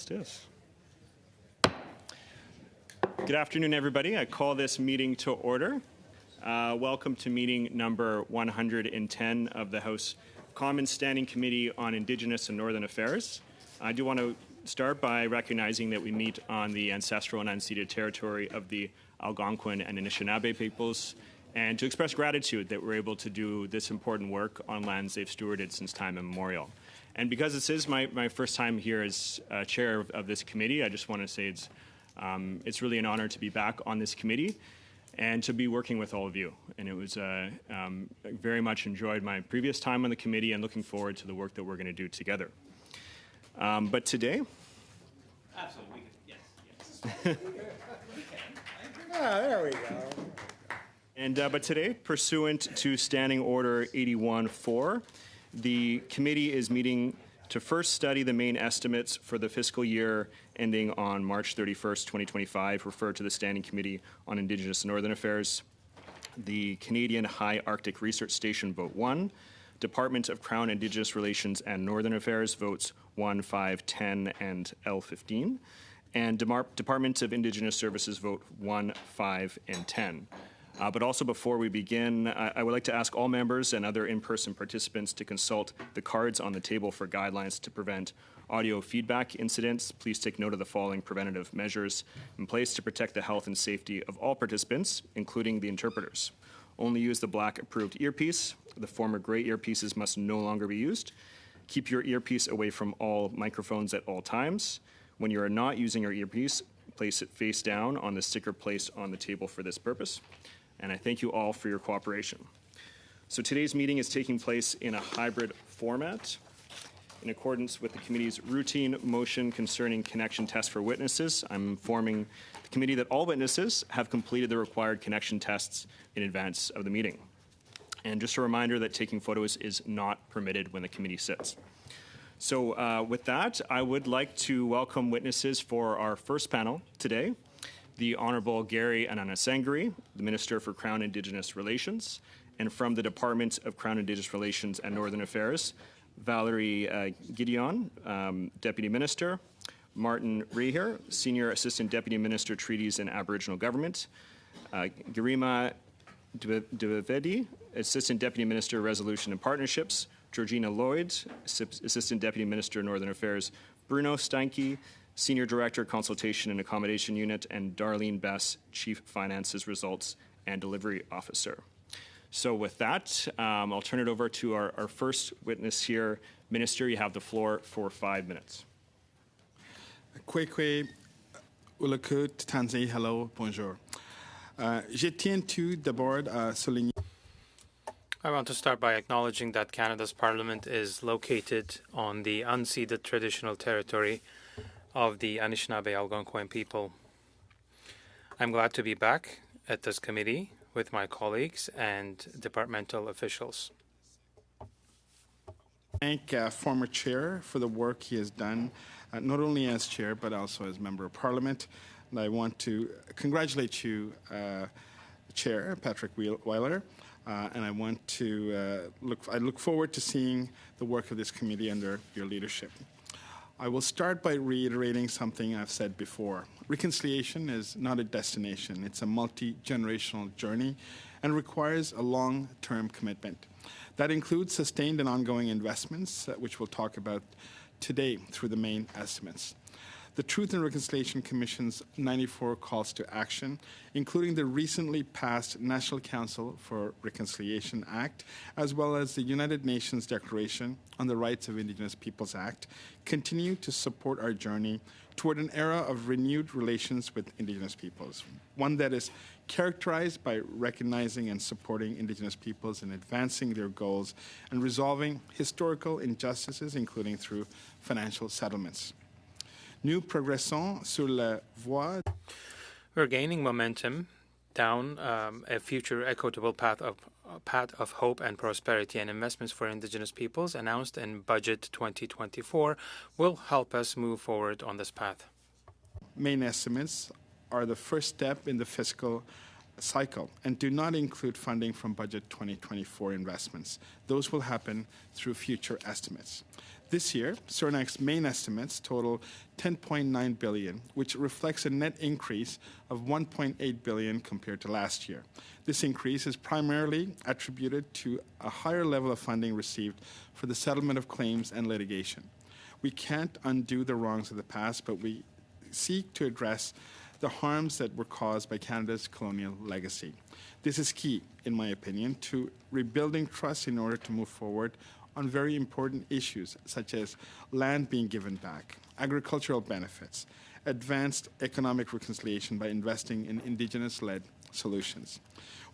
Let's do this. Good afternoon, everybody. I call this meeting to order. Welcome to meeting number 110 of the House Commons Standing Committee on Indigenous and Northern Affairs. I do want to start by recognizing that we meet on the ancestral and unceded territory of the Algonquin and Anishinaabe peoples, and to express gratitude that we're able to do this important work on lands they've stewarded since time immemorial. And because this is my first time here as chair of this committee, I just want to say it's really an honor to be back on this committee and to be working with all of you. And it was very much enjoyed my previous time on the committee and looking forward to the work that we're going to do together. But today? Absolutely. Yes. There we go. And but today, pursuant to Standing Order 81-4, the committee is meeting to first study the main estimates for the fiscal year ending on March 31st, 2025, referred to the Standing Committee on Indigenous and Northern Affairs, the Canadian High Arctic Research Station Vote 1, Department of Crown Indigenous Relations and Northern Affairs Votes 1, 5, 10, and L15, and Department of Indigenous Services Vote 1, 5, and 10. But also before we begin, I would like to ask all members and other in-person participants to consult the cards on the table for guidelines to prevent audio feedback incidents. Please take note of the following preventative measures in place to protect the health and safety of all participants, including the interpreters. Only use the black approved earpiece. The former gray earpieces must no longer be used. Keep your earpiece away from all microphones at all times. When you are not using your earpiece, place it face down on the sticker placed on the table for this purpose. And I thank you all for your cooperation. So today's meeting is taking place in a hybrid format in accordance with the committee's routine motion concerning connection tests for witnesses. I'm informing the committee that all witnesses have completed the required connection tests in advance of the meeting. And just a reminder that taking photos is not permitted when the committee sits. So with that, I would like to welcome witnesses for our first panel today. The Honourable Gary Ananasangri, the Minister for Crown Indigenous Relations, and from the Department of Crown Indigenous Relations and Northern Affairs, Valerie Gideon, Deputy Minister, Martin Reher, Senior Assistant Deputy Minister, Treaties and Aboriginal Government, Garima Dwivedi, Assistant Deputy Minister, Resolution and Partnerships, Georgina Lloyd, Assistant Deputy Minister, Northern Affairs, Bruno Steinke, Senior Director, Consultation and Accommodation Unit, and Darlene Bess, Chief Finances, Results and Delivery Officer. So with that, I'll turn it over to our first witness here. Minister, you have the floor for 5 minutes. Kwekwe Ulakut Tanzi, hello, bonjour. Je tiens tout d'abord à souligner. I want to start by acknowledging that Canada's Parliament is located on the unceded traditional territory of the Anishinaabe Algonquin people. I'm glad to be back at this committee with my colleagues and departmental officials. Thank former chair for the work he has done, not only as chair but also as member of Parliament. And I want to congratulate you, Chair Patrick Weiler, and I want to look forward to seeing the work of this committee under your leadership. I will start by reiterating something I've said before. Reconciliation is not a destination. It's a multi-generational journey and requires a long-term commitment. That includes sustained and ongoing investments, which we'll talk about today through the main estimates. The Truth and Reconciliation Commission's 94 calls to action, including the recently passed National Council for Reconciliation Act, as well as the United Nations Declaration on the Rights of Indigenous Peoples Act, continue to support our journey toward an era of renewed relations with Indigenous peoples, one that is characterized by recognizing and supporting Indigenous peoples in advancing their goals and resolving historical injustices, including through financial settlements. Nous progressons sur la voie. We're gaining momentum down a future equitable path of hope and prosperity, and investments for Indigenous peoples announced in Budget 2024 will help us move forward on this path. Main estimates are the first step in the fiscal cycle and do not include funding from Budget 2024 investments. Those will happen through future estimates. This year, Surinac's main estimates total $10.9 billion, which reflects a net increase of $1.8 billion compared to last year. This increase is primarily attributed to a higher level of funding received for the settlement of claims and litigation. We can't undo the wrongs of the past, but we seek to address the harms that were caused by Canada's colonial legacy. This is key, in my opinion, to rebuilding trust in order to move forward on very important issues such as land being given back, agricultural benefits, advanced economic reconciliation by investing in Indigenous-led solutions.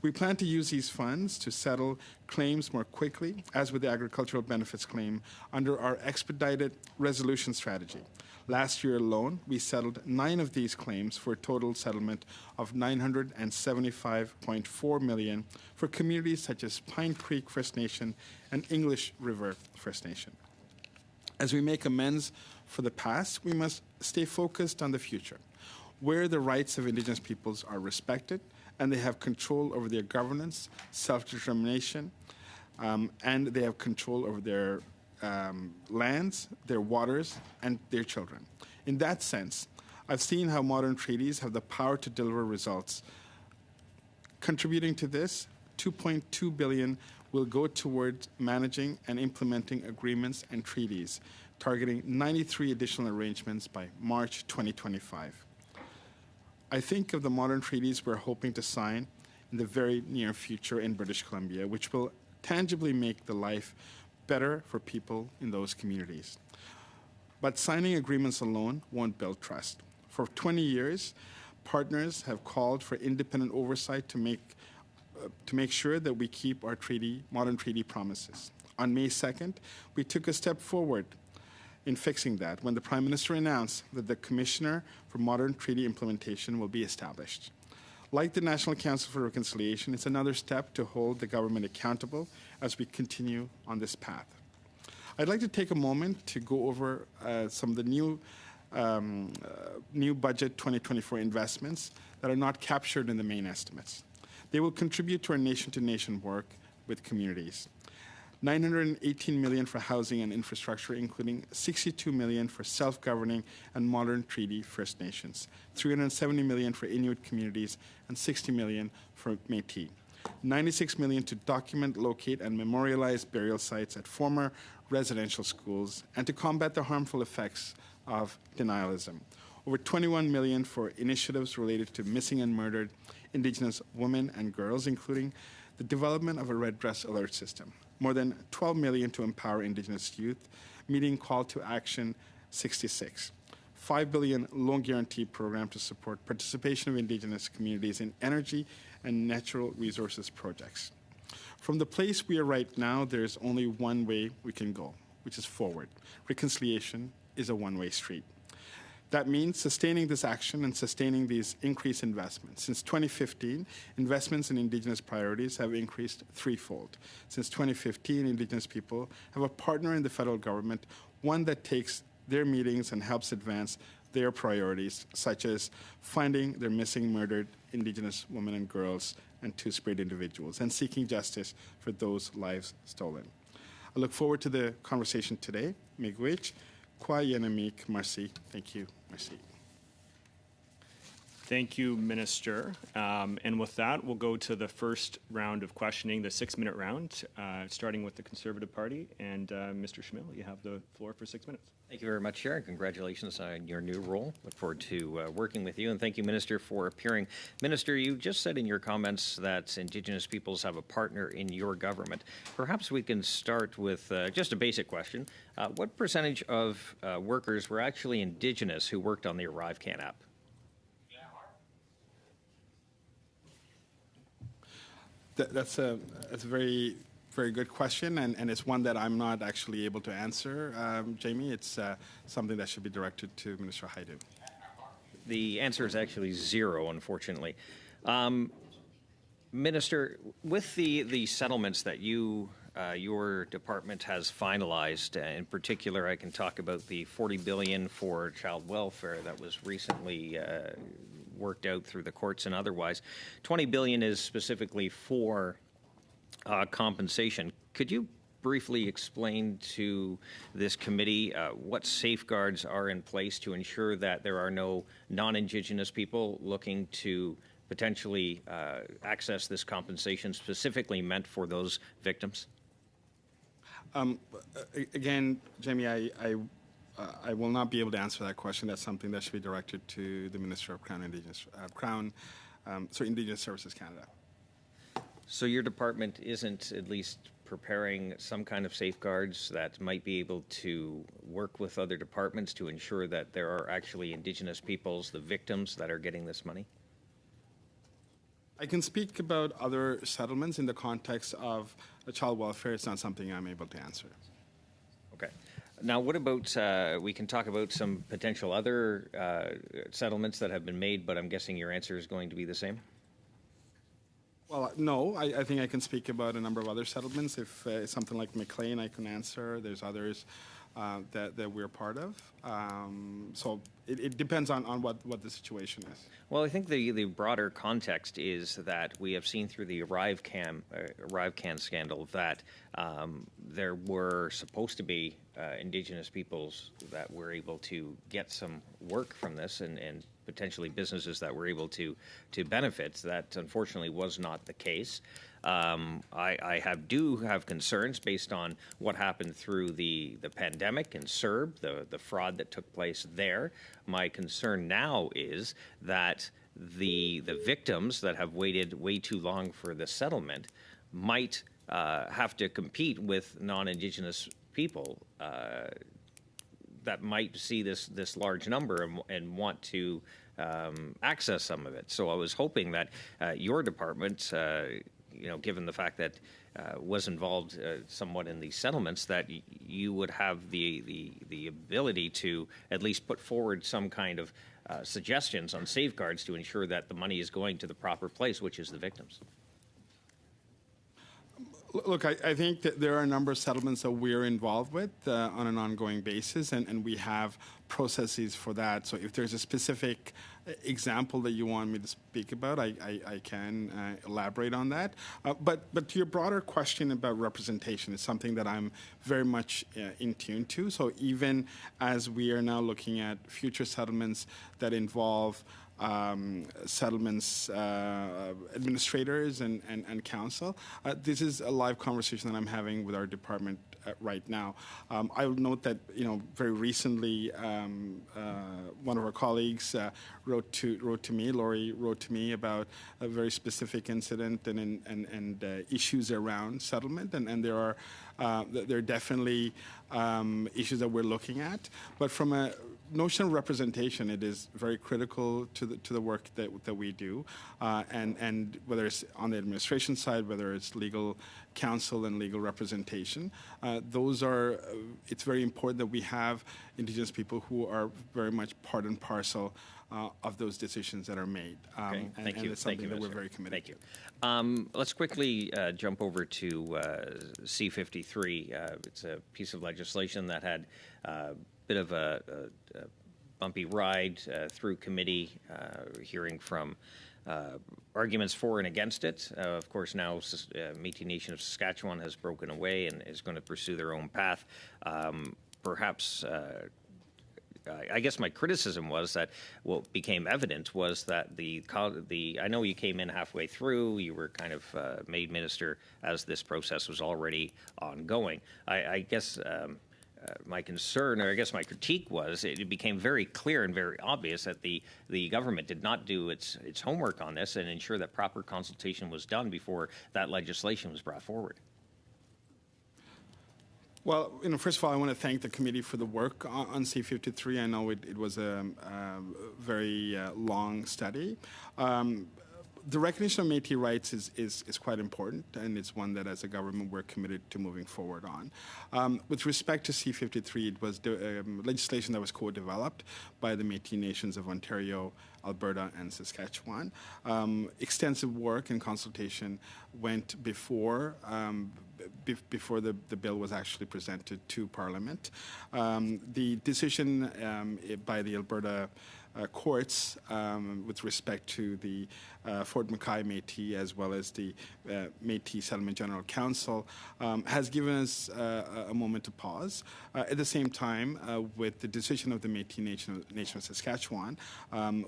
We plan to use these funds to settle claims more quickly, as with the agricultural benefits claim, under our expedited resolution strategy. Last year alone, we settled 9 of these claims for a total settlement of $975.4 million for communities such as Pine Creek First Nation and English River First Nation. As we make amends for the past, we must stay focused on the future, where the rights of Indigenous peoples are respected and they have control over their governance, self-determination, and they have control over their lands, their waters, and their children. In that sense, I've seen how modern treaties have the power to deliver results. Contributing to this, $2.2 billion will go towards managing and implementing agreements and treaties, targeting 93 additional arrangements by March 2025. I think of the modern treaties we're hoping to sign in the very near future in British Columbia, which will tangibly make the life better for people in those communities. But signing agreements alone won't build trust. For 20 years, partners have called for independent oversight to make sure that we keep our modern treaty promises. On May 2nd, we took a step forward in fixing that when the Prime Minister announced that the Commissioner for Modern Treaty Implementation will be established. Like the National Council for Reconciliation, it's another step to hold the government accountable as we continue on this path. I'd like to take a moment to go over some of the new Budget 2024 investments that are not captured in the main estimates. They will contribute to our nation-to-nation work with communities. $918 million for housing and infrastructure, including $62 million for self-governing and modern treaty First Nations, $370 million for Inuit communities, and $60 million for Métis. $96 million to document, locate, and memorialize burial sites at former residential schools and to combat the harmful effects of denialism. Over $21 million for initiatives related to missing and murdered Indigenous women and girls, including the development of a red dress alert system. More than $12 million to empower Indigenous youth, meeting Call to Action 66. $5 billion loan guarantee program to support participation of Indigenous communities in energy and natural resources projects. From the place we are right now, there's only one way we can go, which is forward. Reconciliation is a one-way street. That means sustaining this action and sustaining these increased investments. Since 2015, investments in Indigenous priorities have increased threefold. Since 2015, Indigenous people have a partner in the federal government, one that takes their meetings and helps advance their priorities, such as finding their missing, murdered Indigenous women and girls and Two-Spirit individuals, and seeking justice for those lives stolen. I look forward to the conversation today. Miigwech, Kwa Yanamik, Marcy. Thank you, Marcy. Thank you, Minister. And with that, we'll go to the first round of questioning, the 6-minute round, starting with the Conservative Party. And Mr. Schmill, you have the floor for 6 minutes. Thank you very much, Chair, and congratulations on your new role. Look forward to working with you, and thank you, Minister, for appearing. Minister, you just said in your comments that Indigenous peoples have a partner in your government. Perhaps we can start with just a basic question. What percentage of workers were actually Indigenous who worked on the ArriveCAN app? That's a very, very good question, and it's one that I'm not actually able to answer, Jamie. It's something that should be directed to Minister Hajdu. The answer is actually 0, unfortunately. Minister, with the settlements that your department has finalized, in particular, I can talk about the $40 billion for child welfare that was recently worked out through the courts and otherwise. $20 billion is specifically for compensation. Could you briefly explain to this committee what safeguards are in place to ensure that there are no non-Indigenous people looking to potentially access this compensation specifically meant for those victims? Again, Jamie, I will not be able to answer that question. That's something that should be directed to the Minister of Indigenous Services Canada. So your department isn't at least preparing some kind of safeguards that might be able to work with other departments to ensure that there are actually Indigenous peoples, the victims, that are getting this money? I can speak about other settlements in the context of child welfare. It's not something I'm able to answer. Okay. Now, what about, we can talk about some potential other settlements that have been made, but I'm guessing your answer is going to be the same? Well, no, I think I can speak about a number of other settlements. If something like McLean, I can answer. There's others that we're part of. So it depends on what the situation is. Well, I think the broader context is that we have seen through the ArriveCan scandal that there were supposed to be Indigenous peoples that were able to get some work from this and potentially businesses that were able to benefit. That unfortunately was not the case. I do have concerns based on what happened through the pandemic in CERB, the fraud that took place there. My concern now is that the victims that have waited way too long for the settlement might have to compete with non-Indigenous people that might see this large number and want to access some of it. So I was hoping that your department, given the fact that was involved somewhat in these settlements, that you would have the ability to at least put forward some kind of suggestions on safeguards to ensure that the money is going to the proper place, which is the victims. Look, I think that there are a number of settlements that we're involved with on an ongoing basis, and we have processes for that. So if there's a specific example that you want me to speak about, I can elaborate on that. But to your broader question about representation, is something that I'm very much in tune to. So even as we are now looking at future settlements that involve settlements administrators and council. This is a live conversation that I'm having with our department right now. I will note that very recently one of our colleagues wrote to me, Lori wrote to me about a very specific incident and issues around settlement, and there are definitely issues that we're looking at, but from a notion of representation, it is very critical to the work that we do, and whether it's on the administration side, whether it's legal counsel and legal representation, it's very important that we have Indigenous people who are very much part and parcel of those decisions that are made. Okay. Thank you. It's something Thank you, that we're Minister. very committed Thank you. Let's quickly jump over to C-53. It's a piece of legislation that had a bit of a bumpy ride through committee, hearing from arguments for and against it. Of course, now Métis Nation of Saskatchewan has broken away and is going to pursue their own path. Perhaps I guess my criticism was that what became evident was that I know you came in halfway through, you were kind of made minister as this process was already ongoing. I guess my concern, or I guess my critique, was it became very clear and very obvious that the government did not do its homework on this and ensure that proper consultation was done before that legislation was brought forward. Well, first of all, I want to thank the committee for the work on C-53. I know it was a very long study. The recognition of Métis rights is quite important, and it's one that as a government we're committed to moving forward on. With respect to C-53, it was legislation that was co-developed by the Métis Nations of Ontario, Alberta, and Saskatchewan. Extensive work and consultation went before the bill was actually presented to Parliament. The decision by the Alberta courts with respect to the Fort McKay Métis as well as the Métis Settlement General Council has given us a moment to pause. At the same time, with the decision of the Métis Nation of Saskatchewan,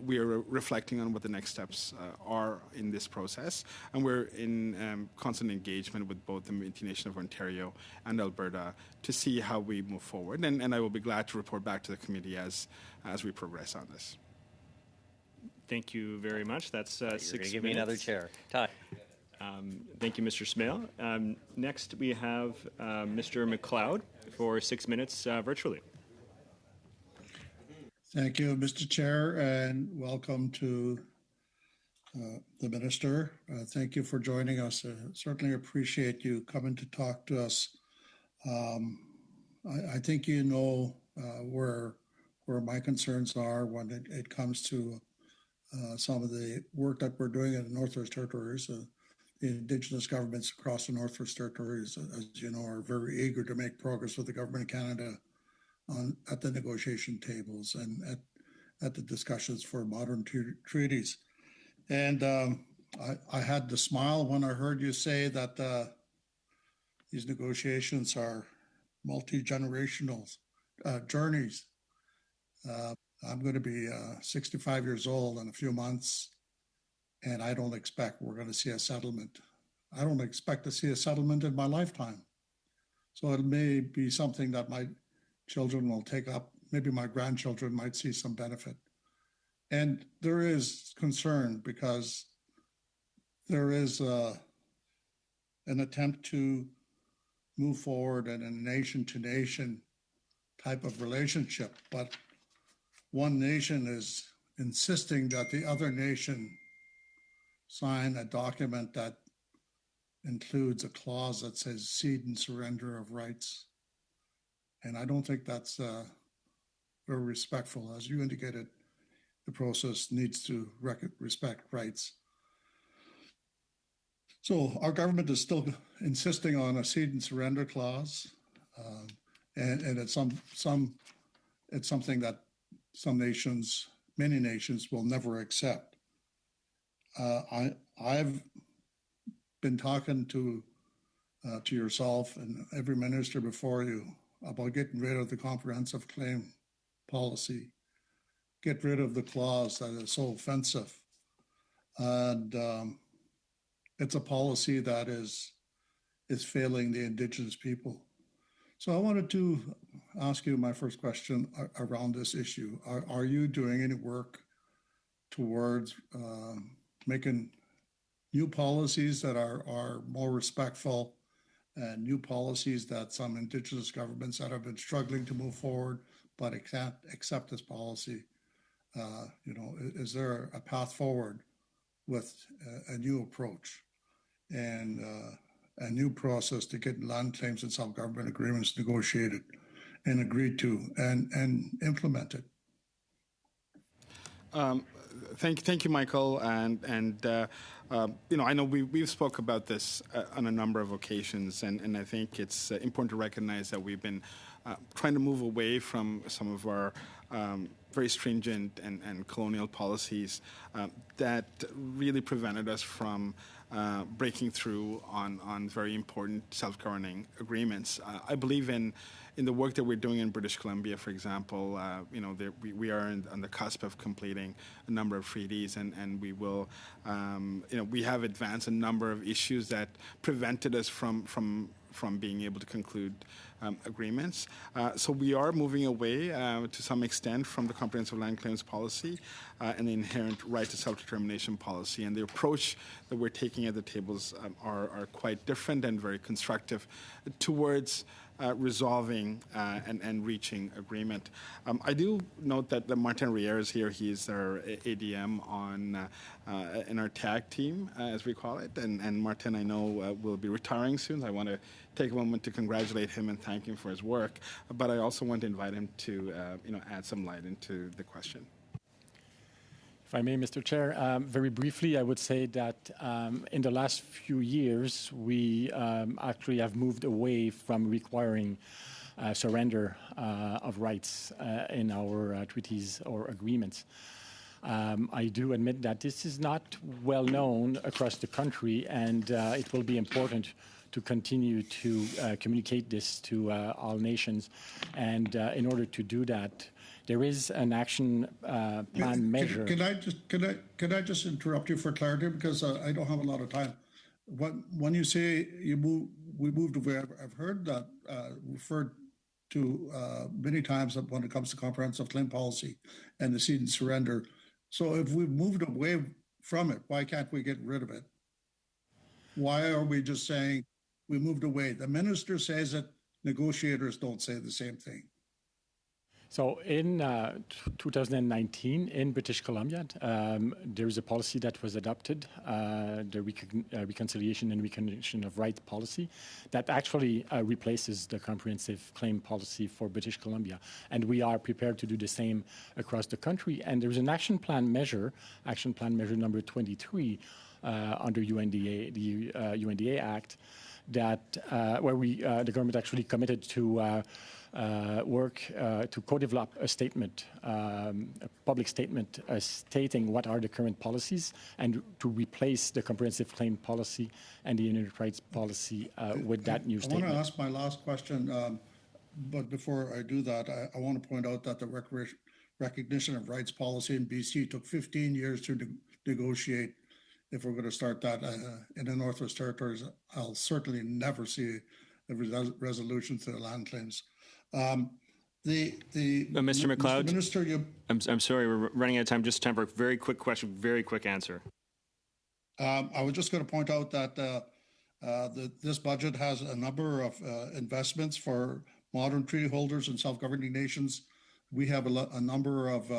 we are reflecting on what the next steps are in this process, and we're in constant engagement with both the Métis Nation of Ontario and Alberta to see how we move forward, and I will be glad to report back to the committee as we progress on this. Thank you very much. That's You're 6 going to minutes. give me another chair. Ty. Thank you, Mr. Smale. Next, we have Mr. McLeod for 6 minutes virtually. Thank you, Mr. Chair, and welcome to the Minister. Thank you for joining us. Certainly appreciate you coming to talk to us. I think you know where my concerns are when it comes to some of the work that we're doing in the Northwest Territories. The Indigenous governments across the Northwest Territories, as you know, are very eager to make progress with the Government of Canada at the negotiation tables and at the discussions for modern treaties. And I had to smile when I heard you say that these negotiations are multi-generational journeys. I'm going to be 65 years old in a few months, and I don't expect we're going to see a settlement. I don't expect to see a settlement in my lifetime. So it may be something that my children will take up. Maybe my grandchildren might see some benefit. And there is concern because there is an attempt to move forward in a nation-to-nation type of relationship, but one nation is insisting that the other nation sign a document that includes a clause that says cede and surrender of rights. And I don't think that's very respectful. As you indicated, the process needs to respect rights. So our government is still insisting on a cede and surrender clause, and it's something that some nations, many nations, will never accept. I've been talking to yourself and every minister before you about getting rid of the comprehensive claim policy, get rid of the clause that is so offensive, and it's a policy that is failing the Indigenous people. So I wanted to ask you my first question around this issue. Are you doing any work towards making new policies that are more respectful and new policies that some Indigenous governments that have been struggling to move forward but can't accept this policy? Is there a path forward with a new approach and a new process to get land claims and self-government agreements negotiated and agreed to and implemented? Thank you, Michael. And I know we've spoke about this on a number of occasions, and I think it's important to recognize that we've been trying to move away from some of our very stringent and colonial policies that really prevented us from breaking through on very important self-governing agreements. I believe in the work that we're doing in British Columbia, for example. We are on the cusp of completing a number of treaties, and we will, we have advanced a number of issues that prevented us from being able to conclude agreements. So we are moving away to some extent from the comprehensive land claims policy and the inherent right to self-determination policy. And the approach that we're taking at the tables are quite different and very constructive towards resolving and reaching agreement. I do note that Martin Riera is here. He is our ADM in our tag team, as we call it. And Martin, I know, will be retiring soon. I want to take a moment to congratulate him and thank him for his work. But I also want to invite him to add some light into the question. If I may, Mr. Chair, very briefly, I would say that in the last few years, we actually have moved away from requiring surrender of rights in our treaties or agreements. I do admit that this is not well known across the country, and it will be important to continue to communicate this to all nations. And in order to do that, there is an action plan measure. Can I just interrupt you for clarity, because I don't have a lot of time. When you say we moved away, I've heard that referred to many times when it comes to comprehensive claim policy and the cede and surrender. So if we've moved away from it, why can't we get rid of it? Why are we just saying we moved away? The minister says it, negotiators don't say the same thing. So in 2019, in British Columbia, there is a policy that was adopted, the Reconciliation and Recognition of Rights policy, that actually replaces the comprehensive claim policy for British Columbia. And we are prepared to do the same across the country. And there's an action plan measure number 23 under UNDA, the UNDA Act, that where the government actually committed to work to co-develop a statement, a public statement stating what are the current policies and to replace the comprehensive claim policy and the United Rights policy with that new statement. I want to ask my last question, but before I do that, I want to point out that the recognition of rights policy in BC took 15 years to negotiate. If we're going to start that in the Northwest Territories, I'll certainly never see a resolution to the land claims. Mr. MacLeod, Minister, I'm sorry, we're running out of time. Just time for a very quick question, very quick answer. I was just going to point out that this budget has a number of investments for modern treaty holders and self-governing nations. We have a number of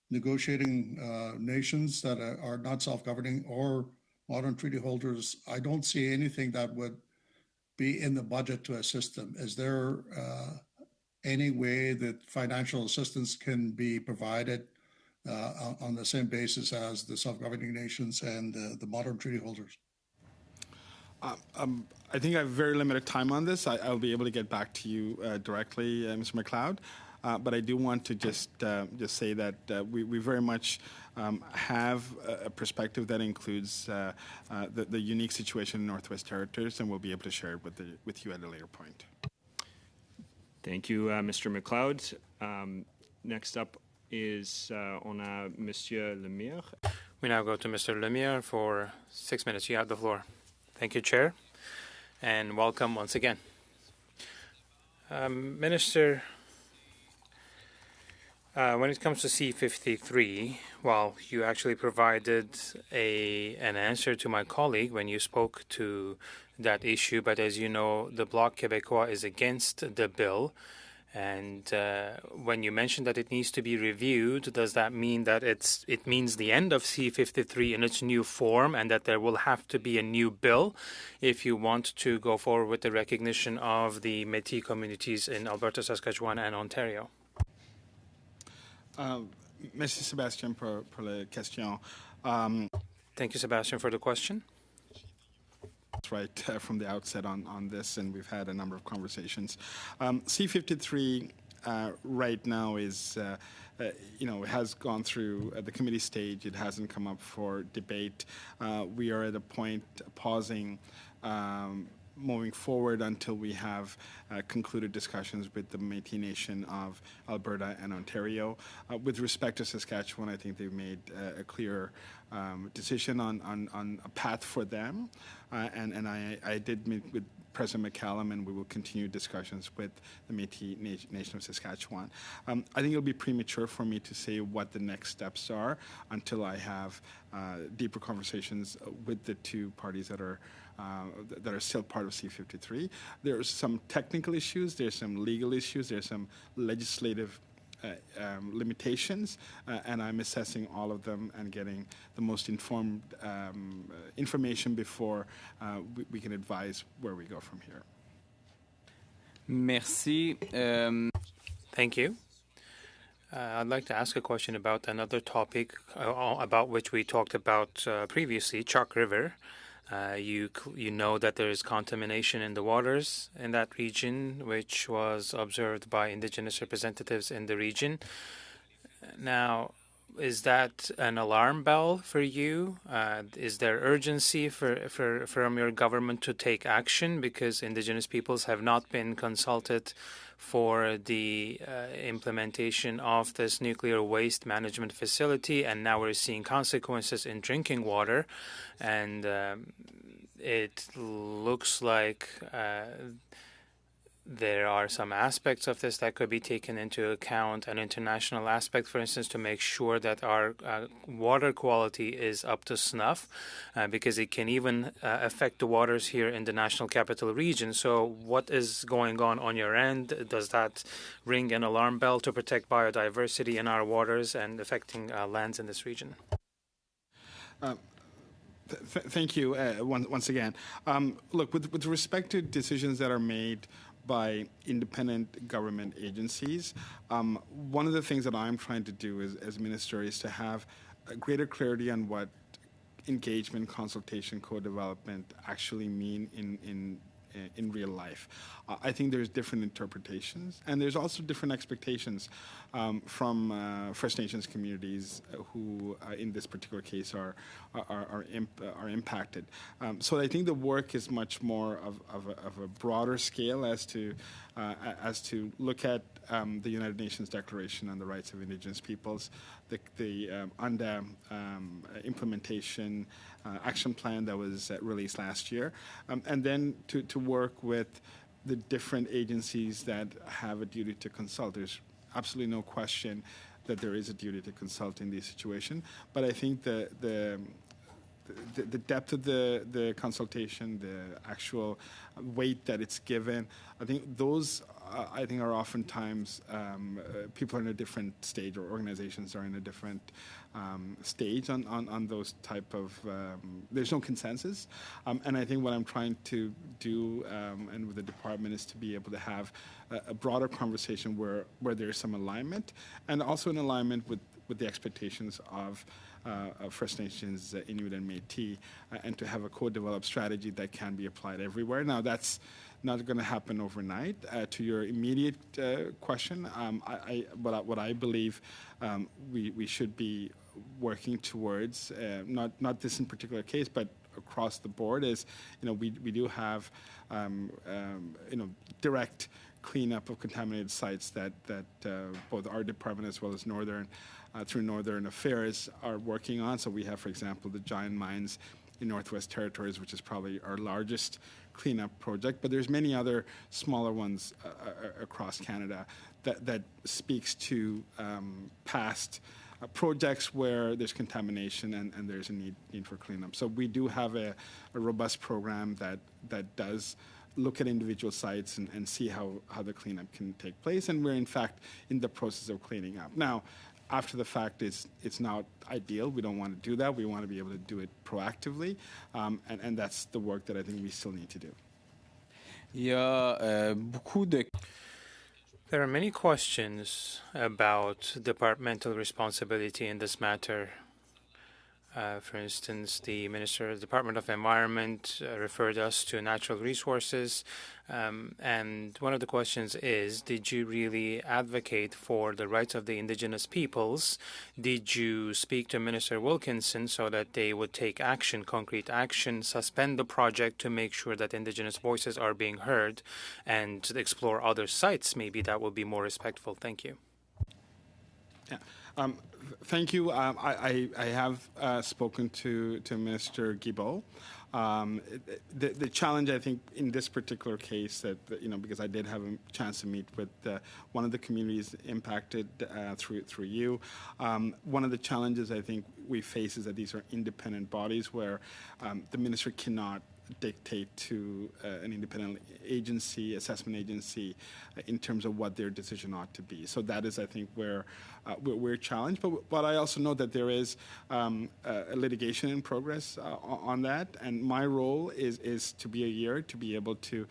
negotiating nations that are not self-governing or modern treaty holders. I don't see anything that would be in the budget to assist them. Is there any way that financial assistance can be provided on the same basis as the self-governing nations and the modern treaty holders? I think I have very limited time on this. I'll be able to get back to you directly, Mr. MacLeod. But I do want to just say that we very much have a perspective that includes the unique situation in Northwest Territories, and we'll be able to share it with you at a later point. Thank you, Mr. MacLeod. Next up is on Monsieur Lemire. We now go to Mr. Lemire for 6 minutes. You have the floor. Thank you, Chair, and welcome once again. Minister, when it comes to C-53, well, you actually provided an answer to my colleague when you spoke to that issue, but as you know, the Bloc Québécois is against the bill. And when you mentioned that it needs to be reviewed, does that mean that it means the end of C-53 in its new form and that there will have to be a new bill if you want to go forward with the recognition of the Métis communities in Alberta, Saskatchewan, and Ontario? Merci Sébastien pour la question. Thank you, Sebastian, for the question. That's right from the outset on this, and we've had a number of conversations. C-53 right now is, it has gone through the committee stage. It hasn't come up for debate. We are at a point pausing moving forward until we have concluded discussions with the Métis Nation of Alberta and Ontario. With respect to Saskatchewan, I think they've made a clear decision on a path for them. And I did meet with President McCallum, and we will continue discussions with the Métis Nation of Saskatchewan. I think it'll be premature for me to say what the next steps are until I have deeper conversations with the two parties that are still part of C-53. There are some technical issues, there's some legal issues, there's some legislative limitations, and I'm assessing all of them and getting the most informed information before we can advise where we go from here. Merci. Thank you. I'd like to ask a question about another topic about which we talked about previously, Chalk River. You know that there is contamination in the waters in that region, which was observed by Indigenous representatives in the region. Now, is that an alarm bell for you? Is there urgency from your government to take action because Indigenous peoples have not been consulted for the implementation of this nuclear waste management facility, and now we're seeing consequences in drinking water, and it looks like there are some aspects of this that could be taken into account, an international aspect, for instance, to make sure that our water quality is up to snuff, because it can even affect the waters here in the National Capital Region. So what is going on your end? Does that ring an alarm bell to protect biodiversity in our waters and affecting lands in this region? Thank you once again. Look, with respect to decisions that are made by independent government agencies, one of the things that I'm trying to do as minister is to have a greater clarity on what engagement, consultation, co-development actually mean in real life. I think there's different interpretations, and there's also different expectations from First Nations communities who, in this particular case, are impacted. So I think the work is much more of a broader scale as to look at the United Nations Declaration on the Rights of Indigenous Peoples, the UNDA implementation action plan that was released last year, and then to work with the different agencies that have a duty to consult. There's absolutely no question that there is a duty to consult in this situation, but I think the depth of the consultation, the actual weight that it's given, I think those are oftentimes people are in a different stage, or organizations are in a different stage on those type of, there's no consensus. And I think what I'm trying to do and with the department is to be able to have a broader conversation where there's some alignment, and also an alignment with the expectations of First Nations, Inuit and Métis, and to have a co-developed strategy that can be applied everywhere. Now, that's not going to happen overnight. To your immediate question, what I believe we should be working towards, not this in particular case, but across the board, is we do have direct cleanup of contaminated sites that both our department as well as through Northern Affairs are working on. So we have, for example, the giant mines in Northwest Territories, which is probably our largest cleanup project, but there's many other smaller ones across Canada that speaks to past projects where there's contamination and there's a need for cleanup. So we do have a robust program that does look at individual sites and see how the cleanup can take place, and we're in fact in the process of cleaning up. Now, after the fact, it's not ideal. We don't want to do that. We want to be able to do it proactively, and that's the work that I think we still need to do. There are many questions about departmental responsibility in this matter. For instance, the Minister of the Department of Environment referred us to natural resources, and one of the questions is, did you really advocate for the rights of the Indigenous peoples? Did you speak to Minister Wilkinson so that they would take action, concrete action, suspend the project to make sure that Indigenous voices are being heard, and explore other sites maybe that would be more respectful? Thank you. Yeah. Thank you. I have spoken to Minister Guilbeault. The challenge, I think, in this particular case, that because I did have a chance to meet with one of the communities impacted through you. One of the challenges I think we face is that these are independent bodies where the minister cannot dictate to an independent agency, assessment agency, in terms of what their decision ought to be. So that is, I think, where we're challenged. But I also know that there is a litigation in progress on that, and my role is to be a ear, to be able to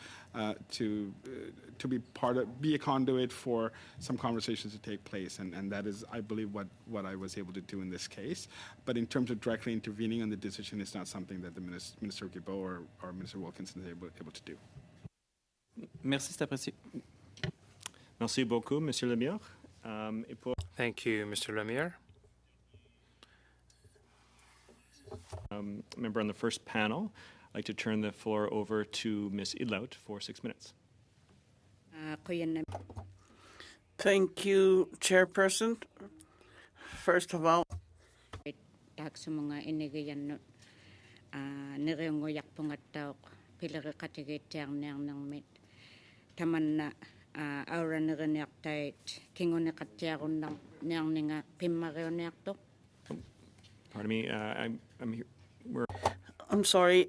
be a conduit for some conversations to take place, and that is, I believe, what I was able to do in this case. But in terms of directly intervening on the decision, it's not something that the Minister Guilbeault or Minister Wilkinson is able to do. Merci, c'est apprécié. Merci beaucoup, Monsieur Lemire. Thank you, Mr. Lemire. Member on the first panel, I'd like to turn the floor over to Ms. Idlout for 6 minutes. Thank you, Chairperson. First of all, tak sa mga inigayan niriongoyak pungatawk pilakikatigityang niyang ng mit taman na aura niriniak tait kingunikatyaron ng niyang ninga pimarionek to. Pardon me, I'm here. I'm sorry.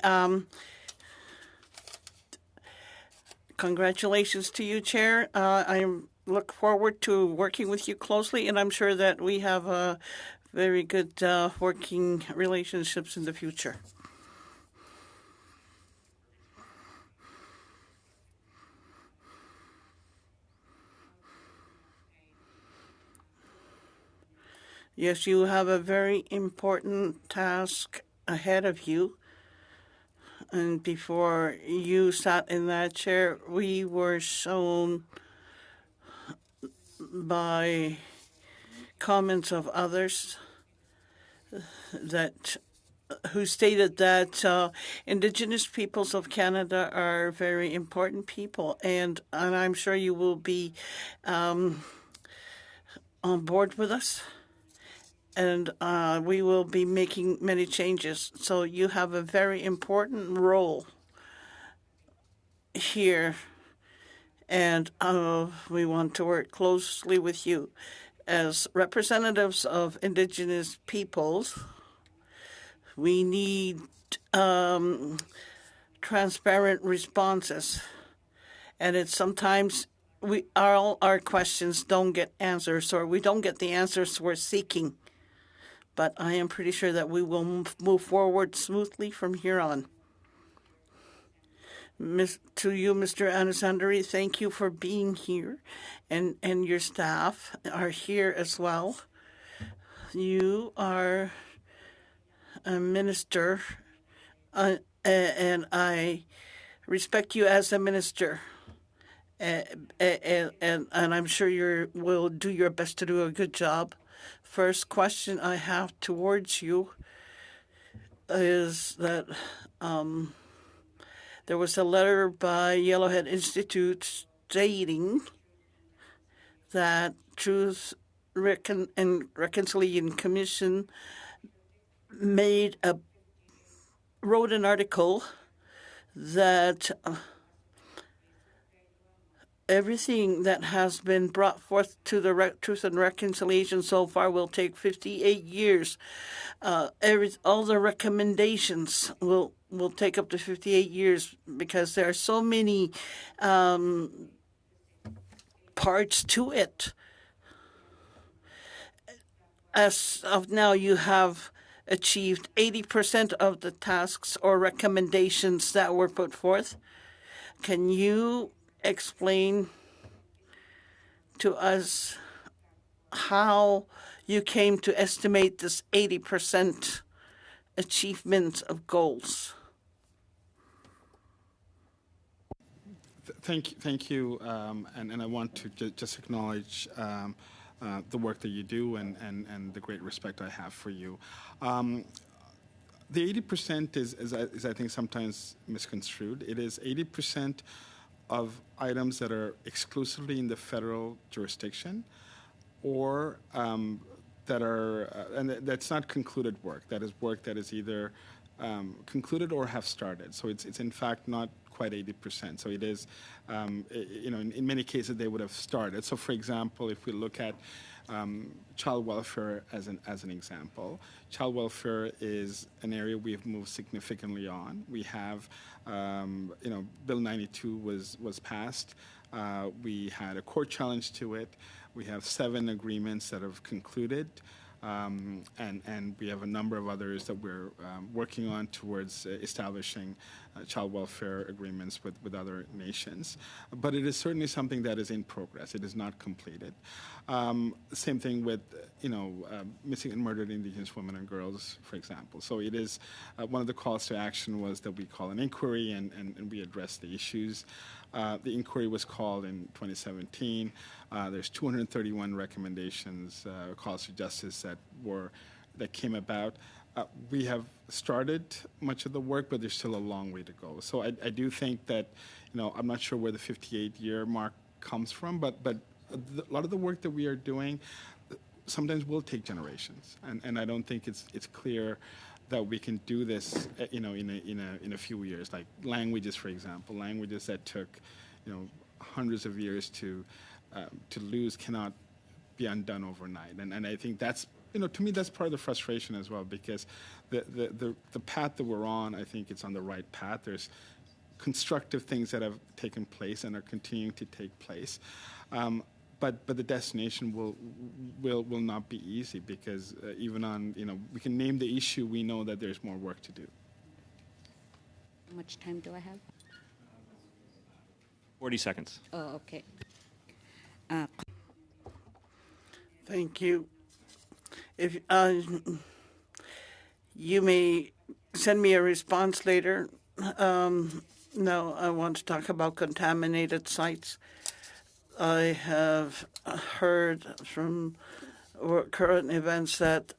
Congratulations to you, Chair. I look forward to working with you closely, and I'm sure that we have a very good working relationships in the future. Yes, you have a very important task ahead of you. And before you sat in that chair, we were shown by comments of others that who stated that Indigenous peoples of Canada are very important people, and I'm sure you will be on board with us. And we will be making many changes. So you have a very important role here, and we want to work closely with you. As representatives of Indigenous peoples, we need transparent responses, and it's sometimes all our questions don't get answers, or we don't get the answers we're seeking. But I am pretty sure that we will move forward smoothly from here on. To you, Mr. Anasandari, thank you for being here, and your staff are here as well. You are a minister, and I respect you as a minister. And I'm sure you will do your best to do a good job. First question I have towards you is that there was a letter by Yellowhead Institute stating that Truth and Reconciliation Commission wrote an article that everything that has been brought forth to the Truth and Reconciliation so far will take 58 years. All the recommendations will take up to 58 years because there are so many parts to it. As of now, you have achieved 80% of the tasks or recommendations that were put forth. Can you explain to us how you came to estimate this 80% achievement of goals? Thank you, and I want to just acknowledge the work that you do and the great respect I have for you. The 80% is I think sometimes misconstrued. It is 80% of items that are exclusively in the federal jurisdiction, or that are and that's not concluded work. That is work that is either concluded or have started. So it's in fact not quite 80%. So it is, in many cases they would have started. So for example, if we look at child welfare as an example, child welfare is an area we have moved significantly on. We have, Bill 92 was passed. We had a court challenge to it. We have 7 agreements that have concluded. And we have a number of others that we're working on towards establishing child welfare agreements with other nations. But it is certainly something that is in progress. It is not completed. Same thing with, missing and murdered Indigenous women and girls, for example. So it is one of the calls to action was that we call an inquiry and we address the issues. The inquiry was called in 2017. There's 231 recommendations, calls for justice that came about. We have started much of the work, but there's still a long way to go. So I do think that, I'm not sure where the 58-year mark comes from, but a lot of the work that we are doing sometimes will take generations, and I don't think it's clear that we can do this, in a few years. Like languages, for example, languages that took, hundreds of years to lose cannot be undone overnight, and I think that's. To me, that's part of the frustration as well, because the path that we're on, I think it's on the right path. There's constructive things that have taken place and are continuing to take place. But the destination will not be easy, because even on, we can name the issue, we know that there's more work to do. How much time do I have? 40 seconds. Oh, okay. Thank you. If you may send me a response later. Now I want to talk about contaminated sites. I have heard from current events that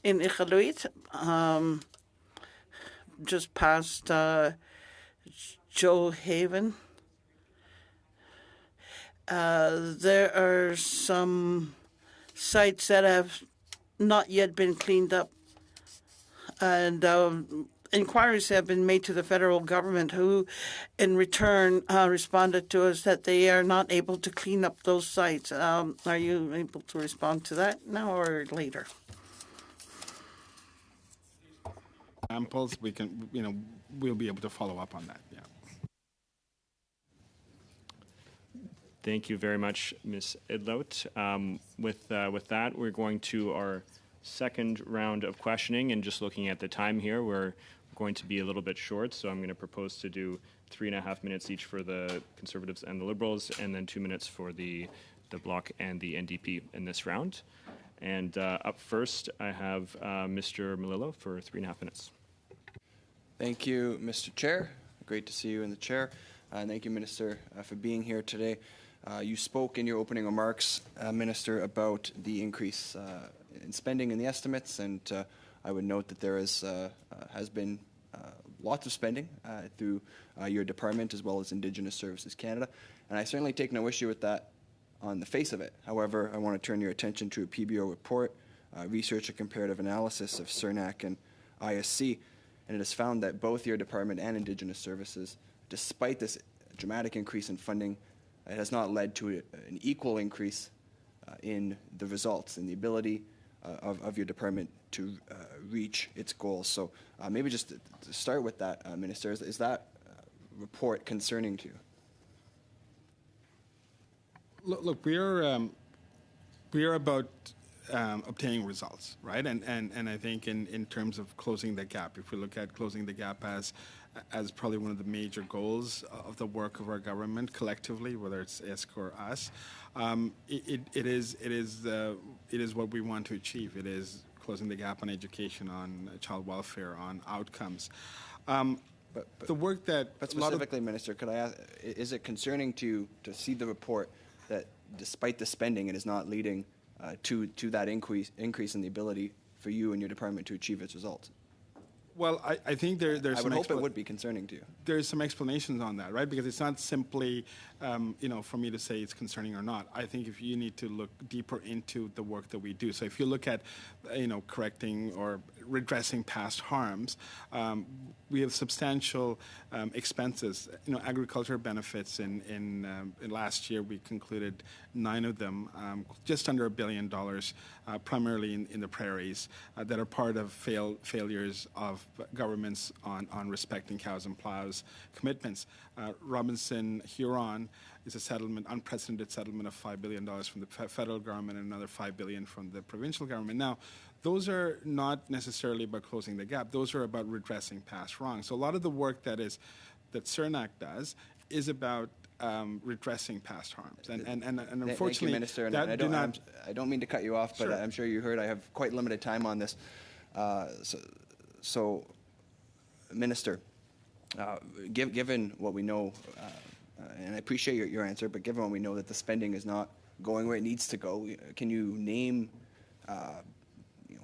in Iqaluit, just past Joe Haven, there are some sites that have not yet been cleaned up, and inquiries have been made to the federal government, who in return responded to us that they are not able to clean up those sites. Are you able to respond to that now or later? Examples, we can, we'll be able to follow up on that, yeah. Thank you very much, Ms. Idlout. With that, we're going to our second round of questioning, and just looking at the time here, we're going to be a little bit short, so I'm going to propose to do 3.5 minutes each for the Conservatives and the Liberals, and then 2 minutes for the Bloc and the NDP in this round. And up first, I have Mr. Melillo for 3.5 minutes. Thank you, Mr. Chair. Great to see you in the chair. Thank you, Minister, for being here today. You spoke in your opening remarks, Minister, about the increase in spending in the estimates, and I would note that there has been lots of spending through your department as well as Indigenous Services Canada, and I certainly take no issue with that on the face of it. However, I want to turn your attention to a PBO report, Research and Comparative Analysis of CERNAC and ISC, and it has found that both your department and Indigenous Services, despite this dramatic increase in funding, it has not led to an equal increase in the results and the ability of your department to reach its goals. So maybe just to start with that, Minister, is that report concerning to you? Look, we are about obtaining results, right? And I think in terms of closing the gap, if we look at closing the gap as probably one of the major goals of the work of our government collectively, whether it's ISC or us, it is what we want to achieve. It is closing the gap on education, on child welfare, on outcomes. But the work that... But specifically, Minister, could I ask, is it concerning to see the report that despite the spending, it is not leading to that increase in the ability for you and your department to achieve its results? Well, I think there's I would hope it would be concerning to you. There's some explanations on that, right? Because it's not simply, for me to say it's concerning or not. I think if you need to look deeper into the work that we do. So if you look at, correcting or redressing past harms, we have substantial expenses. Agriculture benefits in last year, we concluded 9 of them, just under $1 billion, primarily in the prairies, that are part of failures of governments on respecting cows and plows commitments. Robinson Huron is a settlement, unprecedented settlement of $5 billion from the federal government and another $5 billion from the provincial government. Now, those are not necessarily about closing the gap. Those are about redressing past wrongs. So a lot of the work that CERNAC does is about redressing past harms. And unfortunately, thank you, Minister. And I don't mean to cut you off, but sure. I'm sure you heard I have quite limited time on this. So Minister, given what we know and I appreciate your answer, but given when we know that the spending is not going where it needs to go, can you name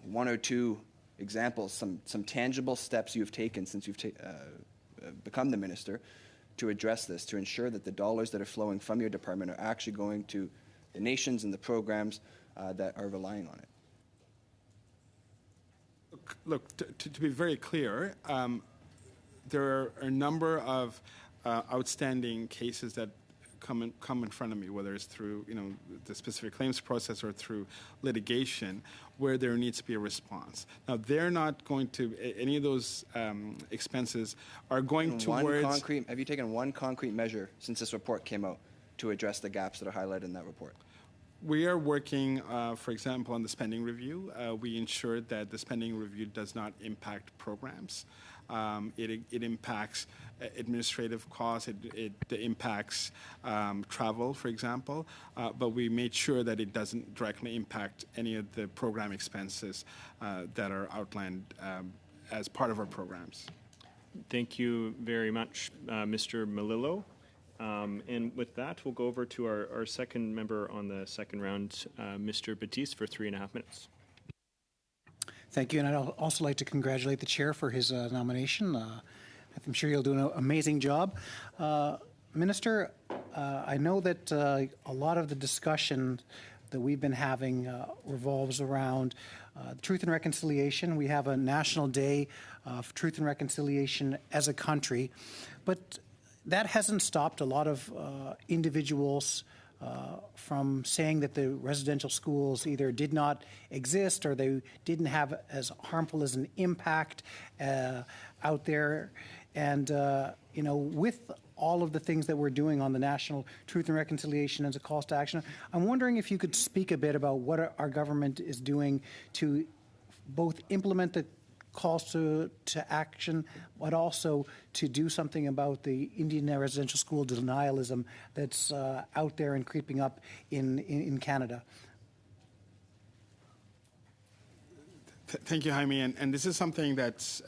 one or two examples, some tangible steps you've taken since you've become the minister to address this, to ensure that the dollars that are flowing from your department are actually going to the nations and the programs that are relying on it? Look, to be very clear, there are a number of outstanding cases that come in front of me, whether it's through the specific claims process or through litigation, where there needs to be a response. Now, they're not going to any of those expenses are going towards. Have you taken one concrete measure since this report came out to address the gaps that are highlighted in that report? We are working, for example, on the spending review. We ensure that the spending review does not impact programs. It impacts administrative costs. It impacts travel, for example. But we made sure that it doesn't directly impact any of the program expenses that are outlined as part of our programs. Thank you very much, Mr. Melillo. And with that, we'll go over to our second member on the second round, Mr. Batiste, for 3.5 minutes. Thank you, and I'd also like to congratulate the chair for his nomination. I'm sure you'll do an amazing job. Minister, I know that a lot of the discussion that we've been having revolves around truth and reconciliation. We have a national day of truth and reconciliation as a country, but that hasn't stopped a lot of individuals from saying that the residential schools either did not exist or they didn't have as harmful as an impact out there. And, with all of the things that we're doing on the National Truth and Reconciliation as a calls to action, I'm wondering if you could speak a bit about what our government is doing to both implement the calls to action, but also to do something about the Indian residential school denialism that's out there and creeping up in Canada. Thank you, Jaime. And this is something that's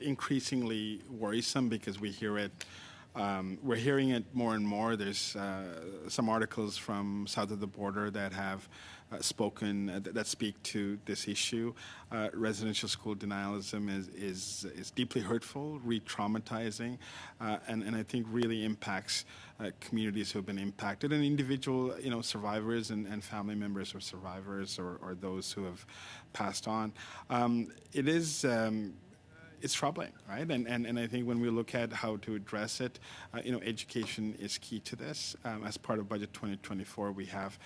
increasingly worrisome because we hear it. We're hearing it more and more. There's some articles from south of the border that have spoken that speak to this issue. Residential school denialism is deeply hurtful, re-traumatizing, and I think really impacts communities who have been impacted, and individual survivors and family members of survivors or those who have passed on. It is. It's troubling, right? And I think when we look at how to address it, education is key to this. As part of Budget 2024, we have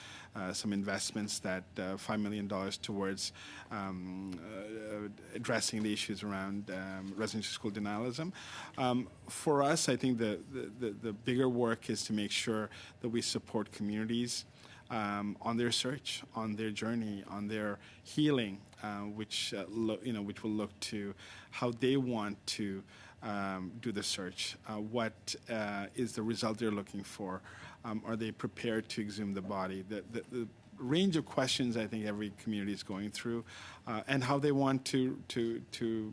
some investments that $5 million towards addressing the issues around residential school denialism. For us, I think the bigger work is to make sure that we support communities on their search, on their journey, on their healing, which will look to how they want to do the search. What is the result they're looking for? Are they prepared to exhume the body? The range of questions I think every community is going through, and how they want to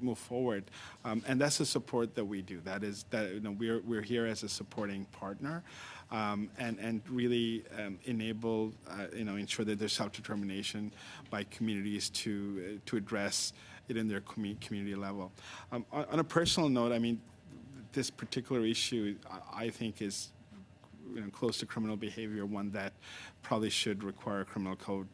move forward, and that's the support that we do. That is we're here as a supporting partner, and really enable ensure that there's self-determination by communities to address it in their community level. On a personal note, I mean, this particular issue I think is close to criminal behavior, one that probably should require a criminal code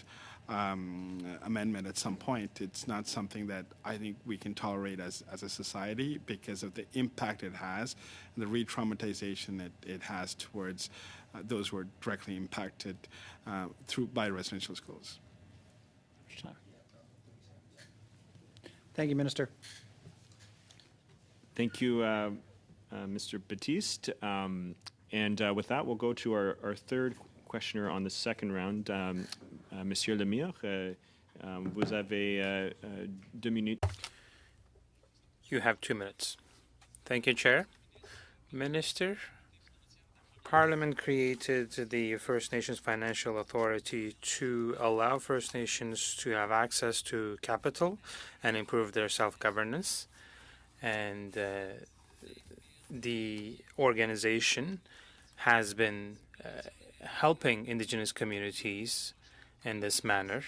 amendment at some point. It's not something that I think we can tolerate as a society because of the impact it has and the re-traumatization it has towards those who are directly impacted by residential schools. Thank you, Minister. Thank you, Mr. Batiste. And with that, we'll go to our third questioner on the second round, Monsieur Lemire. Vous avez 2 minutes. You have 2 minutes. Thank you, Chair. Minister, Parliament created the First Nations Financial Authority to allow First Nations to have access to capital and improve their self-governance. And the organization has been helping Indigenous communities in this manner.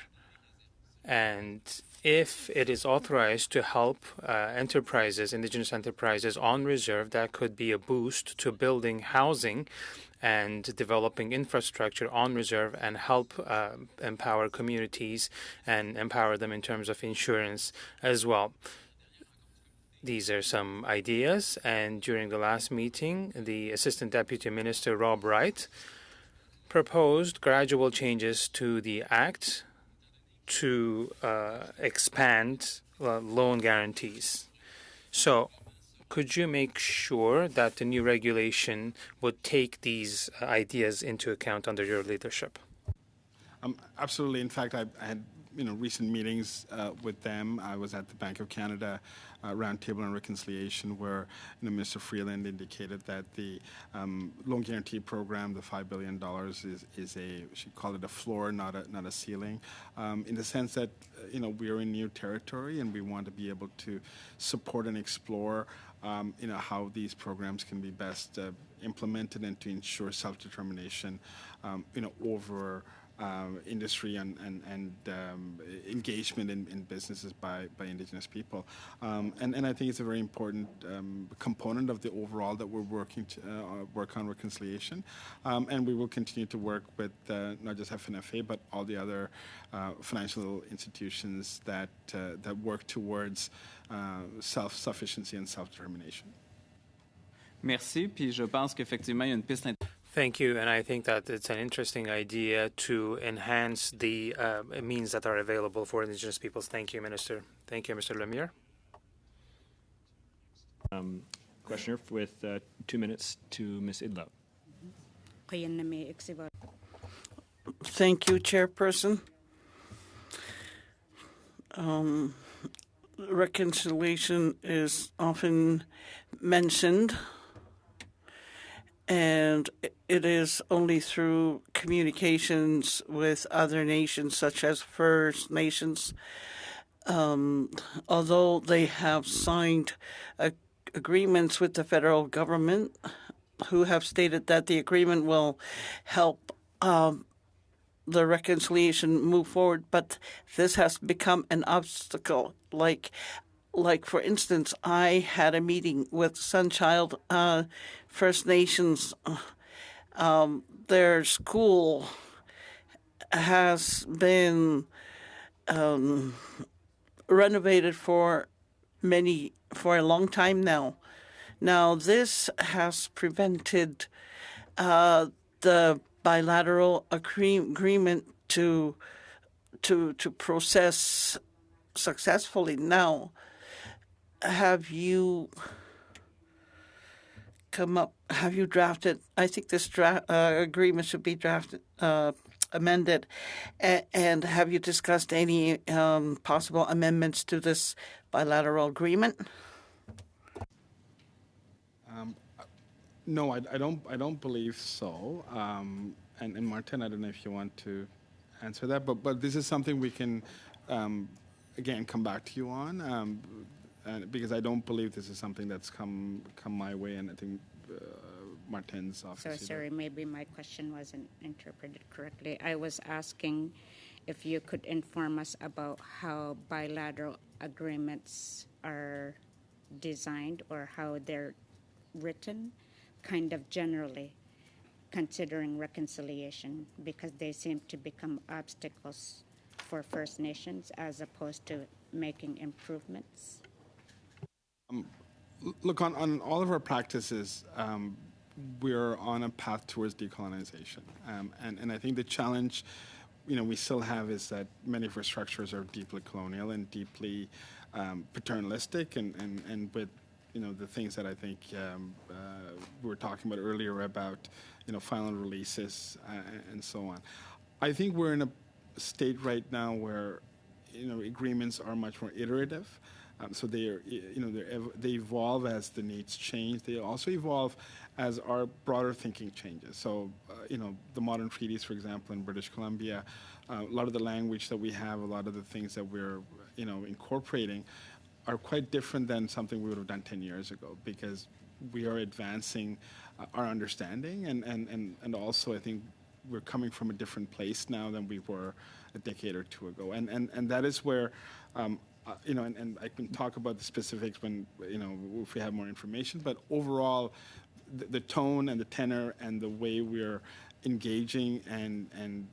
And if it is authorized to help enterprises, Indigenous enterprises on reserve, that could be a boost to building housing and developing infrastructure on reserve and help empower communities and empower them in terms of insurance as well. These are some ideas, and during the last meeting, the Assistant Deputy Minister, Rob Wright, proposed gradual changes to the Act to expand loan guarantees. So could you make sure that the new regulation would take these ideas into account under your leadership? Absolutely. In fact, I had recent meetings with them. I was at the Bank of Canada Roundtable on Reconciliation, where Mr. Freeland indicated that the loan guarantee program, the $5 billion, is a, she called it a floor, not a ceiling, in the sense that we are in new territory and we want to be able to support and explore how these programs can be best implemented and to ensure self-determination over industry and engagement in businesses by Indigenous people. And I think it's a very important component of the overall that we're working to work on reconciliation. And we will continue to work with not just FNFA, but all the other financial institutions that work towards self-sufficiency and self-determination. Merci, puis je pense qu'effectivement, il y a une piste. Thank you, and I think that it's an interesting idea to enhance the means that are available for Indigenous peoples. Thank you, Minister. Thank you, Mr. Lemire. Questioner with 2 minutes to Ms. Idlo. Thank you, Chairperson. Reconciliation is often mentioned, and it is only through communications with other nations, such as First Nations, although they have signed agreements with the federal government, who have stated that the agreement will help the reconciliation move forward, but this has become an obstacle. Like for instance, I had a meeting with Sunchild First Nations. Their school has been renovated for a long time now. Now, this has prevented the bilateral agreement to process successfully. Now, have you drafted? I think this agreement should be amended. And have you discussed any possible amendments to this bilateral agreement? No, I don't believe so. And Martin, I don't know if you want to answer that, but this is something we can again come back to you on, because I don't believe this is something that's come my way, and I think Martin's office. So sorry, maybe my question wasn't interpreted correctly. I was asking if you could inform us about how bilateral agreements are designed or how they're written, kind of generally, considering reconciliation, because they seem to become obstacles for First Nations as opposed to making improvements. Look, on all of our practices, we're on a path towards decolonization. And I think the challenge we still have is that many of our structures are deeply colonial and deeply paternalistic, and with the things that I think we were talking about earlier about final releases and so on. I think we're in a state right now where agreements are much more iterative. So they evolve as the needs change. They also evolve as our broader thinking changes. So the modern treaties, for example, in British Columbia, a lot of the language that we have, a lot of the things that we're incorporating are quite different than something we would have done 10 years ago, because we are advancing our understanding, and also I think we're coming from a different place now than we were a decade or two ago, and that is where. And I can talk about the specifics when, if we have more information, but overall, the tone and the tenor and the way we're engaging and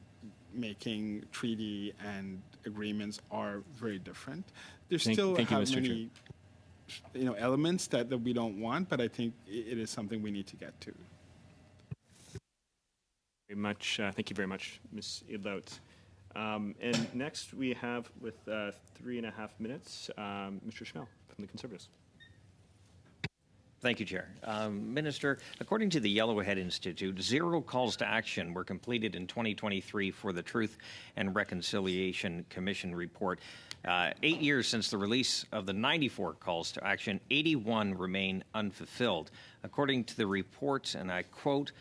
making treaty and agreements are very different. There's still thank you, Mr. many, elements that we don't want, but I think it is something we need to get to. Very much. Thank you very much, Ms. Idlout. And next we have, with 3.5 minutes, Mr. Schmel from the Conservatives. Thank you, Chair. Minister, according to the Yellowhead Institute, 0 calls to action were completed in 2023 for the Truth and Reconciliation Commission report. 8 years since the release of the 94 calls to action, 81 remain unfulfilled. According to the report, and I quote,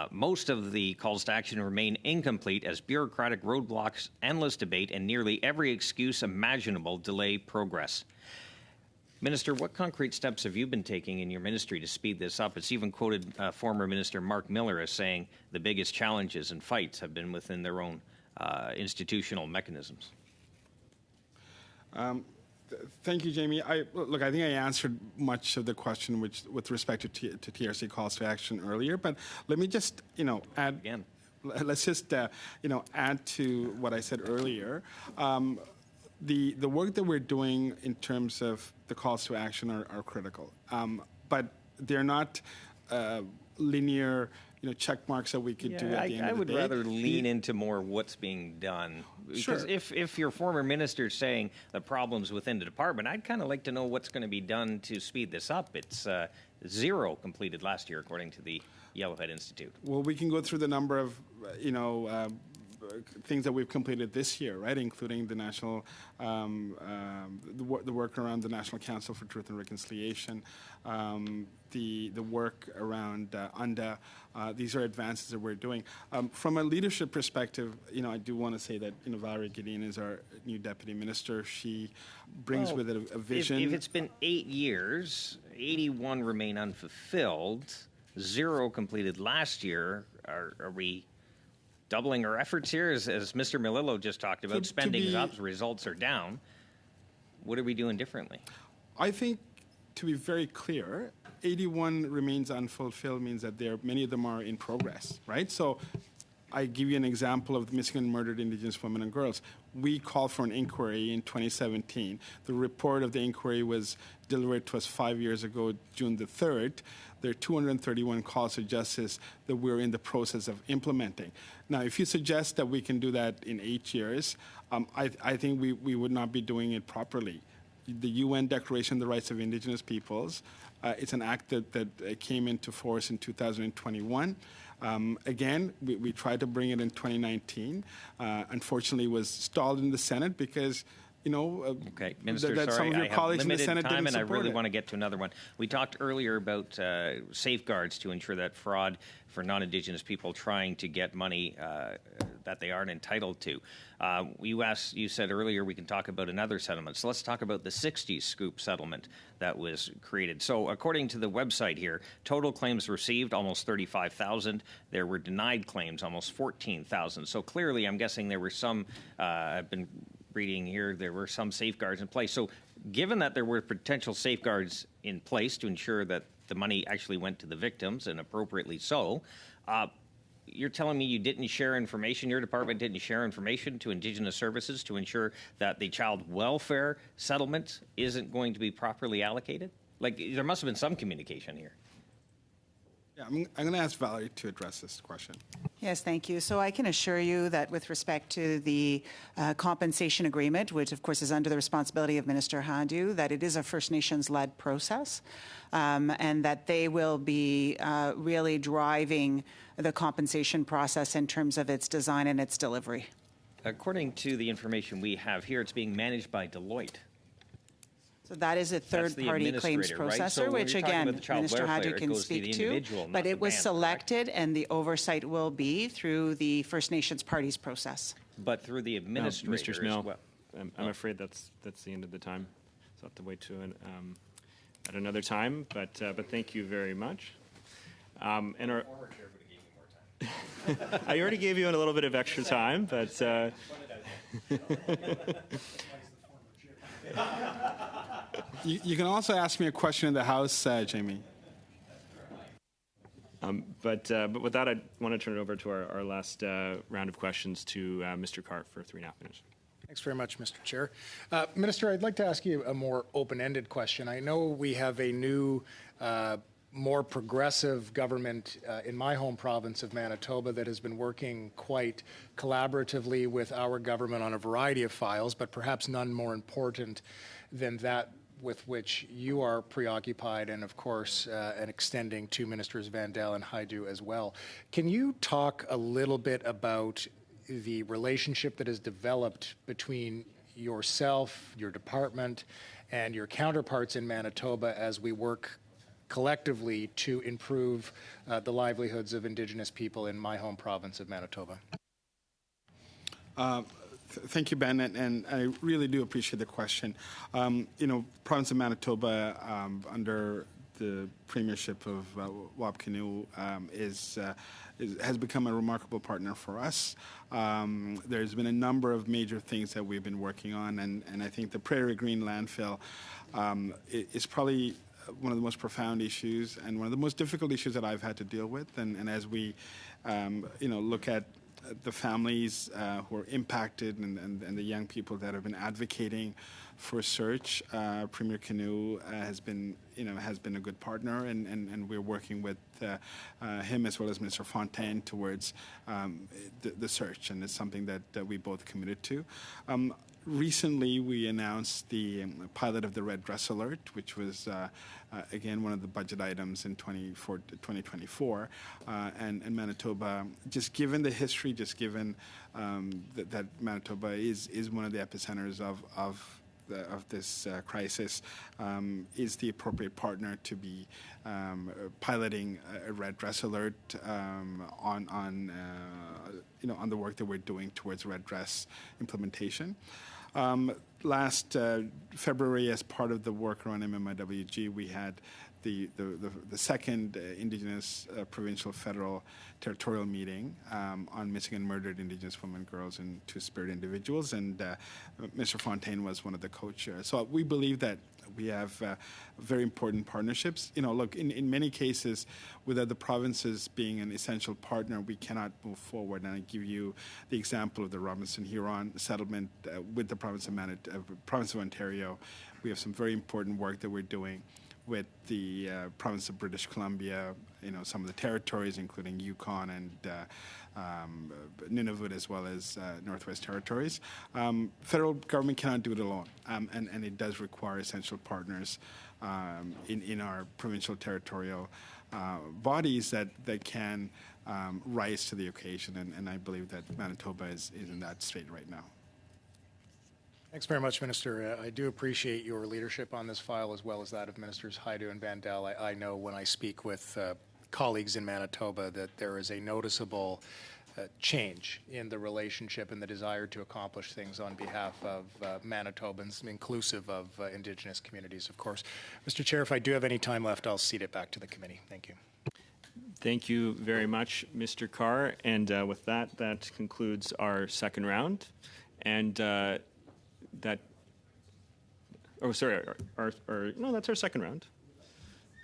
most of the calls to action remain incomplete as bureaucratic roadblocks, endless debate, and nearly every excuse imaginable delay progress. Minister, what concrete steps have you been taking in your ministry to speed this up? It's even quoted former Minister Mark Miller as saying the biggest challenges and fights have been within their own institutional mechanisms. Thank you, Jamie. I think I answered much of the question with respect to TRC calls to action earlier, but let me just, add. Again. Let's just, add to what I said earlier. The work that we're doing in terms of the calls to action are critical, but they're not linear, check marks that we could do at the end of the day. I would rather lean into more what's being done. Because if your former minister is saying the problem's within the department, I'd kind of like to know what's going to be done to speed this up. It's 0 completed last year, according to the Yellowhead Institute. Well, we can go through the number of, things that we've completed this year, right, including the national, the work around the National Council for Truth and Reconciliation, the work around UNDA. These are advances that we're doing. From a leadership perspective, I do want to say that Valerie Gideon is our new deputy minister. She brings with it a vision. If it's been 8 years, 81 remain unfulfilled, 0 completed last year, are we doubling our efforts here? As Mr. Melillo just talked about, spending is up, results are down. What are we doing differently? I think, to be very clear, 81 remains unfulfilled means that many of them are in progress, right? So I give you an example of the missing and murdered Indigenous women and girls. We called for an inquiry in 2017. The report of the inquiry was delivered to us 5 years ago, June the 3rd. There are 231 calls to justice that we're in the process of implementing. Now, if you suggest that we can do that in 8 years, I think we would not be doing it properly. The UN Declaration on the Rights of Indigenous Peoples, it's an act that came into force in 2021. Again, we tried to bring it in 2019. Unfortunately, it was stalled in the Senate because okay, Minister, that some of your I colleagues have in the Senate time, didn't and I support really it. want to get to another one. We talked earlier about safeguards to ensure that fraud for non-Indigenous people trying to get money that they aren't entitled to. You said earlier we can talk about another settlement. So let's talk about the 60s Scoop settlement that was created. So according to the website here, total claims received, almost 35,000. There were denied claims, almost 14,000. So clearly, I'm guessing there were some, I've been reading here, there were some safeguards in place. So given that there were potential safeguards in place to ensure that the money actually went to the victims, and appropriately so, you're telling me you didn't share information, your department didn't share information to Indigenous Services to ensure that the child welfare settlement isn't going to be properly allocated? Like, there must have been some communication here. Yeah, I'm going to ask Valerie to address this question. Yes, thank you. So I can assure you that with respect to the compensation agreement, which of course is under the responsibility of Minister Handu, that it is a First Nations-led process, and that they will be really driving the compensation process in terms of its design and its delivery. According to the information we have here, it's being managed by Deloitte. So that is a third-party claims processor, right? So which again, Minister welfare, Handu can speak to. But it was selected, and the oversight will be through the First Nations parties process. But through the administrator Mr. Schmel, as well. I'm afraid that's the end of the time. So I have to wait to at another time, but thank you very much. And our Former chair would have gave me more time. I already gave you a little bit of extra time, but You can also ask me a question in the House, Jamie. But with that, I want to turn it over to our last round of questions to Mr. Carr for 3.5 minutes. Thanks very much, Mr. Chair. Minister, I'd like to ask you a more open-ended question. I know we have a new, more progressive government in my home province of Manitoba that has been working quite collaboratively with our government on a variety of files, but perhaps none more important than that with which you are preoccupied, and of course, and extending to Ministers Vandal and Hajdu as well. Can you talk a little bit about the relationship that has developed between yourself, your department, and your counterparts in Manitoba as we work collectively to improve the livelihoods of Indigenous people in my home province of Manitoba? Thank you, Ben, and I really do appreciate the question. Province of Manitoba, under the premiership of Wab Kinew, has become a remarkable partner for us. There's been a number of major things that we've been working on, and I think the Prairie Green landfill is probably one of the most profound issues and one of the most difficult issues that I've had to deal with. And as we, look at the families who are impacted and the young people that have been advocating for search, Premier Kinew has been a good partner, and we're working with him as well as Minister Fontaine towards the search, and it's something that we both committed to. Recently, we announced the pilot of the Red Dress Alert, which was, again, one of the budget items in 2024. And Manitoba, just given the history, just given that Manitoba is one of the epicenters of this crisis, is the appropriate partner to be piloting a Red Dress Alert on the work that we're doing towards Red Dress implementation. Last February, as part of the work around MMIWG, we had the second Indigenous Provincial Federal Territorial meeting on missing and murdered Indigenous women, girls, and Two-Spirit individuals, and Mr. Fontaine was one of the co-chairs. So we believe that we have very important partnerships. Look, in many cases, without the provinces being an essential partner, we cannot move forward. And I give you the example of the Robinson-Huron settlement with the province of Ontario. We have some very important work that we're doing with the province of British Columbia, some of the territories, including Yukon and Nunavut, as well as Northwest Territories. Federal government cannot do it alone, and it does require essential partners in our provincial territorial bodies that can rise to the occasion, and I believe that Manitoba is in that state right now. Thanks very much, Minister. I do appreciate your leadership on this file, as well as that of Ministers Hajdu and Vandal. I know when I speak with colleagues in Manitoba that there is a noticeable change in the relationship and the desire to accomplish things on behalf of Manitobans, inclusive of Indigenous communities, of course. Mr. Chair, if I do have any time left, I'll cede it back to the committee. Thank you. Thank you very much, Mr. Carr. And with that concludes our second round. And that's our second round.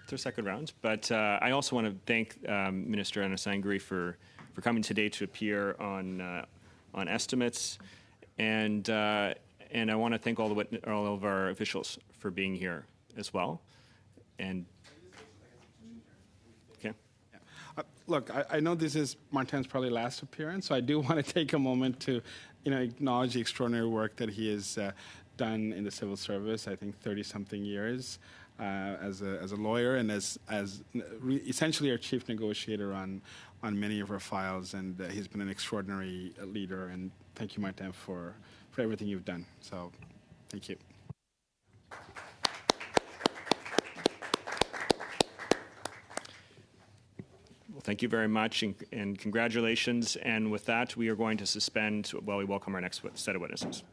It's our second round. But I also want to thank Minister Anasangri for coming today to appear on estimates, and I want to thank all of our officials for being here as well. And okay. Look, I know this is Martin's probably last appearance, so I do want to take a moment to, acknowledge the extraordinary work that he has done in the civil service. I think 30-something years as a lawyer and as essentially our chief negotiator on many of our files, and he's been an extraordinary leader. And thank you, Martin, for everything you've done. So, thank you. Well, thank you very much, and congratulations. And with that, we are going to suspend while we welcome our next set of witnesses.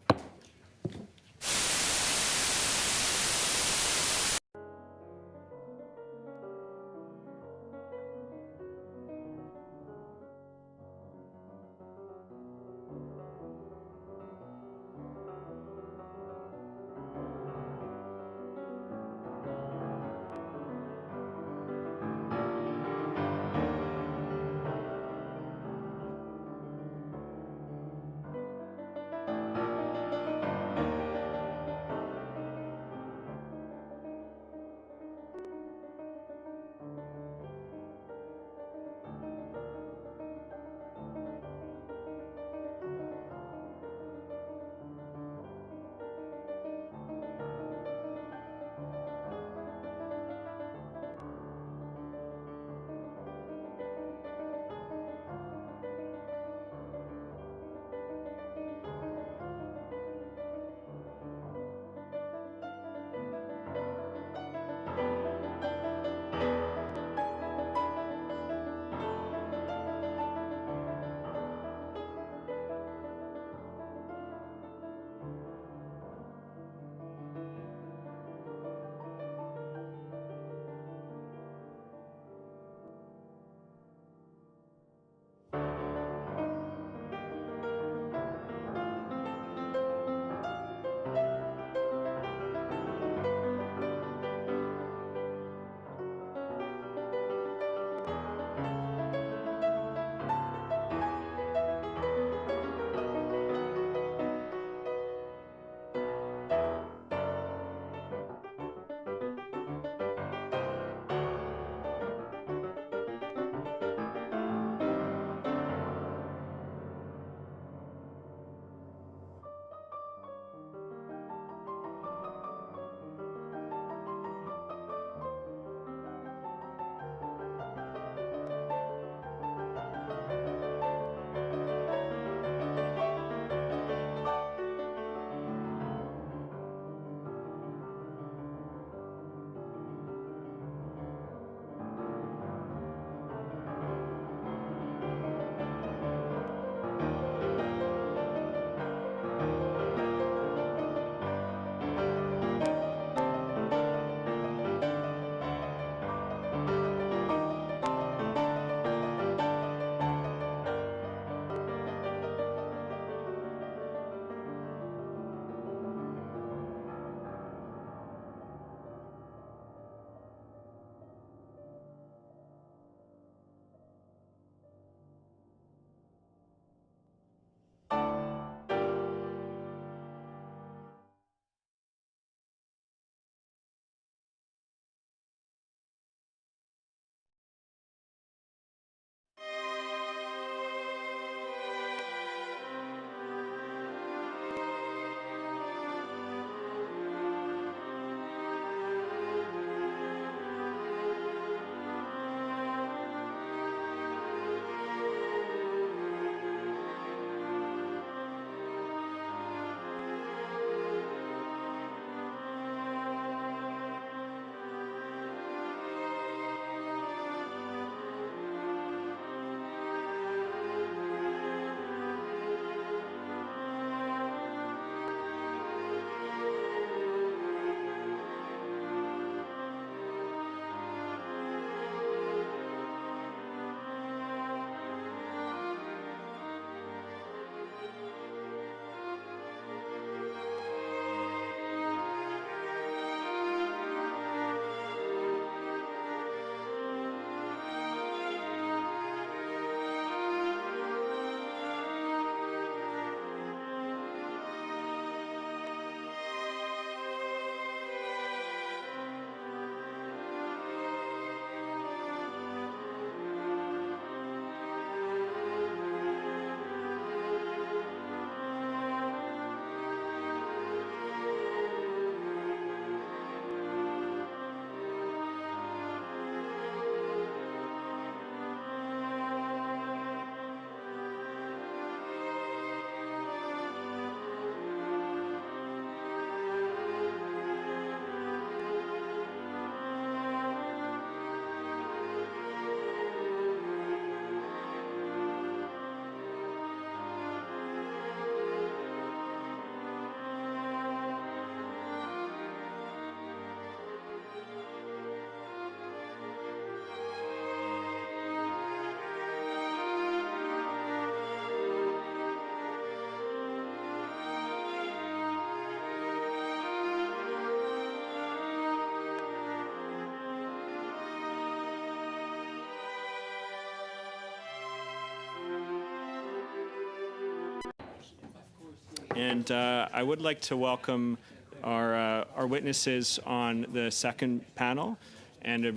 And I would like to welcome our witnesses on the second panel, and the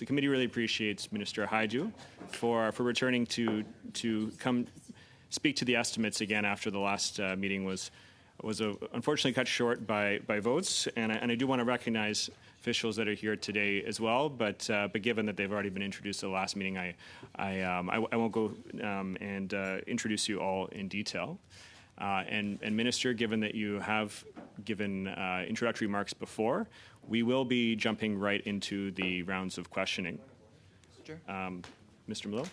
committee really appreciates Minister Haidoo for returning to come speak to the estimates again after the last meeting was unfortunately cut short by votes. And I do want to recognize officials that are here today as well, but given that they've already been introduced at the last meeting, I won't go and introduce you all in detail. And Minister, given that you have given introductory remarks before, we will be jumping right into the rounds of questioning. Sure. Mr. Melillo?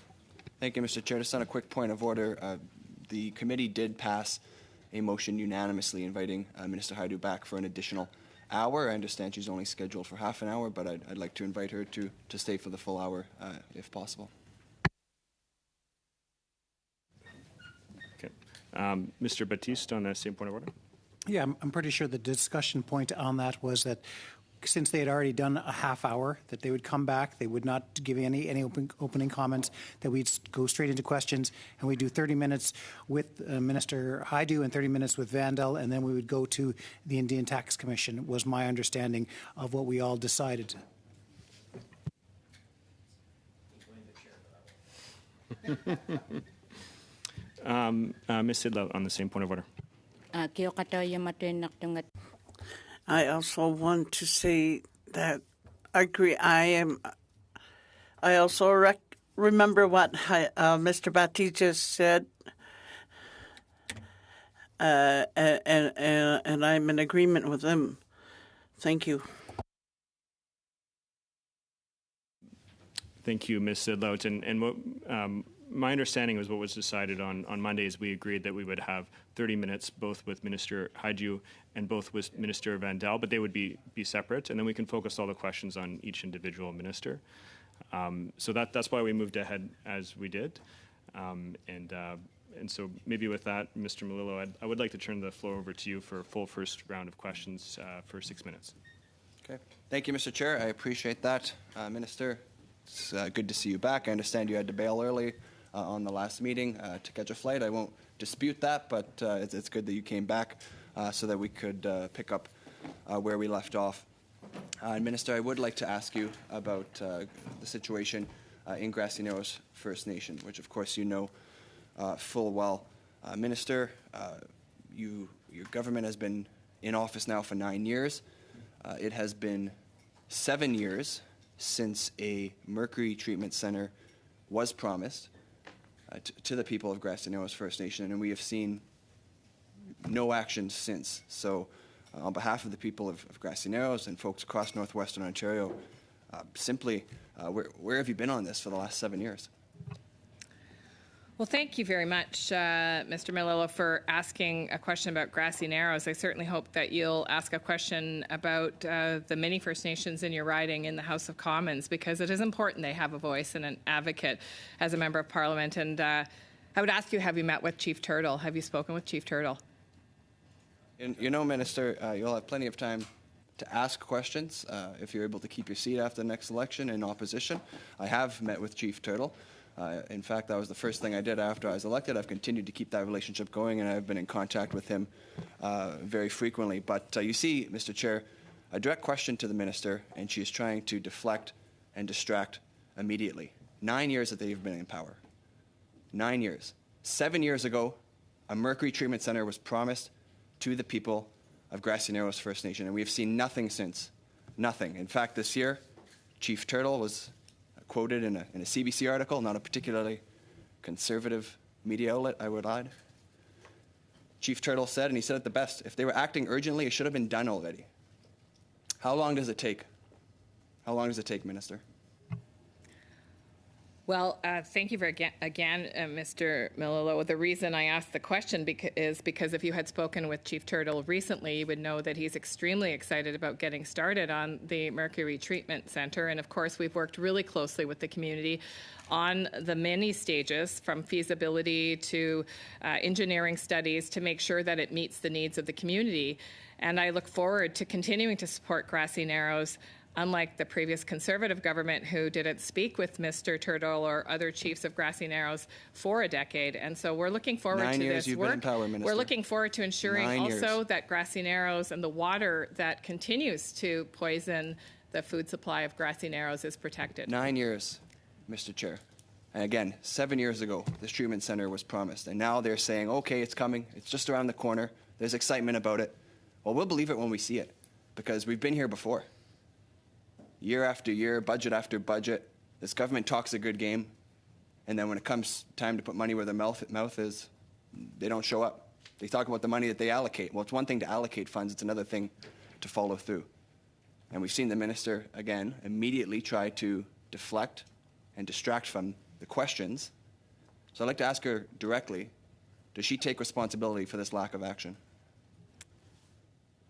Thank you, Mr. Chair. Just on a quick point of order, the committee did pass a motion unanimously inviting Minister Haidoo back for an additional hour. I understand she's only scheduled for half an hour, but I'd like to invite her to stay for the full hour if possible. Okay. Mr. Batiste, on the same point of order? Yeah, I'm pretty sure the discussion point on that was that since they had already done a half hour, that they would come back, they would not give any opening comments, that we'd go straight into questions, and we'd do 30 minutes with Minister Haidoo and 30 minutes with Vandal, and then we would go to the Indian Tax Commission, was my understanding of what we all decided. Ms. Sidla, on the same point of order. I also want to say that I agree. I also remember what Mr. Bati just said, and I'm in agreement with him. Thank you. Thank you, Ms. Sidlout. And what my understanding was what was decided on Monday is we agreed that we would have 30 minutes both with Minister Haidoo and both with Minister Vandal, but they would be separate, and then we can focus all the questions on each individual minister. So that's why we moved ahead as we did. And so maybe with that, Mr. Melillo, I would like to turn the floor over to you for a full first round of questions for 6 minutes. Okay. Thank you, Mr. Chair. I appreciate that. Minister, it's good to see you back. I understand you had to bail early on the last meeting to catch a flight. I won't dispute that, but it's good that you came back so that we could pick up where we left off. Minister, I would like to ask you about the situation in Grassy Narrows First Nation, which of course you know full well. Minister, your government has been in office now for 9 years. It has been 7 years since a mercury treatment center was promised to the people of Grassy Narrows First Nation, and we have seen no action since. So on behalf of the people of Grassy Narrows and folks across northwestern Ontario, where have you been on this for the last 7 years? Well, thank you very much, Mr. Melillo, for asking a question about Grassy Narrows. I certainly hope that you'll ask a question about the many First Nations in your riding in the House of Commons, because it is important they have a voice and an advocate as a member of Parliament. And I would ask you, have you met with Chief Turtle? Have you spoken with Chief Turtle? You know, Minister, you'll have plenty of time to ask questions if you're able to keep your seat after the next election in opposition. I have met with Chief Turtle. In fact, that was the first thing I did after I was elected. I've continued to keep that relationship going, and I've been in contact with him very frequently. But you see, Mr. Chair, a direct question to the minister, and she is trying to deflect and distract immediately. 9 years that they've been in power. 9 years. 7 years ago, a mercury treatment center was promised to the people of Grassy Narrows First Nation, and we have seen nothing since. Nothing. In fact, this year, Chief Turtle was quoted in a CBC article, not a particularly conservative media outlet, I would add. Chief Turtle said, and he said it the best, if they were acting urgently, it should have been done already. How long does it take? How long does it take, Minister? Well, thank you again, Mr. Melillo. The reason I asked the question is because if you had spoken with Chief Turtle recently, you would know that he's extremely excited about getting started on the Mercury Treatment Centre. And of course, we've worked really closely with the community on the many stages, from feasibility to engineering studies, to make sure that it meets the needs of the community. And I look forward to continuing to support Grassy Narrows unlike the previous Conservative government who didn't speak with Mr. Turtle or other chiefs of Grassy Narrows for a decade. And so we're looking forward 9 to years this you've work. been in power, Minister. We're looking forward to ensuring 9 also years. that Grassy Narrows and the water that continues to poison the food supply of Grassy Narrows is protected. 9 years, Mr. Chair. And again, 7 years ago, this treatment center was promised. And now they're saying, okay, it's coming. It's just around the corner. There's excitement about it. Well, we'll believe it when we see it, because we've been here before. Year after year, budget after budget, this government talks a good game, and then when it comes time to put money where their mouth is, they don't show up. They talk about the money that they allocate. Well, it's one thing to allocate funds. It's another thing to follow through. And we've seen the minister, again, immediately try to deflect and distract from the questions. So I'd like to ask her directly, does she take responsibility for this lack of action?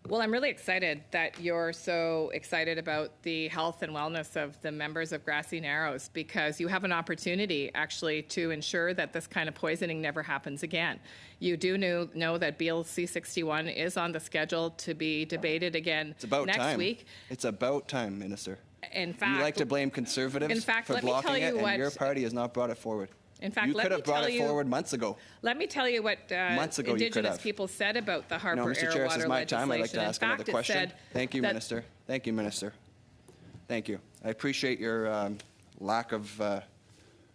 Well, I'm really excited that you're so excited about the health and wellness of the members of Grassy Narrows, because you have an opportunity actually to ensure that this kind of poisoning never happens again. You do know that BLC 61 is on the schedule to be debated again It's about next time. week. It's about time, Minister. In fact, You like to blame Conservatives in fact, for let me blocking tell you it, and what- your party has not brought it forward. In fact, you let could me have brought tell it you- forward months ago. Let me tell you what Months ago you could Indigenous have. people said about the Harper Mr. Air Chair, this Water is my time. I'd like to legislation. ask In another fact, it question. said Thank you, that- Minister. Thank you, Minister. Thank you. I appreciate your lack of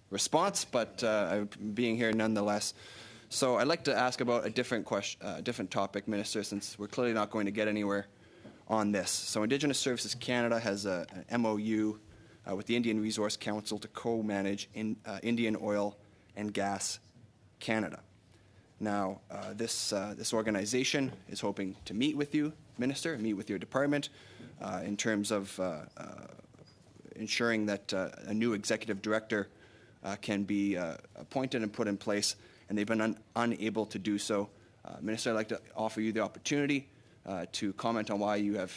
response, but being here nonetheless. So I'd like to ask about a different question, different topic, Minister, since we're clearly not going to get anywhere on this. So Indigenous Services Canada has an MOU with the Indian Resource Council to co-manage Indian Oil and Gas Canada. Now, this organization is hoping to meet with you, Minister, meet with your department in terms of ensuring that a new executive director can be appointed and put in place, and they've been unable to do so. Minister, I'd like to offer you the opportunity to comment on why you have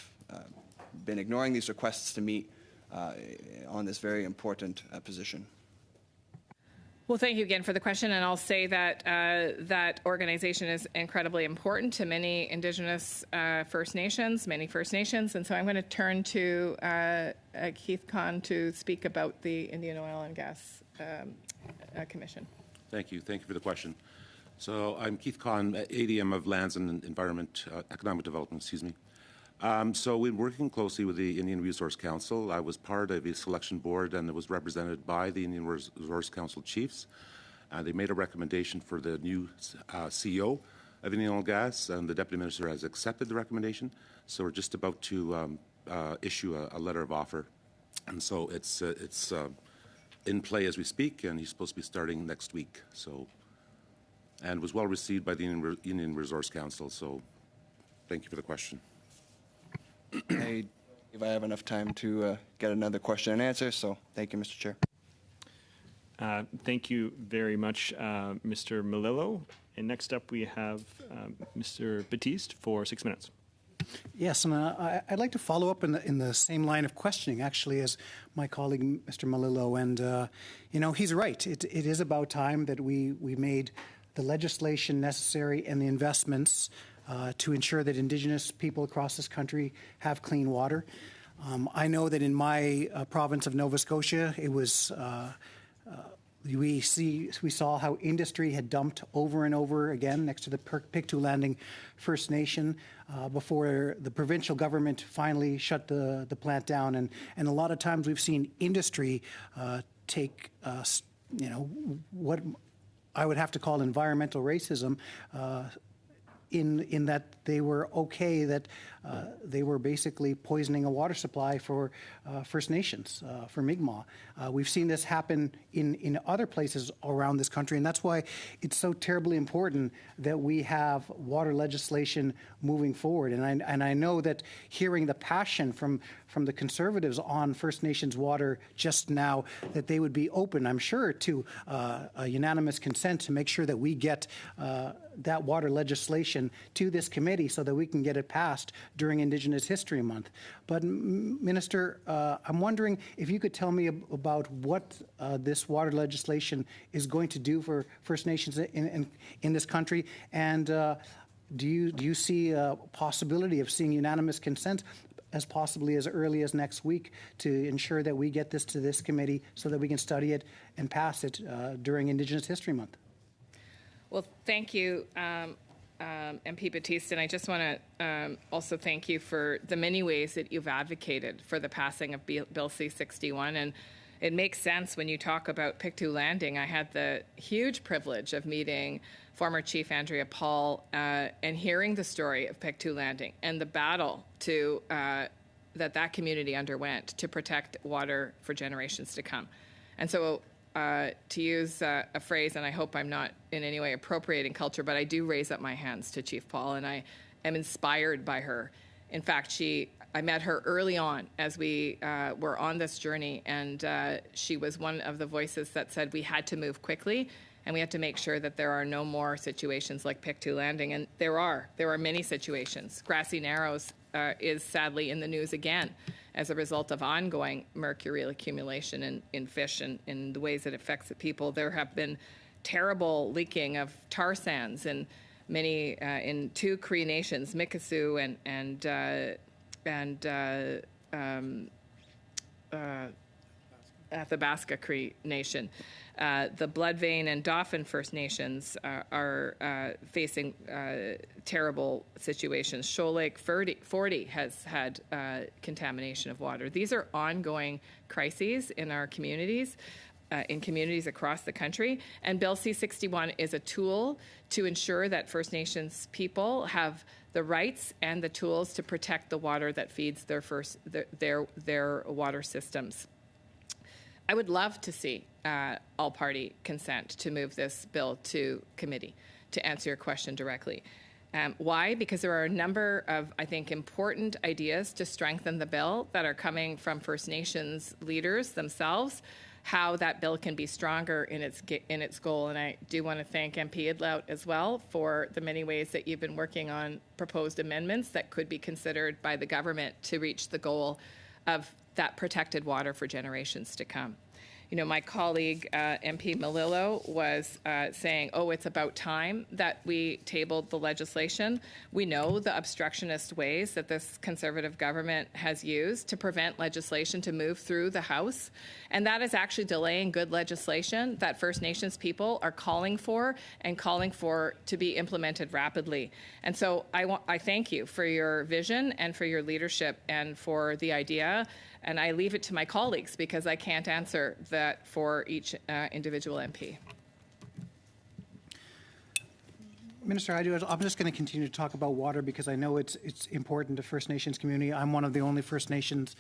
been ignoring these requests to meet on this very important position. Well, thank you again for the question, and I'll say that that organization is incredibly important to many Indigenous First Nations, and so I'm going to turn to Keith Kahn to speak about the Indian Oil and Gas Commission. Thank you for the question. So I'm Keith Kahn, ADM of Lands and Environment, Economic Development, excuse me. So we're working closely with the Indian Resource Council. I was part of the selection board, and it was represented by the Indian Resource Council chiefs. They made a recommendation for the new CEO of Indian Oil and Gas, and the Deputy Minister has accepted the recommendation. So we're just about to issue a letter of offer. And so it's in play as we speak, and he's supposed to be starting next week. So, and was well received by the Indian Resource Council. So thank you for the question. If I have enough time to get another question and answer, so thank you, Mr. Chair. Thank you very much, Mr. Melillo. And next up, we have Mr. Batiste for 6 minutes. Yes, and I'd like to follow up in the same line of questioning, actually, as my colleague, Mr. Melillo. And, he's right. It is about time that we made the legislation necessary and the investments to ensure that Indigenous people across this country have clean water. I know that in my province of Nova Scotia, it was we saw how industry had dumped over and over again next to the Pictou Landing First Nation before the provincial government finally shut the plant down. And a lot of times we've seen industry take what I would have to call environmental racism. In that they were okay that they were basically poisoning a water supply for First Nations, for Mi'kmaq. We've seen this happen in other places around this country, and that's why it's so terribly important that we have water legislation moving forward. And I know that hearing the passion from the Conservatives on First Nations water just now, that they would be open, I'm sure, to a unanimous consent to make sure that we get that water legislation to this committee so that we can get it passed during Indigenous History Month. But, Minister, I'm wondering if you could tell me about what this water legislation is going to do for First Nations in this country, and do you see a possibility of seeing unanimous consent as possibly as early as next week to ensure that we get this to this committee so that we can study it and pass it during Indigenous History Month. Well, thank you, MP Batista. And I just want to also thank you for the many ways that you've advocated for the passing of Bill C-61. And it makes sense when you talk about Pictou Landing. I had the huge privilege of meeting former Chief Andrea Paul and hearing the story of Pictou Landing and the battle that community underwent to protect water for generations to come. And so to use a phrase, and I hope I'm not in any way appropriating culture, but I do raise up my hands to Chief Paul, and I am inspired by her. In fact, I met her early on as we were on this journey, and she was one of the voices that said we had to move quickly, and we had to make sure that there are no more situations like Pictou Landing. And there are many situations. Grassy Narrows is sadly in the news again as a result of ongoing mercurial accumulation in fish and in the ways it affects the people. There have been terrible leaking of tar sands in in 2 Cree nations, Mikisew and Athabasca Cree Nation. The Bloodvein and Dauphin First Nations are facing terrible situations. Shoal Lake 40 has had contamination of water. These are ongoing crises in our communities, in communities across the country. And Bill C-61 is a tool to ensure that First Nations people have the rights and the tools to protect the water that feeds their water systems. I would love to see all-party consent to move this bill to committee, to answer your question directly. Why? Because there are a number of, I think, important ideas to strengthen the bill that are coming from First Nations leaders themselves, how that bill can be stronger in its goal. And I do want to thank MP Idlout as well for the many ways that you've been working on proposed amendments that could be considered by the government to reach the goal of that protected water for generations to come. You know, my colleague, MP Melillo, was saying, it's about time that we tabled the legislation. We know the obstructionist ways that this Conservative government has used to prevent legislation to move through the House, and that is actually delaying good legislation that First Nations people are calling for to be implemented rapidly. And so I thank you for your vision and for your leadership and for the idea. And I leave it to my colleagues because I can't answer that for each individual MP. Minister, I'm just going to continue to talk about water because I know it's important to First Nations community. I'm one of the only First Nations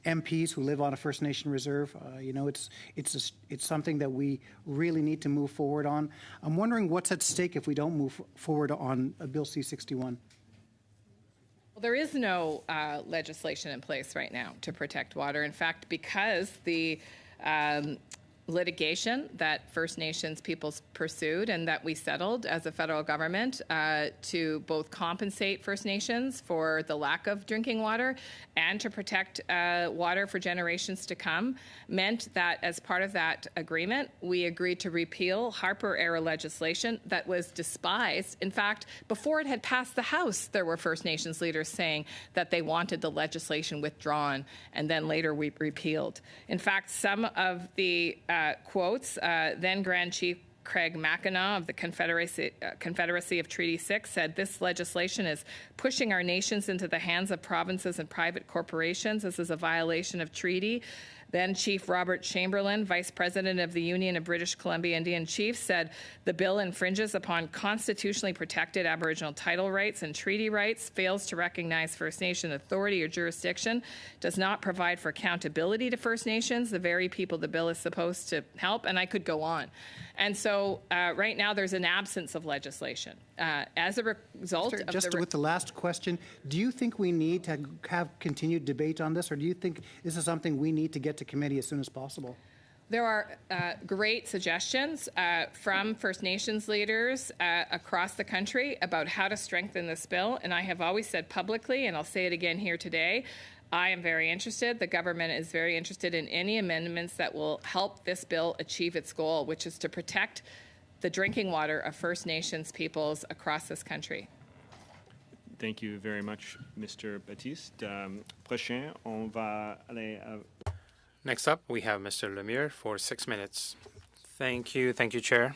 MPs who live on a First Nation reserve. It's something that we really need to move forward on. I'm wondering what's at stake if we don't move forward on Bill C-61. Well, there is no legislation in place right now to protect water. In fact, because the litigation that First Nations peoples pursued and that we settled as a federal government to both compensate First Nations for the lack of drinking water and to protect water for generations to come, meant that as part of that agreement, we agreed to repeal Harper-era legislation that was despised. In fact, before it had passed the House, there were First Nations leaders saying that they wanted the legislation withdrawn, and then later we repealed. In fact, some of the quotes, then Grand Chief Craig Mackinac of the Confederacy of Treaty 6 said, "This legislation is pushing our nations into the hands of provinces and private corporations. This is a violation of treaty." Then Chief Robert Chamberlain, Vice President of the Union of British Columbia Indian Chiefs, said the bill infringes upon constitutionally protected Aboriginal title rights and treaty rights, fails to recognize First Nation authority or jurisdiction, does not provide for accountability to First Nations, the very people the bill is supposed to help, and I could go on. And so right now there's an absence of legislation. As a result of just with the last question, do you think we need to have continued debate on this, or do you think this is something we need to get to committee as soon as possible? There are great suggestions from First Nations leaders across the country about how to strengthen this bill, and I have always said publicly, and I'll say it again here today, I am very interested. The government is very interested in any amendments that will help this bill achieve its goal, which is to protect the drinking water of First Nations peoples across this country. Thank you very much, Mr. Baptiste. Prochain, on va aller Next up, we have Mr. Lemire for 6 minutes. Thank you, Chair.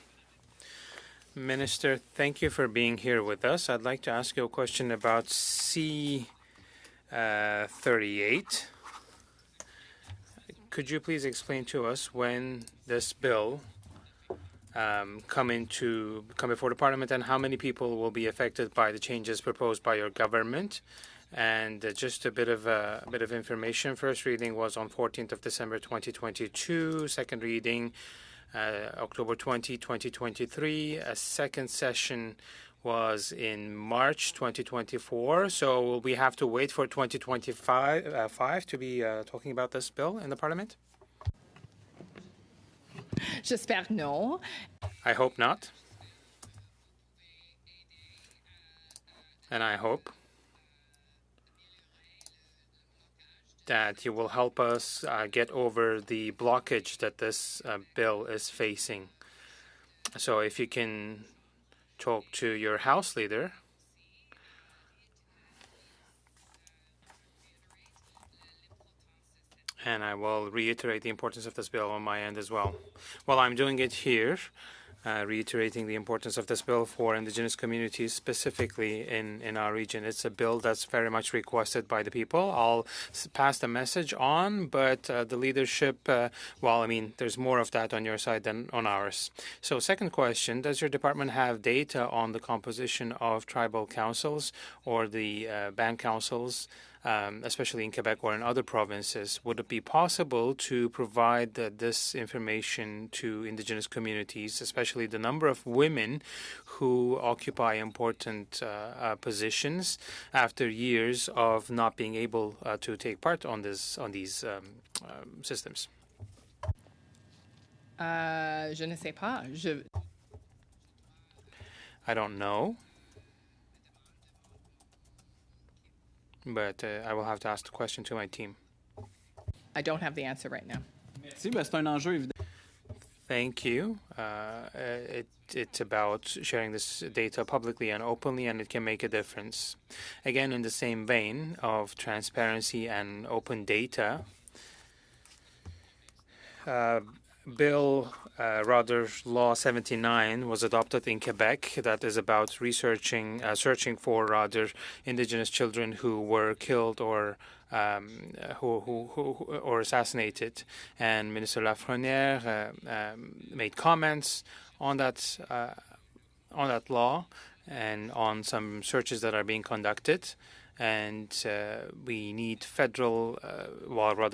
Minister, thank you for being here with us. I'd like to ask you a question about C38. Could you please explain to us when this bill come before the Parliament, and how many people will be affected by the changes proposed by your government? And just a bit of information. First reading was on 14th of December 2022. Second reading, October 20, 2023. A second session was in March 2024. So will we have to wait for 2025 to be talking about this bill in the Parliament? J'espère non. I hope not. And I hope that you will help us get over the blockage that this bill is facing. So if you can talk to your House leader and I will reiterate the importance of this bill on my end as well. Well, I'm doing it here, reiterating the importance of this bill for Indigenous communities, specifically in our region. It's a bill that's very much requested by the people. I'll pass the message on, but the leadership, well, I mean, there's more of that on your side than on ours. So second question, does your department have data on the composition of tribal councils or the band councils, especially in Quebec or in other provinces? Would it be possible to provide this information to Indigenous communities, especially the number of women who occupy important positions after years of not being able to take part on these systems? Je ne sais pas. I don't know. But I will have to ask the question to my team. I don't have the answer right now. Merci. Ben, c'est un enjeu évident. Thank you. It's about sharing this data publicly and openly, and it can make a difference. Again, in the same vein of transparency and open data, Law 79 was adopted in Quebec. That is about searching for Indigenous children who were killed or or assassinated. And Minister Lafrenière made comments on that law and on some searches that are being conducted. And we need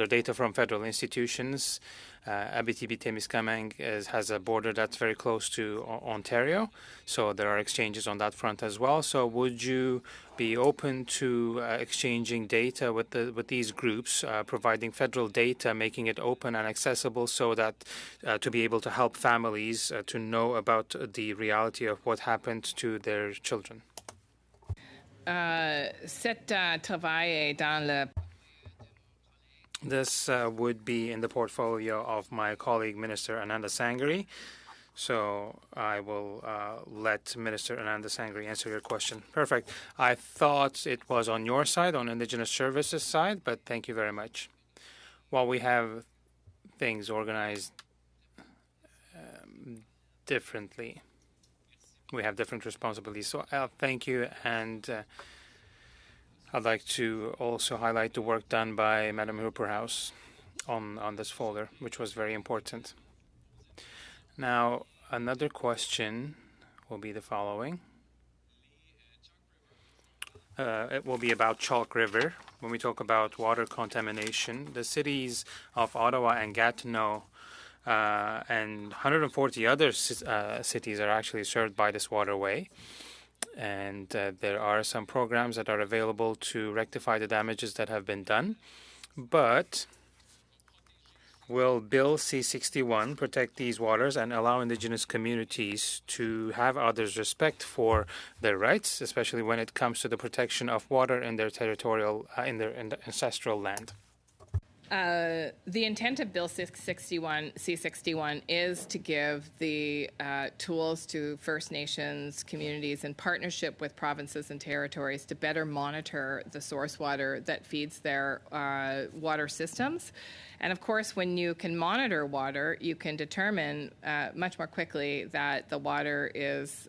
data from federal institutions. Abitibi-Témiscamingue has a border that's very close to Ontario, so there are exchanges on that front as well. So would you be open to exchanging data with these groups, providing federal data, making it open and accessible so that to be able to help families to know about the reality of what happened to their children? Cet travail est dans le This would be in the portfolio of my colleague, Minister Ananda Sangari. So I will let Minister Ananda Sangari answer your question. Perfect. I thought it was on your side, on Indigenous Services side, but thank you very much. While we have things organized differently, we have different responsibilities. So thank you, and I'd like to also highlight the work done by Madam Hooperhouse on this folder, which was very important. Now, another question will be the following. It will be about Chalk River. When we talk about water contamination, the cities of Ottawa and Gatineau and 140 other cities are actually served by this waterway. And there are some programs that are available to rectify the damages that have been done. But will Bill C-61 protect these waters and allow Indigenous communities to have others' respect for their rights, especially when it comes to the protection of water in their territorial, in their ancestral land? The intent of Bill 661, C61 is to give the tools to First Nations communities in partnership with provinces and territories to better monitor the source water that feeds their water systems. And of course, when you can monitor water, you can determine much more quickly that the water is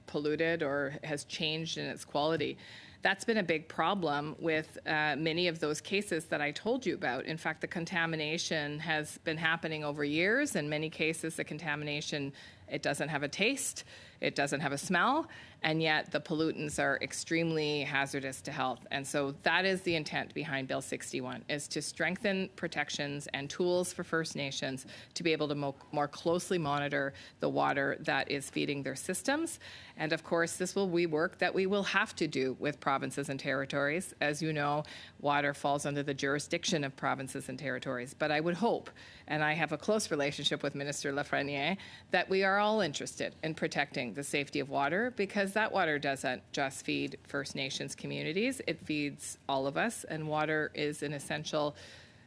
polluted or has changed in its quality. That's been a big problem with many of those cases that I told you about. In fact, the contamination has been happening over years. In many cases, the contamination, it doesn't have a taste, it doesn't have a smell, and yet the pollutants are extremely hazardous to health. And so that is the intent behind Bill 61, is to strengthen protections and tools for First Nations to be able to more closely monitor the water that is feeding their systems. And of course, this will be work that we will have to do with provinces and territories. As you know, water falls under the jurisdiction of provinces and territories. But I would hope, and I have a close relationship with Minister Lafreniere, that we are all interested in protecting the safety of water, because that water doesn't just feed First Nations communities, it feeds all of us, and water is an essential.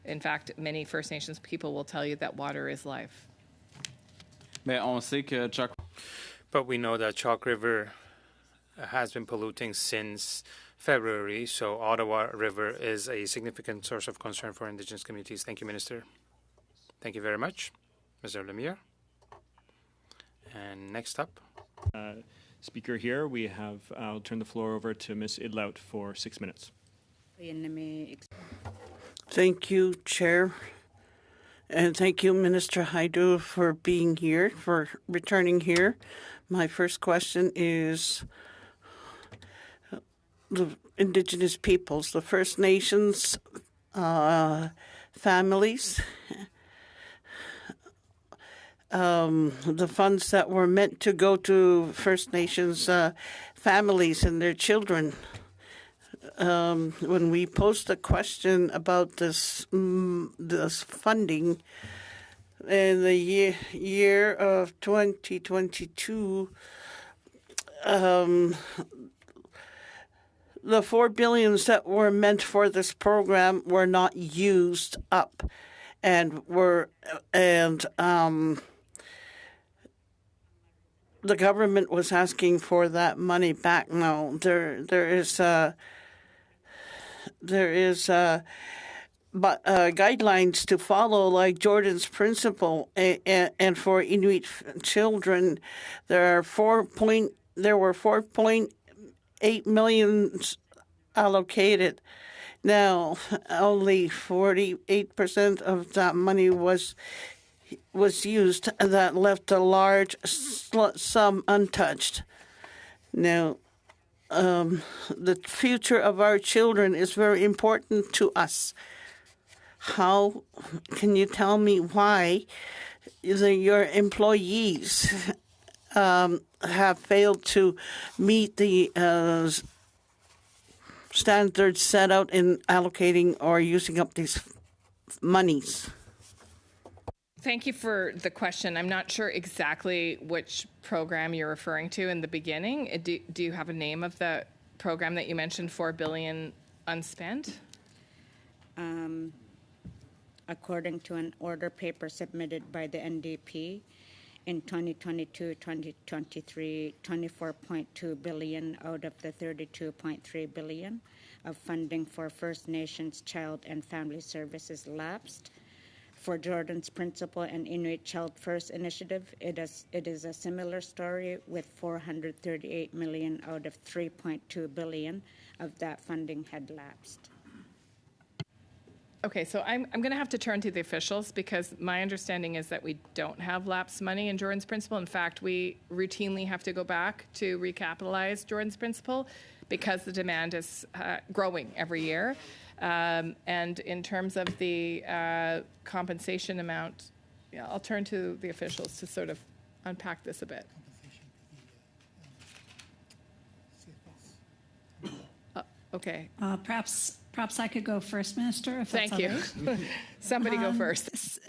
In fact, many First Nations people will tell you that water is life. But we know that Chalk River has been polluting since February, so Ottawa River is a significant source of concern for Indigenous communities. Thank you, Minister. Thank you very much, Mr. Lemire. And next up. Speaker here, we have, I'll turn the floor over to Ms. Idlout for 6 minutes. Thank you, Chair. And thank you, Minister Hajdu, for being here, for returning here. My first question is the Indigenous peoples, the First Nations families, the funds that were meant to go to First Nations families and their children. When we posed a question about this funding in the year of 2022, the $4 billion that were meant for this program were not used up, and the government was asking for that money back. Now there is guidelines to follow, like Jordan's Principle, and for Inuit children, there were 4.8 million allocated. Now, only 48% of that money was used, and that left a large sum untouched. Now, the future of our children is very important to us. How can you tell me why your employees have failed to meet the standards set out in allocating or using up these monies? Thank you for the question. I'm not sure exactly which program you're referring to in the beginning. Do you have a name of the program that you mentioned, $4 billion unspent? According to an order paper submitted by the NDP, in 2022-2023, $24.2 billion out of the $32.3 billion of funding for First Nations Child and Family Services lapsed. For Jordan's Principle and Inuit Child First Initiative, it is a similar story, with $438 million out of $3.2 billion of that funding had lapsed. Okay, so I'm going to have to turn to the officials, because my understanding is that we don't have lapsed money in Jordan's Principle. In fact, we routinely have to go back to recapitalize Jordan's Principle because the demand is growing every year. And in terms of the compensation amount, I'll turn to the officials to sort of unpack this a bit. Okay. Perhaps I could go first, Minister, if that's Thank you. all right. Somebody go first.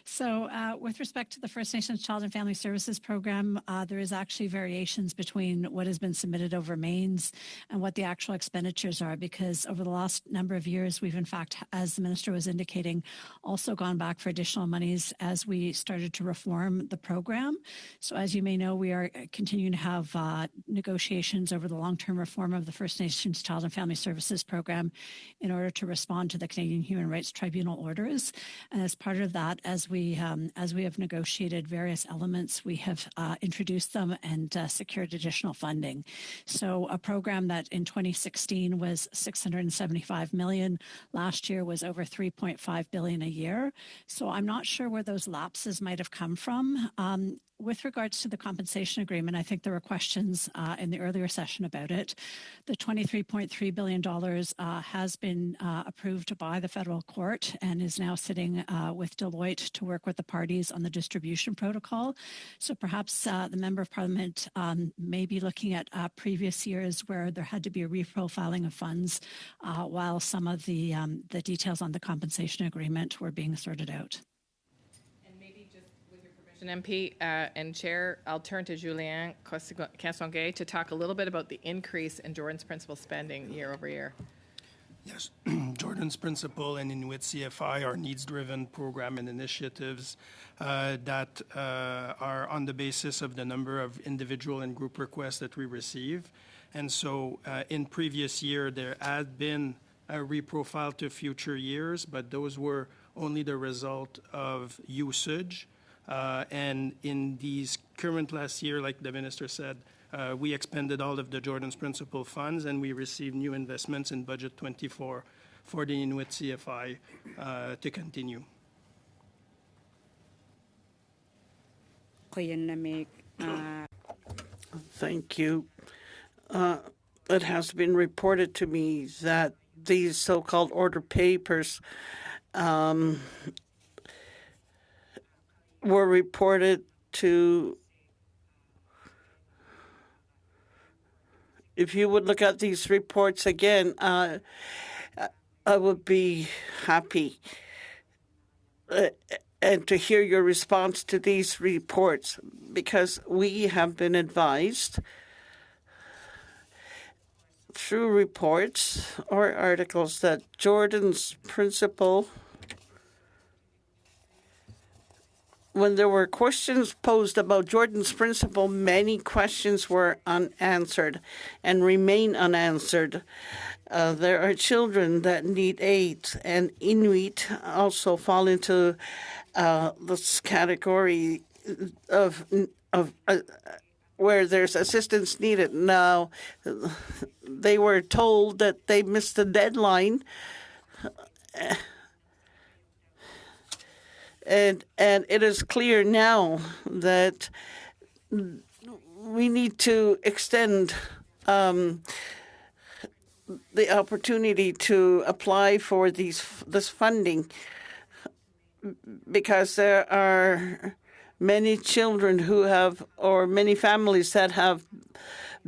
So with respect to the First Nations Child and Family Services Program, there is actually variations between what has been submitted over mains and what the actual expenditures are, because over the last number of years, we've in fact, as the Minister was indicating, also gone back for additional monies as we started to reform the program. So as you may know, we are continuing to have negotiations over the long-term reform of the First Nations Child and Family Services Program in order to respond to the Canadian Human Rights Tribunal orders. And as part of that, as we have negotiated various elements, we have introduced them and secured additional funding. So a program that in 2016 was $675 million, last year was over $3.5 billion a year. So I'm not sure where those lapses might have come from. With regards to the compensation agreement, I think there were questions in the earlier session about it. The $23.3 billion has been approved by the federal court and is now sitting with Deloitte to work with the parties on the distribution protocol. So perhaps the Member of Parliament may be looking at previous years where there had to be a reprofiling of funds while some of the details on the compensation agreement were being sorted out. MP and Chair, I'll turn to Julien Castonguay to talk a little bit about the increase in Jordan's Principle spending year over year. Yes, Jordan's Principle and Inuit CFI are needs-driven program and initiatives that are on the basis of the number of individual and group requests that we receive. And so in previous year, there had been a reprofile to future years, but those were only the result of usage. And in these current last year, like the Minister said, we expended all of the Jordan's Principle funds and we received new investments in Budget 24 for the Inuit CFI to continue. Thank you. It has been reported to me that these so-called order papers were reported to, if you would look at these reports again, I would be happy and to hear your response to these reports, because we have been advised through reports or articles that Jordan's Principle, when there were questions posed about Jordan's Principle, many questions were unanswered and remain unanswered. There are children that need aid, and Inuit also fall into this category of where there's assistance needed. Now, they were told that they missed the deadline. And it is clear now that we need to extend the opportunity to apply for this funding, because there are many children who have, or many families that have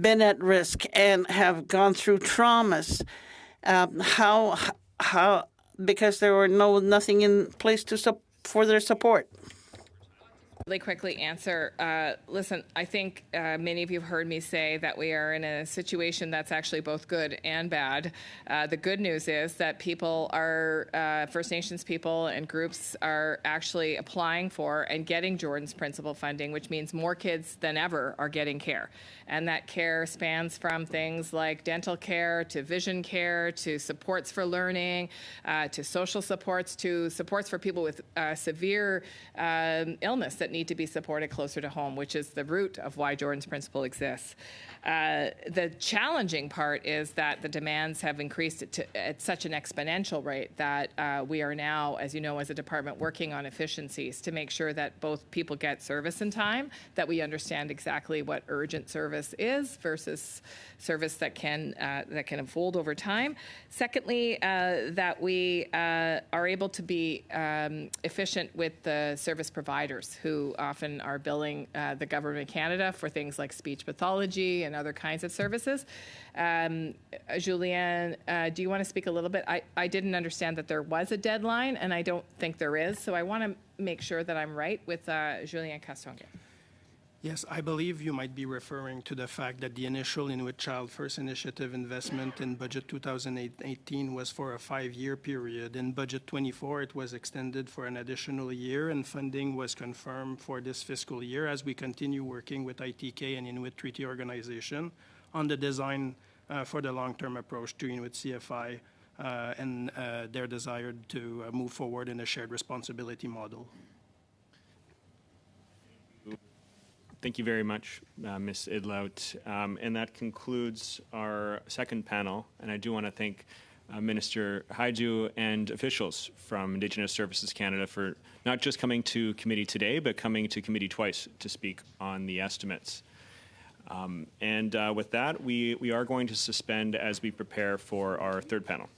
been at risk and have gone through traumas. Because there were nothing in place for their support. Really quickly answer. Listen, I think many of you have heard me say that we are in a situation that's actually both good and bad. The good news is that people are, First Nations people and groups are actually applying for and getting Jordan's Principle funding, which means more kids than ever are getting care. And that care spans from things like dental care to vision care to supports for learning to social supports to supports for people with severe illness that need to be supported closer to home, which is the root of why Jordan's Principle exists. The challenging part is that the demands have increased at such an exponential rate that we are now, as you know, as a department, working on efficiencies to make sure that both people get service in time, that we understand exactly what urgent service is versus service that can unfold over time. Secondly, that we are able to be efficient with the service providers who who often are billing the government of Canada for things like speech pathology and other kinds of services. Julianne, do you want to speak a little bit? I didn't understand that there was a deadline, and I don't think there is, so I want to make sure that I'm right with Julianne Castonguay. Yes, I believe you might be referring to the fact that the initial Inuit Child First Initiative investment in budget 2018 was for a 5-year period. In budget 24, it was extended for an additional year, and funding was confirmed for this fiscal year as we continue working with ITK and Inuit Treaty Organization on the design for the long-term approach to Inuit CFI and their desire to move forward in a shared responsibility model. Thank you very much, Ms. Idlout. And that concludes our second panel. And I do want to thank Minister Hajdu and officials from Indigenous Services Canada for not just coming to committee today, but coming to committee twice to speak on the estimates. And with that, we are going to suspend as we prepare for our third panel.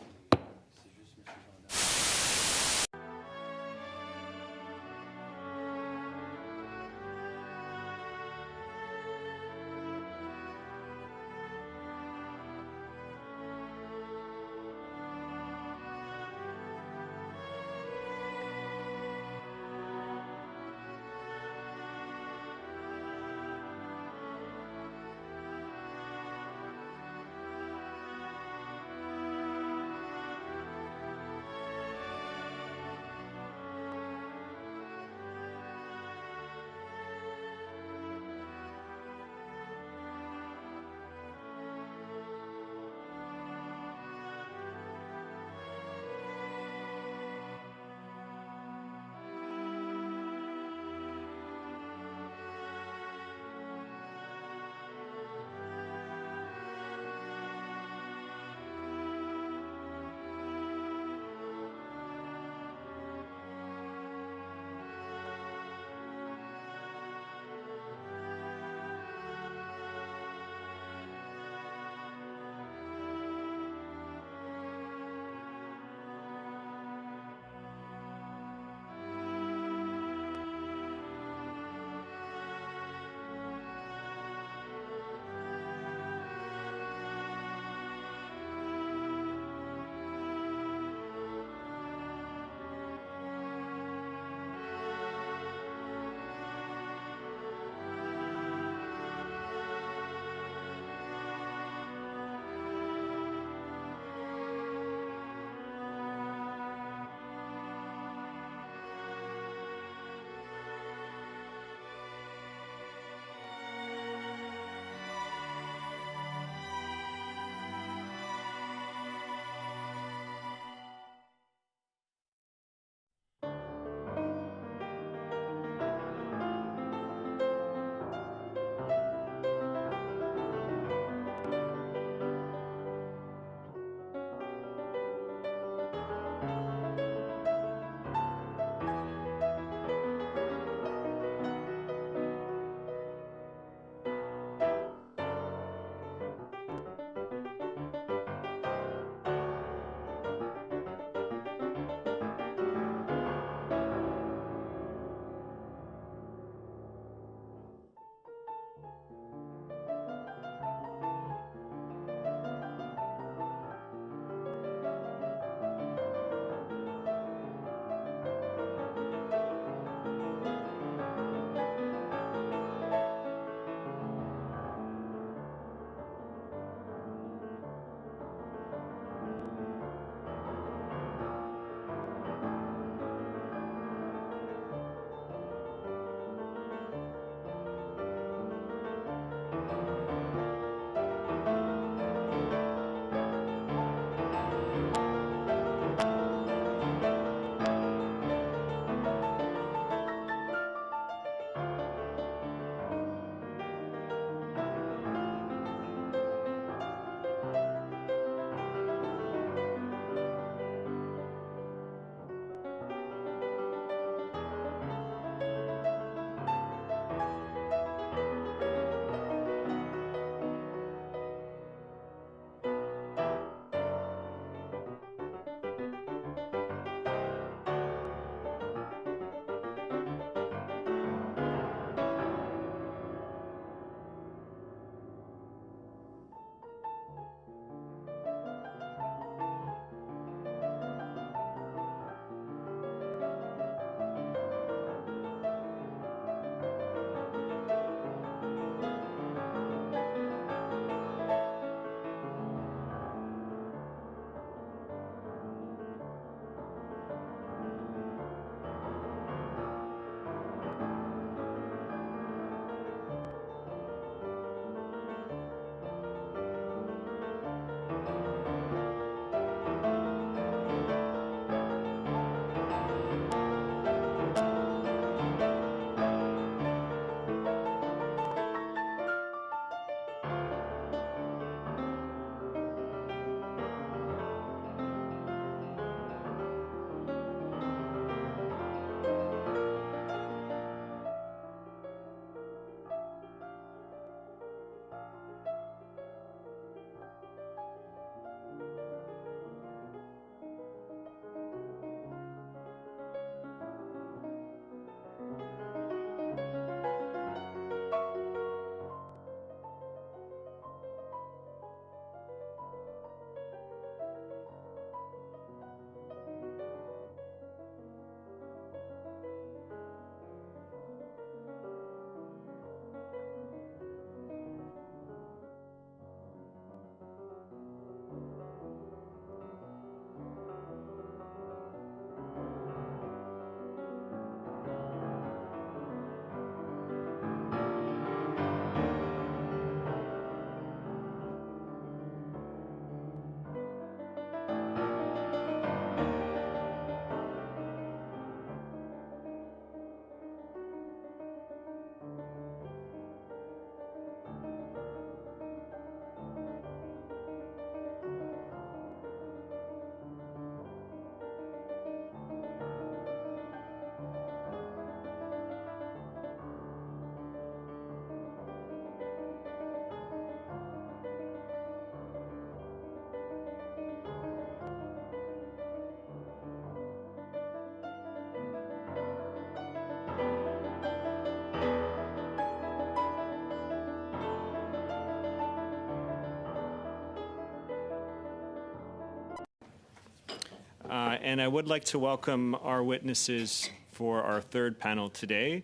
And I would like to welcome our witnesses for our third panel today.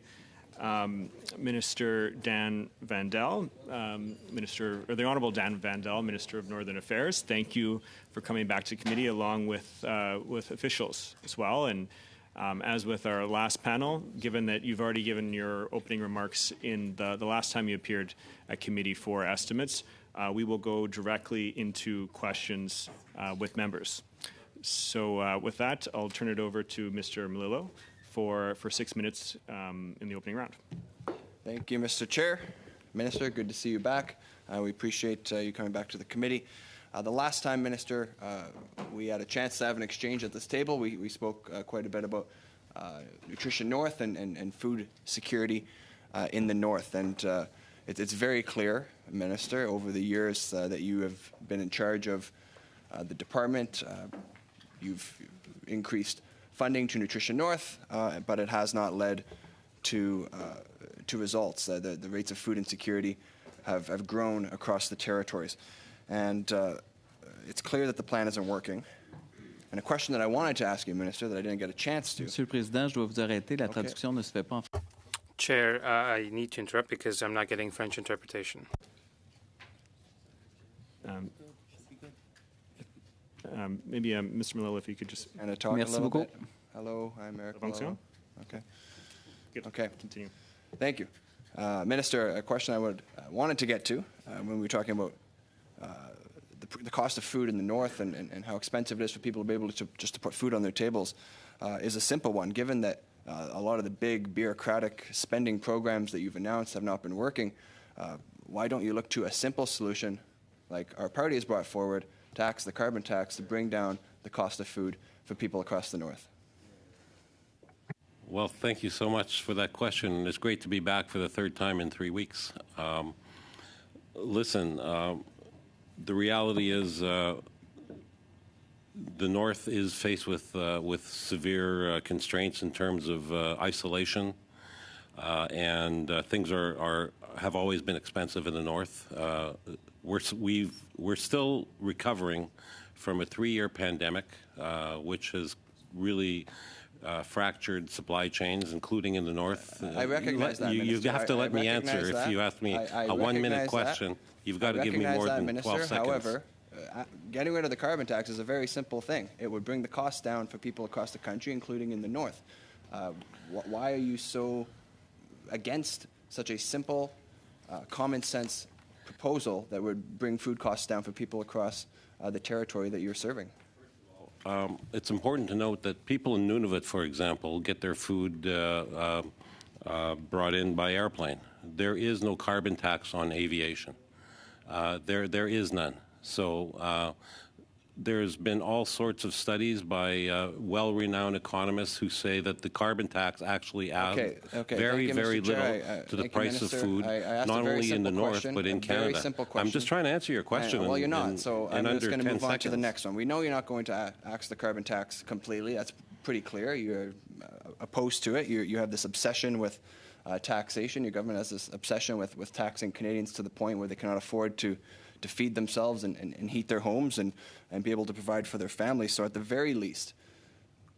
Minister Dan Vandel, the Honourable Dan Vandel, Minister of Northern Affairs. Thank you for coming back to committee along with officials as well. And as with our last panel, given that you've already given your opening remarks in the last time you appeared at committee for estimates, we will go directly into questions with members. So with that, I'll turn it over to Mr. Melillo for 6 minutes in the opening round. Thank you, Mr. Chair. Minister, good to see you back. We appreciate you coming back to the committee. The last time, Minister, we had a chance to have an exchange at this table. We spoke quite a bit about Nutrition North and food security in the North. And it's very clear, Minister, over the years that you have been in charge of the department. You've increased funding to Nutrition North, but it has not led to results. The rates of food insecurity have grown across the territories. And it's clear that the plan isn't working. And a question that I wanted to ask you, Minister, that I didn't get a chance to. Monsieur le Président, je dois vous arrêter. La traduction ne se fait pas en français. Chair, I need to interrupt because I'm not getting French interpretation. Maybe Mr. Melillo, if you could just talk Merci a little beaucoup. bit. Hello, I'm Eric Fonction? Melillo. Okay. Good. Okay. Continue. Thank you. Minister, a question I wanted to get to when we were talking about the cost of food in the North and how expensive it is for people to be able to just to put food on their tables is a simple one, given that a lot of the big bureaucratic spending programs that you've announced have not been working. Why don't you look to a simple solution like our party has brought forward, the carbon tax, to bring down the cost of food for people across the North? Well, thank you so much for that question. It's great to be back for the third time in 3 weeks. Listen, the reality is the North is faced with severe constraints in terms of isolation, and things have always been expensive in the North. We're still recovering from a 3-year pandemic, which has really fractured supply chains, including in the North. I recognize that, You Minister. have to let me answer. That. If you ask me I a 1-minute recognize question, that. you've got to give me more than Minister. 12 seconds. However, getting rid of the carbon tax is a very simple thing. It would bring the cost down for people across the country, including in the North. Why are you so against such a simple, common sense proposal that would bring food costs down for people across the territory that you're serving? It's important to note that people in Nunavut, for example, get their food brought in by airplane. There is no carbon tax on aviation. There is none. So there's been all sorts of studies by well-renowned economists who say that the carbon tax actually adds very, very little to the price of food, not only in the North, but in Canada. I'm just trying to answer your question. Well, you're not, so I'm just going to move on seconds. to the next one. We know you're not going to axe the carbon tax completely. That's pretty clear. You're opposed to it. You have this obsession with taxation. Your government has this obsession with taxing Canadians to the point where they cannot afford to feed themselves and heat their homes and be able to provide for their families. So at the very least,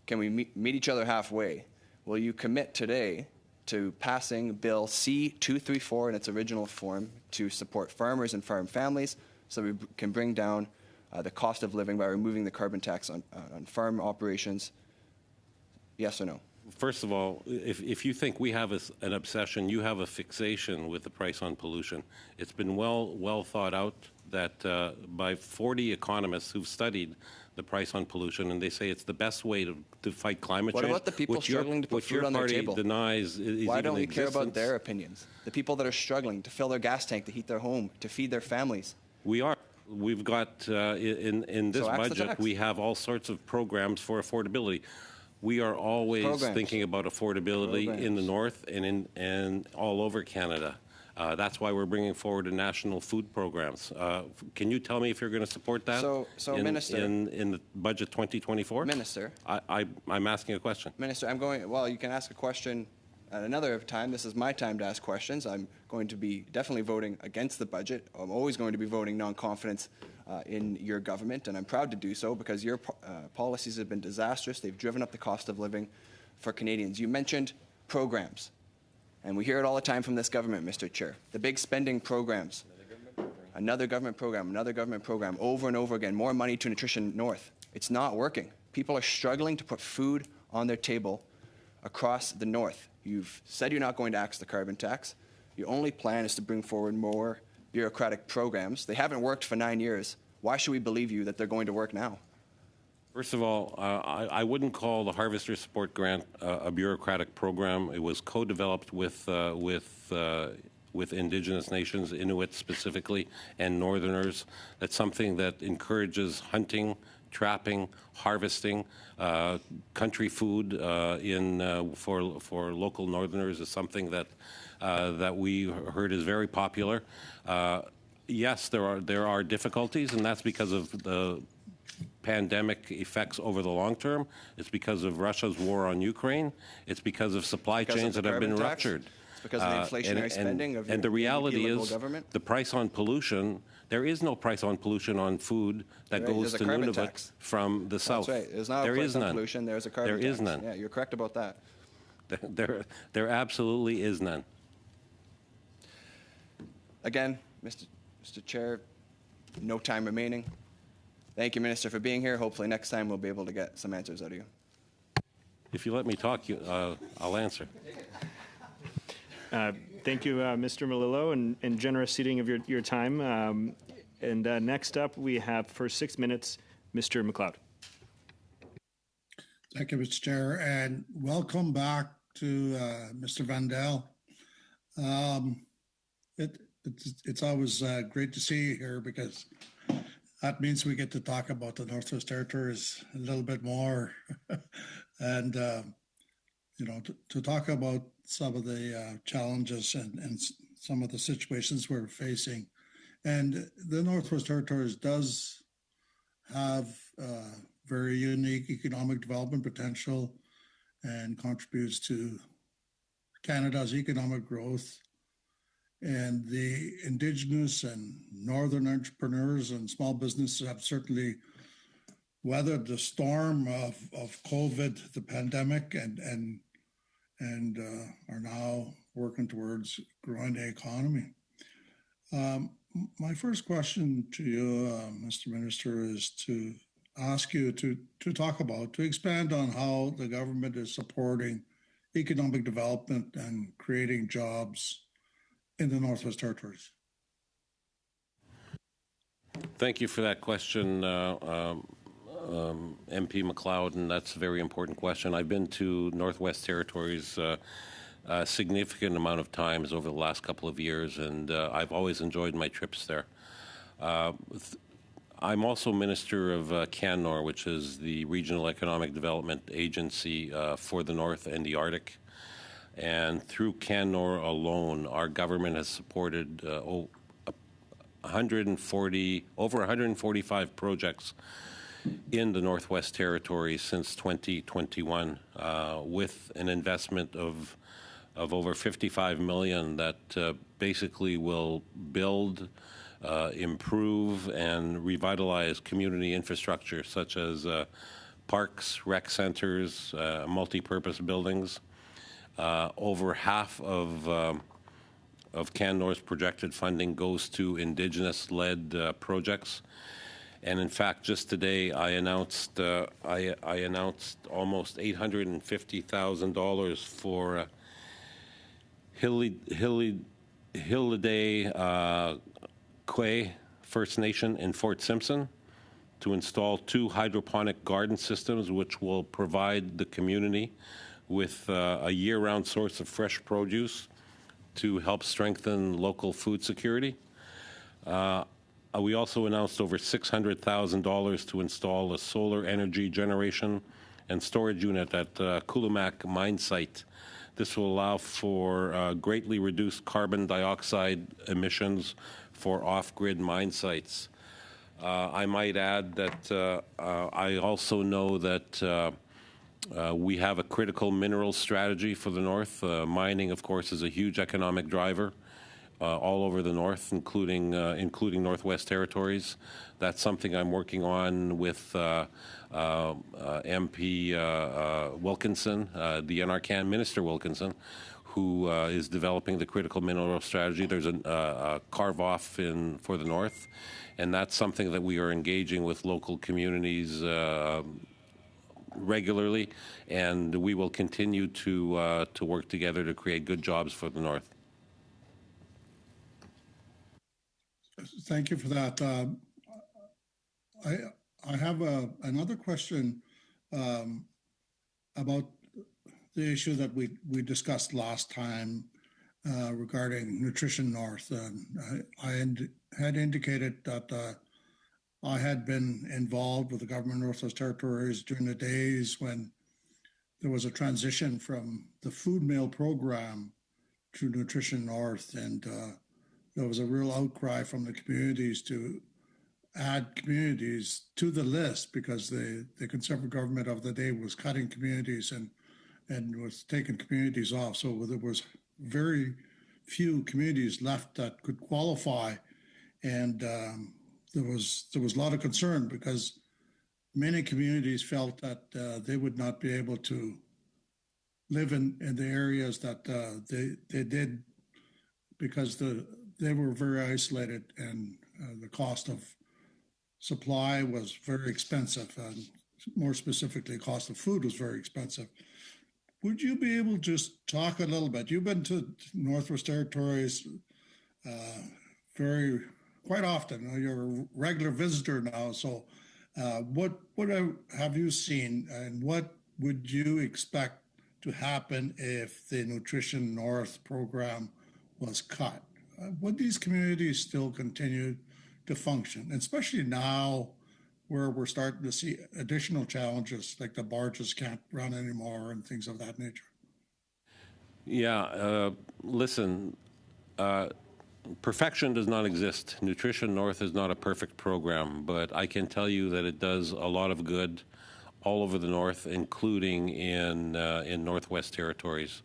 can we meet each other halfway? Will you commit today to passing Bill C-234 in its original form to support farmers and farm families so we can bring down the cost of living by removing the carbon tax on farm operations? Yes or no? First of all, if you think we have an obsession, you have a fixation with the price on pollution. It's been well thought out that by 40 economists who've studied the price on pollution, and they say it's the best way to fight climate change. What about the people struggling to put food on their table? Which your party denies. Why don't we care about their opinions? The people that are struggling to fill their gas tank, to heat their home, to feed their families. We are. We've got, in this budget, we have all sorts of programs for affordability. We are always thinking about affordability in the North and all over Canada. That's why we're bringing forward a national food programs. Can you tell me if you're going to support that Minister, in the budget 2024? Minister. I'm asking a question. Minister, well, you can ask a question at another time. This is my time to ask questions. I'm going to be definitely voting against the budget. I'm always going to be voting non-confidence in your government, and I'm proud to do so because your policies have been disastrous. They've driven up the cost of living for Canadians. You mentioned programs, and we hear it all the time from this government, Mr. Chair. The big spending programs. Another government program, over and over again, more money to Nutrition North. It's not working. People are struggling to put food on their table across the North. You've said you're not going to axe the carbon tax. Your only plan is to bring forward more bureaucratic programs. They haven't worked for 9 years. Why should we believe you that they're going to work now? First of all, I wouldn't call the Harvester Support Grant a bureaucratic program. It was co-developed with Indigenous nations, Inuit specifically, and Northerners. That's something that encourages hunting, trapping, harvesting, country food for local Northerners is something that we heard is very popular. Yes, there are difficulties, and that's because of the pandemic effects over the long term. It's because of Russia's war on Ukraine. It's because of supply chains that have been ruptured. It's because of the inflationary spending of and the reality is government. The price on pollution. There is no price on pollution on food that goes to Nunavut from the south. That's right. There's not a price on pollution. There's a carbon tax. There is none. Yeah, you're correct about that. There absolutely is none. Again, Mr. Chair, no time remaining. Thank you, Minister, for being here. Hopefully next time we'll be able to get some answers out of you. If you let me talk, I'll answer. Thank you, Mr. Melillo, and generous ceding of your time. Next up, we have for 6 minutes, Mr. McLeod. Thank you, Mr. Chair, and welcome back to Mr. Vandal. It's always great to see you here because that means we get to talk about the Northwest Territories a little bit more, and to talk about some of the challenges and some of the situations we're facing. And the Northwest Territories does have very unique economic development potential and contributes to Canada's economic growth. And the Indigenous and Northern entrepreneurs and small businesses have certainly weathered the storm of COVID, the pandemic, and are now working towards growing the economy. My first question to you, Mr. Minister, is to ask you to expand on how the government is supporting economic development and creating jobs in the Northwest Territories. Thank you for that question, MP McLeod, and that's a very important question. I've been to Northwest Territories a significant amount of times over the last couple of years, and I've always enjoyed my trips there. I'm also Minister of CanNor, which is the Regional Economic Development Agency for the North and the Arctic. And through CanNor alone, our government has supported over 145 projects in the Northwest Territories since 2021, with an investment of over $55 million that basically will build, improve, and revitalize community infrastructure such as parks, rec centers, multi-purpose buildings. Over half of CanNor's projected funding goes to Indigenous-led projects, and in fact, just today I announced almost $850,000 for Hiliday Quay First Nation in Fort Simpson to install 2 hydroponic garden systems, which will provide the community with a year-round source of fresh produce to help strengthen local food security. We also announced over $600,000 to install a solar energy generation and storage unit at Kulumak mine site. This will allow for greatly reduced carbon dioxide emissions for off-grid mine sites. I might add that I also know that we have a critical mineral strategy for the North. Mining, of course, is a huge economic driver all over the north, including Northwest Territories. That's something I'm working on with MP Wilkinson, the NRCan Minister Wilkinson, who is developing the critical mineral strategy. There's a carve-off for the north, and that's something that we are engaging with local communities regularly, and we will continue to work together to create good jobs for the north. Thank you for that. I have another question about the issue that we discussed last time regarding Nutrition North. I had indicated that I had been involved with the government of Northwest Territories during the days when there was a transition from the food meal program to Nutrition North, and there was a real outcry from the communities to add communities to the list because the Conservative government of the day was cutting communities and was taking communities off. So there was very few communities left that could qualify, and there was a lot of concern because many communities felt that they would not be able to live in the areas that they did because they were very isolated, and the cost of supply was very expensive, and more specifically, the cost of food was very expensive. Would you be able to just talk a little bit? You've been to Northwest Territories quite often. You're a regular visitor now. So what have you seen, and what would you expect to happen if the Nutrition North program was cut? Would these communities still continue to function, especially now where we're starting to see additional challenges like the barges can't run anymore and things of that nature? Yeah, listen, perfection does not exist. Nutrition North is not a perfect program, but I can tell you that it does a lot of good all over the north, including in Northwest Territories.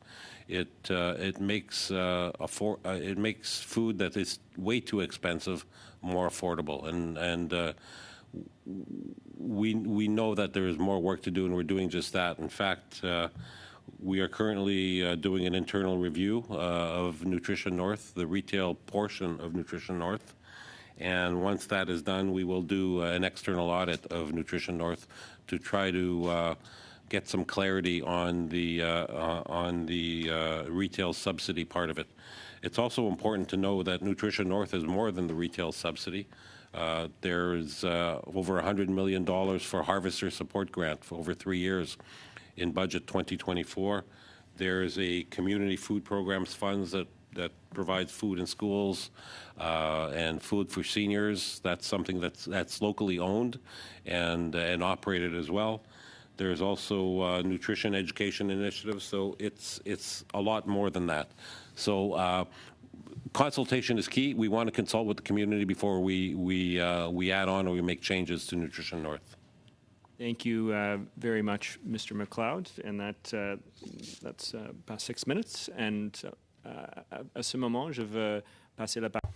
It makes food that is way too expensive more affordable, and we know that there is more work to do, and we're doing just that. In fact, we are currently doing an internal review of Nutrition North, the retail portion of Nutrition North. And once that is done, we will do an external audit of Nutrition North to try to get some clarity on the retail subsidy part of it. It's also important to know that Nutrition North is more than the retail subsidy. There's over $100 million for Harvester Support Grant for over 3 years in budget 2024. There's a community food programs funds that provides food in schools and food for seniors. That's something that's locally owned and operated as well. There's also nutrition education initiatives, so it's a lot more than that. So consultation is key. We want to consult with the community before we add on or we make changes to Nutrition North. Thank you very much, Mr. McLeod, and that's past 6 minutes. And à ce moment, je veux passer la parole.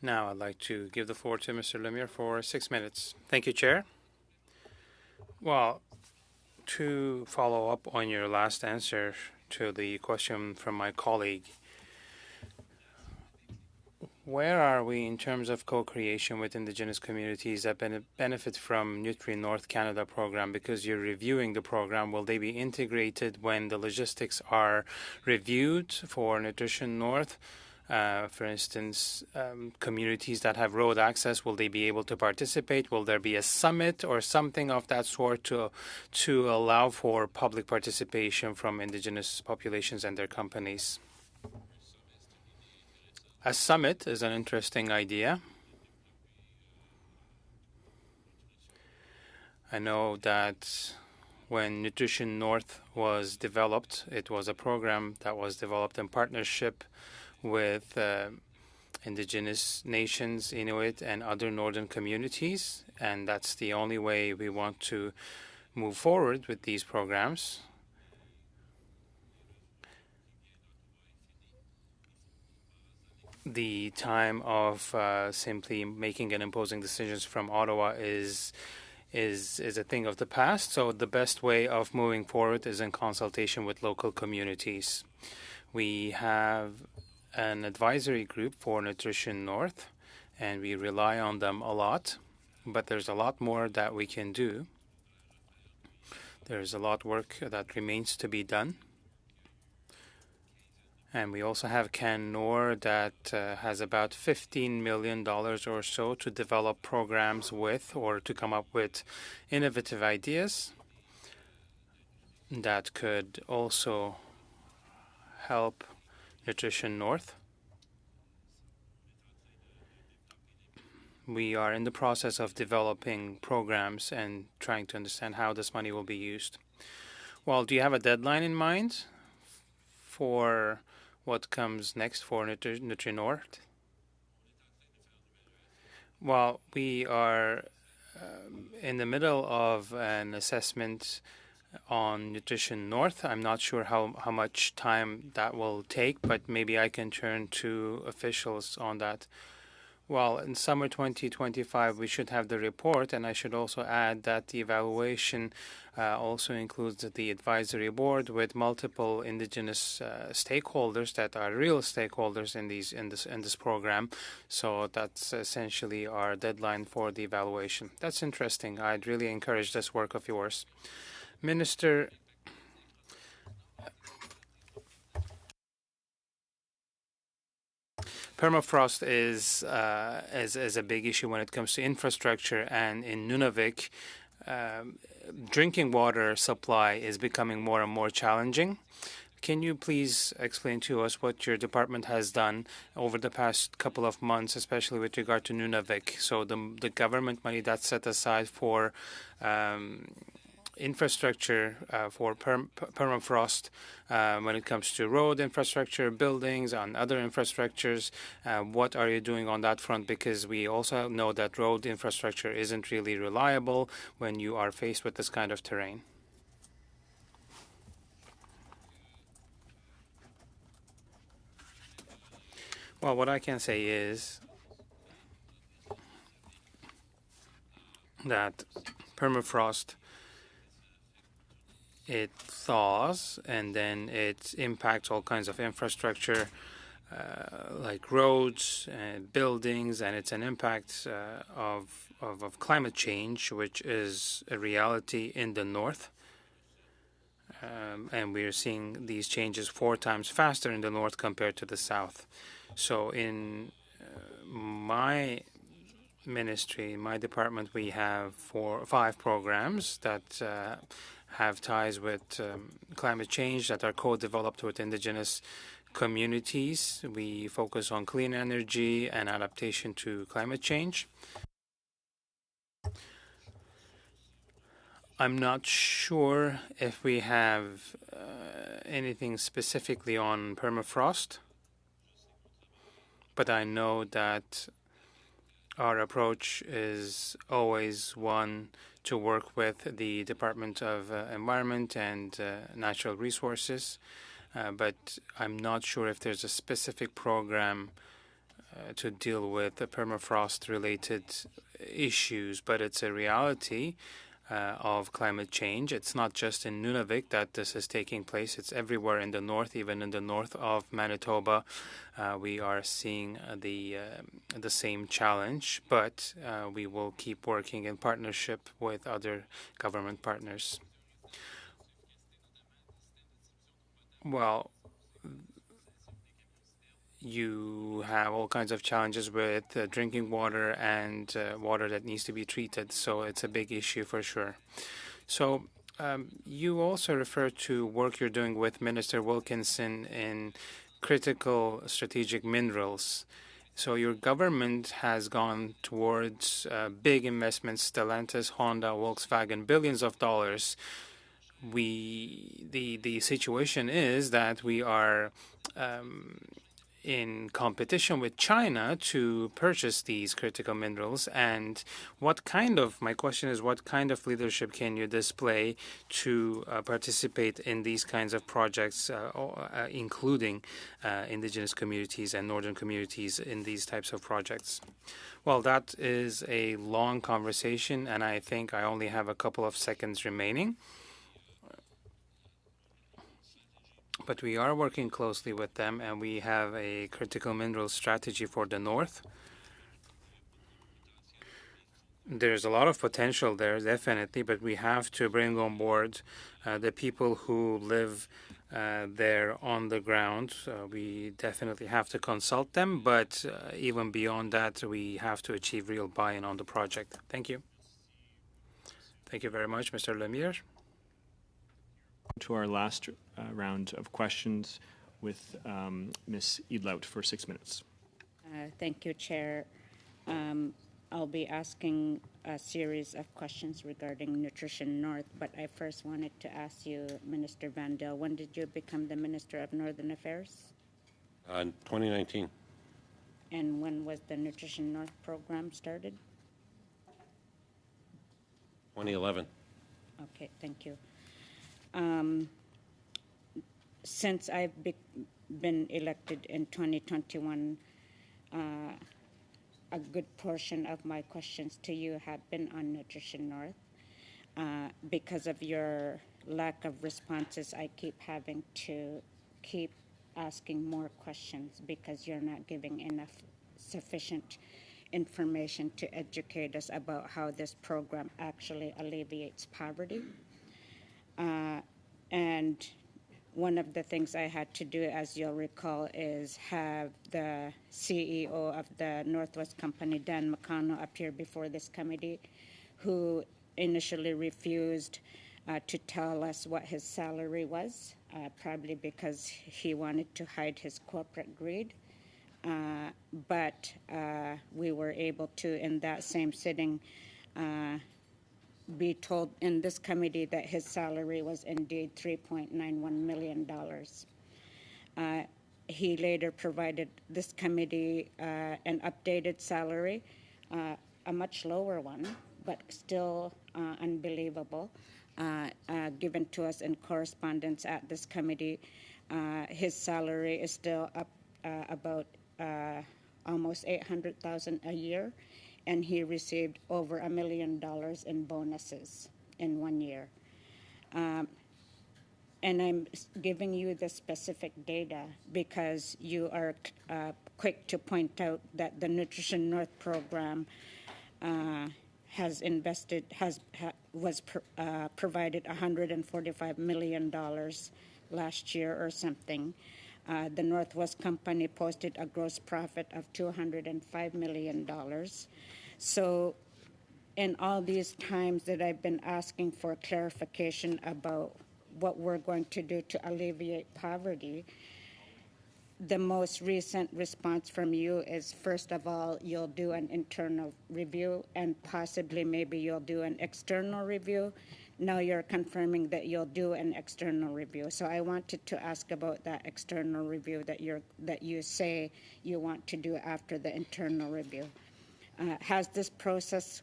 Now I'd like to give the floor to Mr. Lemire for 6 minutes. Thank you, Chair. Well, to follow up on your last answer to the question from my colleague, where are we in terms of co-creation with Indigenous communities that benefit from Nutri-North Canada program? Because you're reviewing the program, will they be integrated when the logistics are reviewed for Nutrition North? For instance, communities that have road access, will they be able to participate? Will there be a summit or something of that sort to allow for public participation from Indigenous populations and their companies? A summit is an interesting idea. I know that when Nutrition North was developed, it was a program that was developed in partnership with Indigenous nations, Inuit, and other northern communities, and that's the only way we want to move forward with these programs. the time of simply making and imposing decisions from Ottawa is a thing of the past. So the best way of moving forward is in consultation with local communities. We have an advisory group for Nutrition North, and we rely on them a lot, but there's a lot more that we can do. There's a lot of work that remains to be done. And we also have Canor that has about $15 million or so to develop programs with, or to come up with innovative ideas that could also help Nutrition North. We are in the process of developing programs and trying to understand how this money will be used. Well, do you have a deadline in mind for what comes next for Nutri North? Well, we are in the middle of an assessment on Nutrition North. I'm not sure how much time that will take, but maybe I can turn to officials on that. Well, in summer 2025, we should have the report, and I should also add that the evaluation also includes the advisory board with multiple Indigenous stakeholders that are real stakeholders in this program. So that's essentially our deadline for the evaluation. That's interesting. I'd really encourage this work of yours. Minister, permafrost is a big issue when it comes to infrastructure, and in Nunavik, drinking water supply is becoming more and more challenging. Can you please explain to us what your department has done over the past couple of months, especially with regard to Nunavik? So the government money that's set aside for infrastructure for permafrost when it comes to road infrastructure, buildings, and other infrastructures. What are you doing on that front? Because we also know that road infrastructure isn't really reliable when you are faced with this kind of terrain. Well, what I can say is that permafrost, it thaws and then it impacts all kinds of infrastructure like roads and buildings, and it's an impact of climate change, which is a reality in the north. And we're seeing these changes 4 times faster in the north compared to the south. So in my ministry, my department, we have 5 programs that have ties with climate change that are co-developed with Indigenous communities. We focus on clean energy and adaptation to climate change. I'm not sure if we have anything specifically on permafrost, but I know that our approach is always one to work with the Department of Environment and Natural Resources, but I'm not sure if there's a specific program to deal with the permafrost-related issues, but it's a reality of climate change. It's not just in Nunavik that this is taking place. It's everywhere in the north, even in the north of Manitoba. We are seeing the same challenge, but we will keep working in partnership with other government partners. Well, you have all kinds of challenges with drinking water and water that needs to be treated, so it's a big issue for sure. So you also refer to work you're doing with Minister Wilkinson in critical strategic minerals. So your government has gone towards big investments, Stellantis, Honda, Volkswagen, billions of dollars. The situation is that we are in competition with China to purchase these critical minerals? And my question is, what kind of leadership can you display to participate in these kinds of projects, including indigenous communities and northern communities in these types of projects? Well, that is a long conversation, and I think I only have a couple of seconds remaining. But we are working closely with them, and we have a critical mineral strategy for the north. There's a lot of potential there, definitely, but we have to bring on board the people who live there on the ground. We definitely have to consult them, but even beyond that, we have to achieve real buy-in on the project. Thank you. Thank you very much, Mr. Lemire. To our last round of questions with Ms. Edlout for 6 minutes. Thank you, Chair. I'll be asking a series of questions regarding Nutrition North, but I first wanted to ask you, Minister Vandal, when did you become the Minister of Northern Affairs? 2019. And when was the Nutrition North program started? 2011. Okay, thank you. Since I've been elected in 2021, a good portion of my questions to you have been on Nutrition North. Because of your lack of responses, I keep having to keep asking more questions because you're not giving enough sufficient information to educate us about how this program actually alleviates poverty. And one of the things I had to do, as you'll recall, is have the CEO of the Northwest Company, Dan McConnell, appear before this committee, who initially refused to tell us what his salary was, probably because he wanted to hide his corporate greed. But we were able to, in that same sitting, be told in this committee that his salary was indeed $3.91 million. He later provided this committee an updated salary, a much lower one, but still unbelievable, given to us in correspondence at this committee. His salary is still up about almost $800,000 a year, and he received over $1 million in bonuses in 1 year. And I'm giving you the specific data because you are quick to point out that the Nutrition North program provided $145 million last year or something. The Northwest Company posted a gross profit of $205 million. So in all these times that I've been asking for clarification about what we're going to do to alleviate poverty, the most recent response from you is, first of all, you'll do an internal review and possibly maybe you'll do an external review. Now you're confirming that you'll do an external review. So I wanted to ask about that external review that you say you want to do after the internal review. Has this process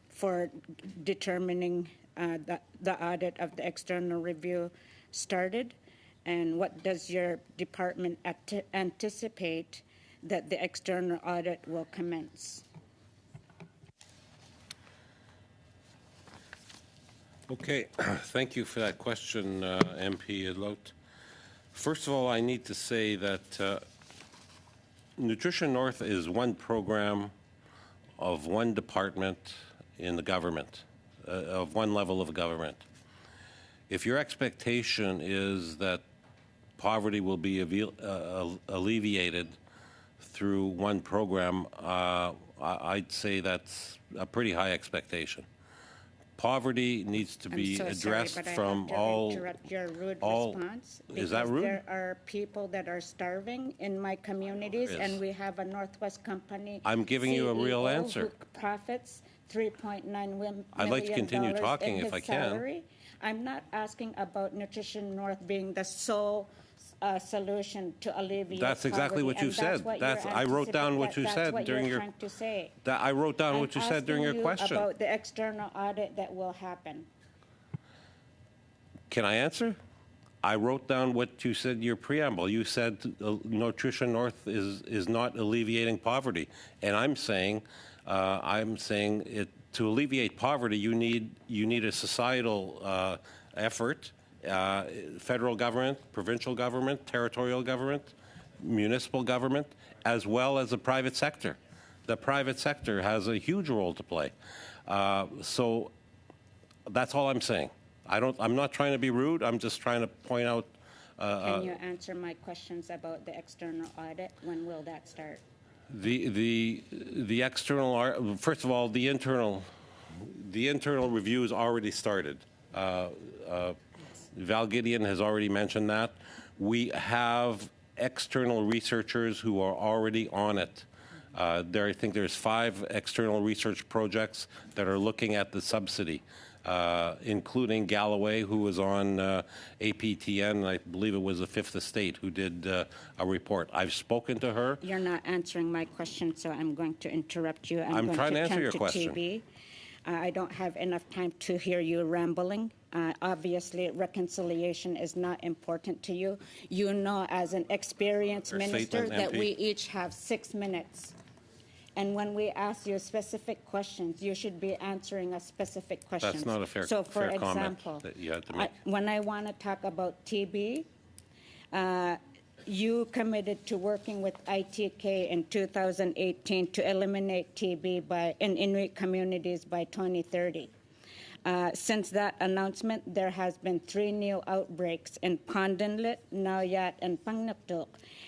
for determining the audit of the external review started? And what does your department anticipate that the external audit will commence? Okay, thank you for that question, MP Edlout. First of all, I need to say that Nutrition North is one program of one department in the government, of one level of government. If your expectation is that poverty will be alleviated through one program, I'd say that's a pretty high expectation. Poverty needs to be addressed from all. Interrupt your rude response. Is that rude? There are people that are starving in my communities, and we have a Northwest Company. I'm giving you a real CEO answer. Who profits $3.9 million. I'd like to continue talking if I can. Salary. I'm not asking about Nutrition North being the sole a solution to alleviate That's exactly poverty, what you and said. that's what I wrote down what you that's said what during you're your. trying to say. I wrote down what you said during your question. About the external audit that will happen. Can I answer? I wrote down what you said in your preamble. You said Nutrition North is not alleviating poverty, and I'm saying it to alleviate poverty. You need a societal effort, federal government, provincial government, territorial government, municipal government, as well as the private sector. The private sector has a huge role to play. So that's all I'm saying. I'm not trying to be rude. I'm just trying to point out. Can you answer my questions about the external audit? When will that start? The external. First of all, the internal review has already started. Val Gideon has already mentioned that. We have external researchers who are already on it. I think there's 5 external research projects that are looking at the subsidy. Including Galloway, who was on APTN, I believe it was the Fifth Estate, who did a report. I've spoken to her. You're not answering my question, so I'm going to interrupt you. I'm trying to answer your question. TB. I don't have enough time to hear you rambling. Obviously, reconciliation is not important to you. You know, as an experienced minister, that we each have 6 minutes. And when we ask you specific questions, you should be answering a specific question. That's not a fair, so, for fair example, comment that you had to make. When I want to talk about TB, you committed to working with ITK in 2018 to eliminate TB in Inuit communities by 2030. Since that announcement, there has been 3 new outbreaks in Pondinlit, Nauyat, and Pangnaktuk.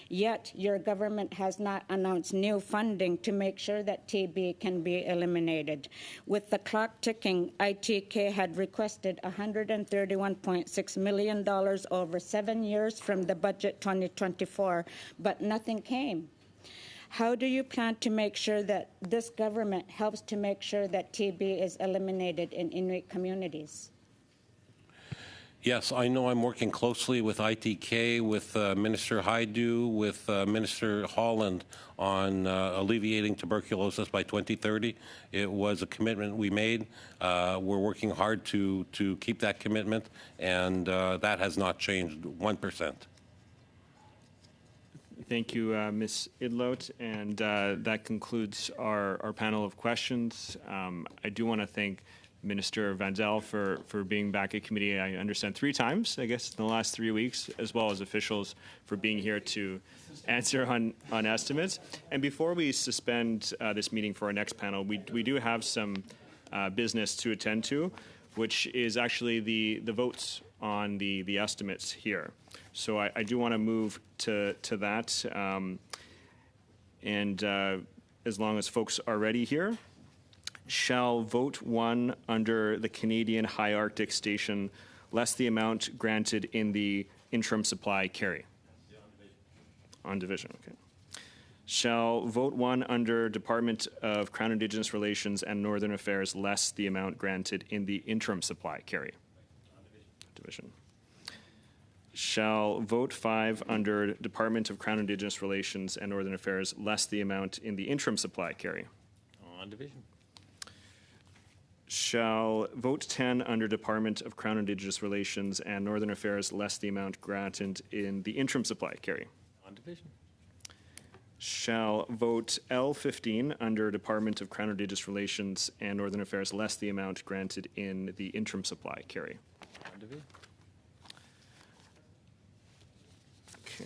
Yet, your government has not announced new funding to make sure that TB can be eliminated. With the clock ticking, ITK had requested $131.6 million over 7 years from the budget 2024, but nothing came. How do you plan to make sure that this government helps to make sure that TB is eliminated in Inuit communities? Yes, I know I'm working closely with ITK, with Minister Haidu, with Minister Holland on alleviating tuberculosis by 2030. It was a commitment we made. We're working hard to keep that commitment, and that has not changed 1%. Thank you, Ms. Idlot, and that concludes our panel of questions. I do want to thank Minister Van Zel for being back at committee, I understand 3 times, I guess, in the last 3 weeks, as well as officials for being here to answer on estimates. And before we suspend this meeting for our next panel, we do have some business to attend to, which is actually the votes on the estimates here. So I do want to move to that, and as long as folks are ready here. Shall vote 1 under the Canadian High Arctic Station less the amount granted in the interim supply carry? On division, okay. Shall vote 1 under Department of Crown Indigenous Relations and Northern Affairs less the amount granted in the interim supply carry? Division. Shall vote 5 under Department of Crown Indigenous Relations and Northern Affairs less the amount in the interim supply carry? On division. Shall vote 10 under Department of Crown Indigenous Relations and Northern Affairs less the amount granted in the interim supply carry? On division. Shall vote L15 under Department of Crown Indigenous Relations and Northern Affairs less the amount granted in the interim supply carry? On division. Okay.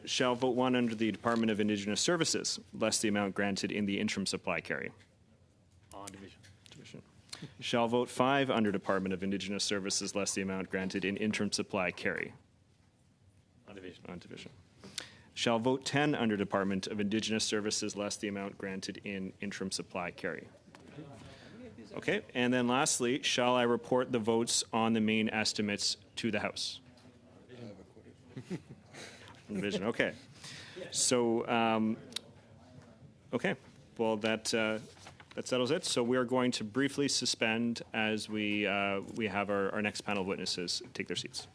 Shall vote 1 under the Department of Indigenous Services less the amount granted in the interim supply carry? On division. Division. Shall vote 5 under Department of Indigenous Services less the amount granted in interim supply carry? On division. On division. Shall vote 10 under Department of Indigenous Services less the amount granted in interim supply carry? Okay, and then lastly, shall I report the votes on the main estimates to the House? Division, okay. So, okay, well, that that settles it. So we are going to briefly suspend as we have our next panel of witnesses take their seats.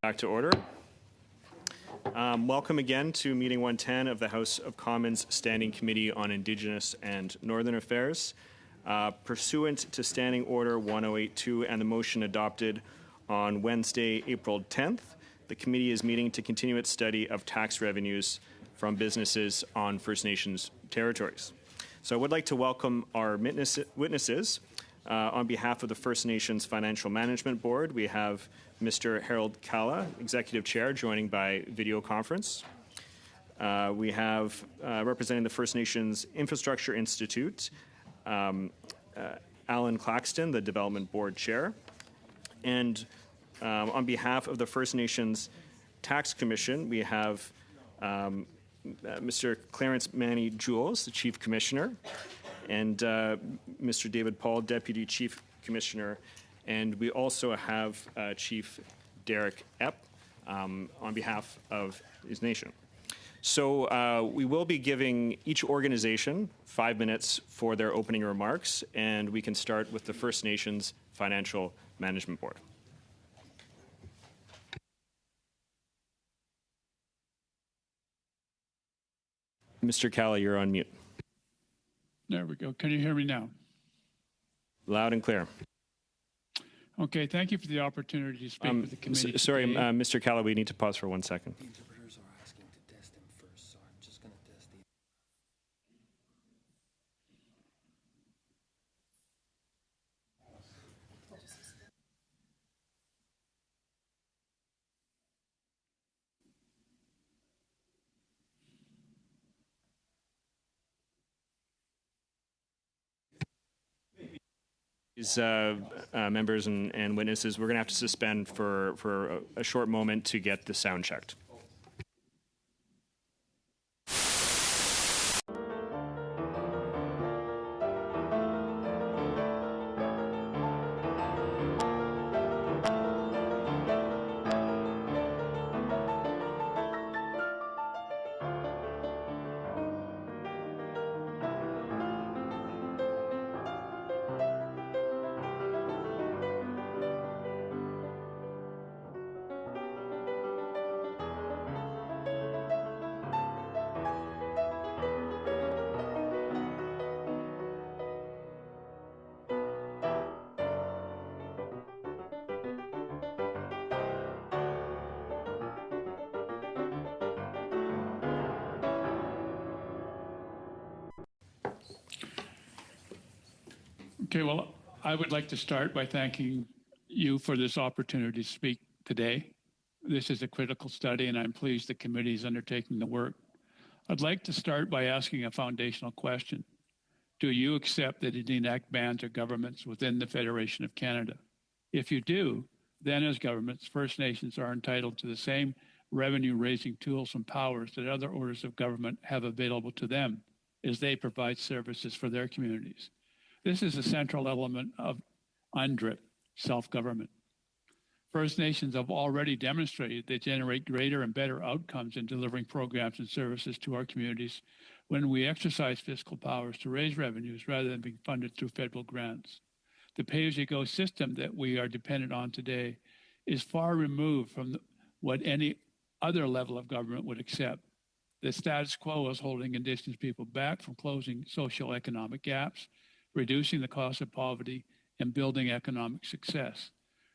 Back to order. Welcome again to meeting 110 of the House of Commons Standing Committee on Indigenous and Northern Affairs. Pursuant to Standing Order 1082 and the motion adopted on Wednesday, April 10th, the committee is meeting to continue its study of tax revenues from businesses on First Nations territories. So I would like to welcome our witnesses. On behalf of the First Nations Financial Management Board, we have Mr. Harold Kalla, Executive Chair, joining by video conference. We have representing the First Nations Infrastructure Institute, Alan Claxton, the Development Board Chair. And on behalf of the First Nations Tax Commission, we have Mr. Clarence Manny Jules, the Chief Commissioner, and Mr. David Paul, Deputy Chief Commissioner. And we also have Chief Derek Epp on behalf of his nation. So we will be giving each organization 5 minutes for their opening remarks, and we can start with the First Nations Financial Management Board. Mr. Kalla, you're on mute. There we go. Can you hear me now? Loud and clear. Okay, thank you for the opportunity to speak with the committee. Sorry, Mr. Kalla, we need to pause for 1 second. The interpreters are asking to test him first, so I'm just going to test the... Members and witnesses, we're going to have to suspend for a short moment to get the sound checked. Okay, well, I would like to start by thanking you for this opportunity to speak today. This is a critical study, and I'm pleased the committee is undertaking the work. I'd like to start by asking a foundational question. Do you accept that Indian Act bans or governments within the Federation of Canada? If you do, then as governments, First Nations are entitled to the same revenue-raising tools and powers that other orders of government have available to them as they provide services for their communities. This is a central element of UNDRIP, self-government. First Nations have already demonstrated they generate greater and better outcomes in delivering programs and services to our communities when we exercise fiscal powers to raise revenues rather than being funded through federal grants. The pay-as-you-go system that we are dependent on today is far removed from what any other level of government would accept. The status quo is holding Indigenous people back from closing socioeconomic gaps, reducing the cost of poverty, and building economic success.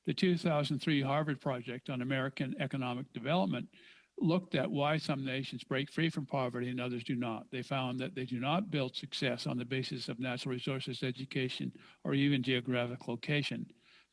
The 2003 Harvard Project on American Economic Development looked at why some nations break free from poverty and others do not. They found that they do not build success on the basis of natural resources, education, or even geographic location,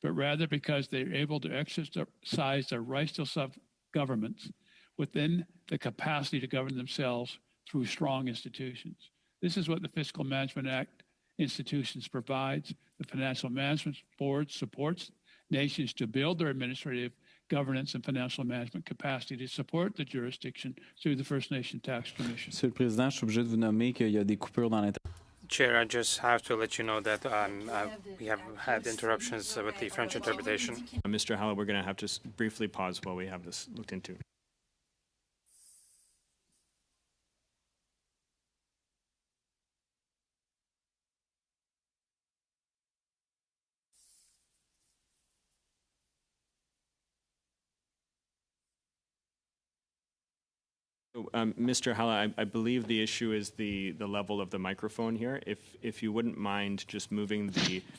but rather because they're able to exercise their rights to self-governments within the capacity to govern themselves through strong institutions. This is what the Fiscal Management Act institutions provides. The Financial Management Board supports nations to build their administrative, governance, and financial management capacity to support the jurisdiction through the First Nation Tax Commission. Monsieur le Président, je suis obligé de vous nommer qu'il y a des coupures dans l'internet. Chair, I just have to let you know that we have had interruptions with the French interpretation. Mr. Halla, we're going to have to briefly pause while we have this looked into. Mr. Halla, I believe the issue is the level of the microphone here. If you wouldn't mind just moving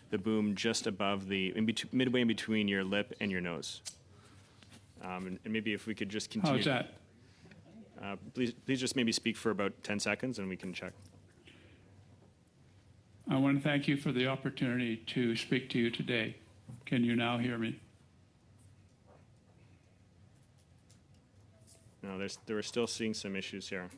the boom just above midway in between your lip and your nose. And maybe if we could just continue. How's that? Please just maybe speak for about 10 seconds and we can check. I want to thank you for the opportunity to speak to you today. Can you now hear me? No, we're still seeing some issues here.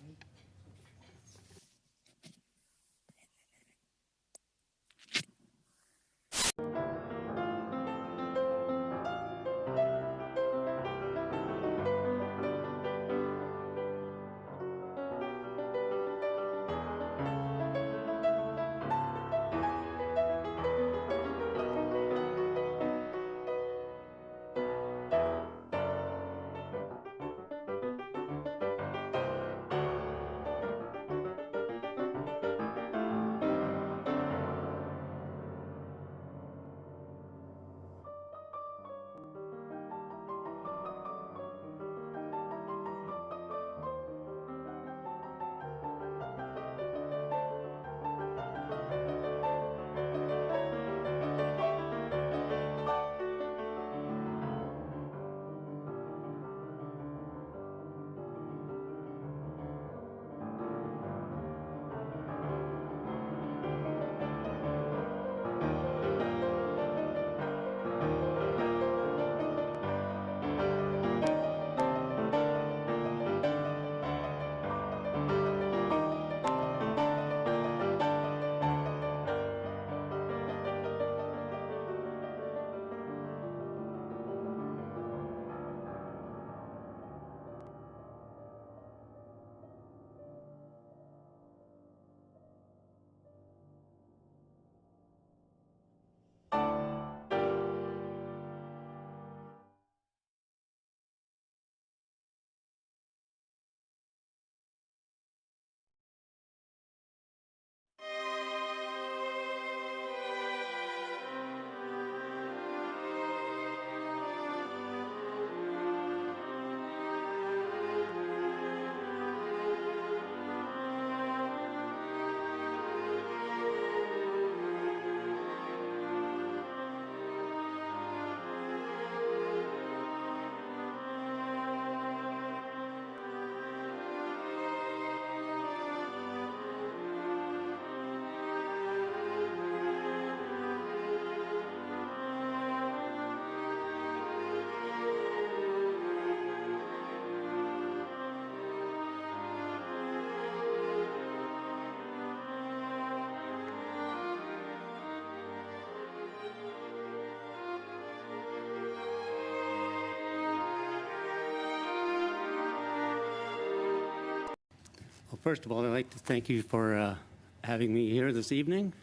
Well, first of all, I'd like to thank you for having me here this evening.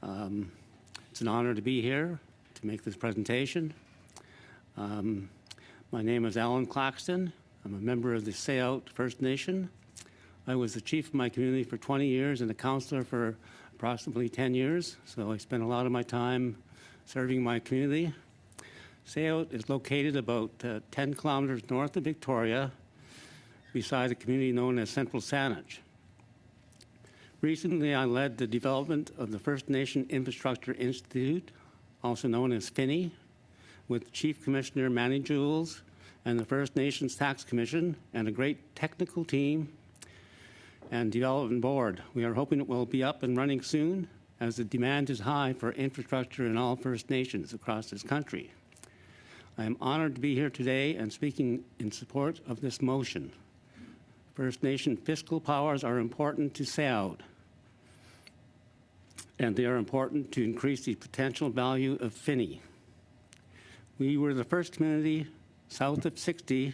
It's an honor to be here to make this presentation. My name is Alan Claxton. I'm a member of the Sayout First Nation. I was the chief of my community for 20 years and a councillor for approximately 10 years, so I spent a lot of my time serving my community. Sayout is located about 10 kilometers north of Victoria, beside a community known as Central Saanich. Recently, I led the development of the First Nation Infrastructure Institute, also known as FINI, with Chief Commissioner Manny Jules and the First Nations Tax Commission and a great technical team and development board. We are hoping it will be up and running soon, as the demand is high for infrastructure in all First Nations across this country. I am honored to be here today and speaking in support of this motion. First Nation fiscal powers are important to Sayout, and they are important to increase the potential value of FINI. We were the first community south of 60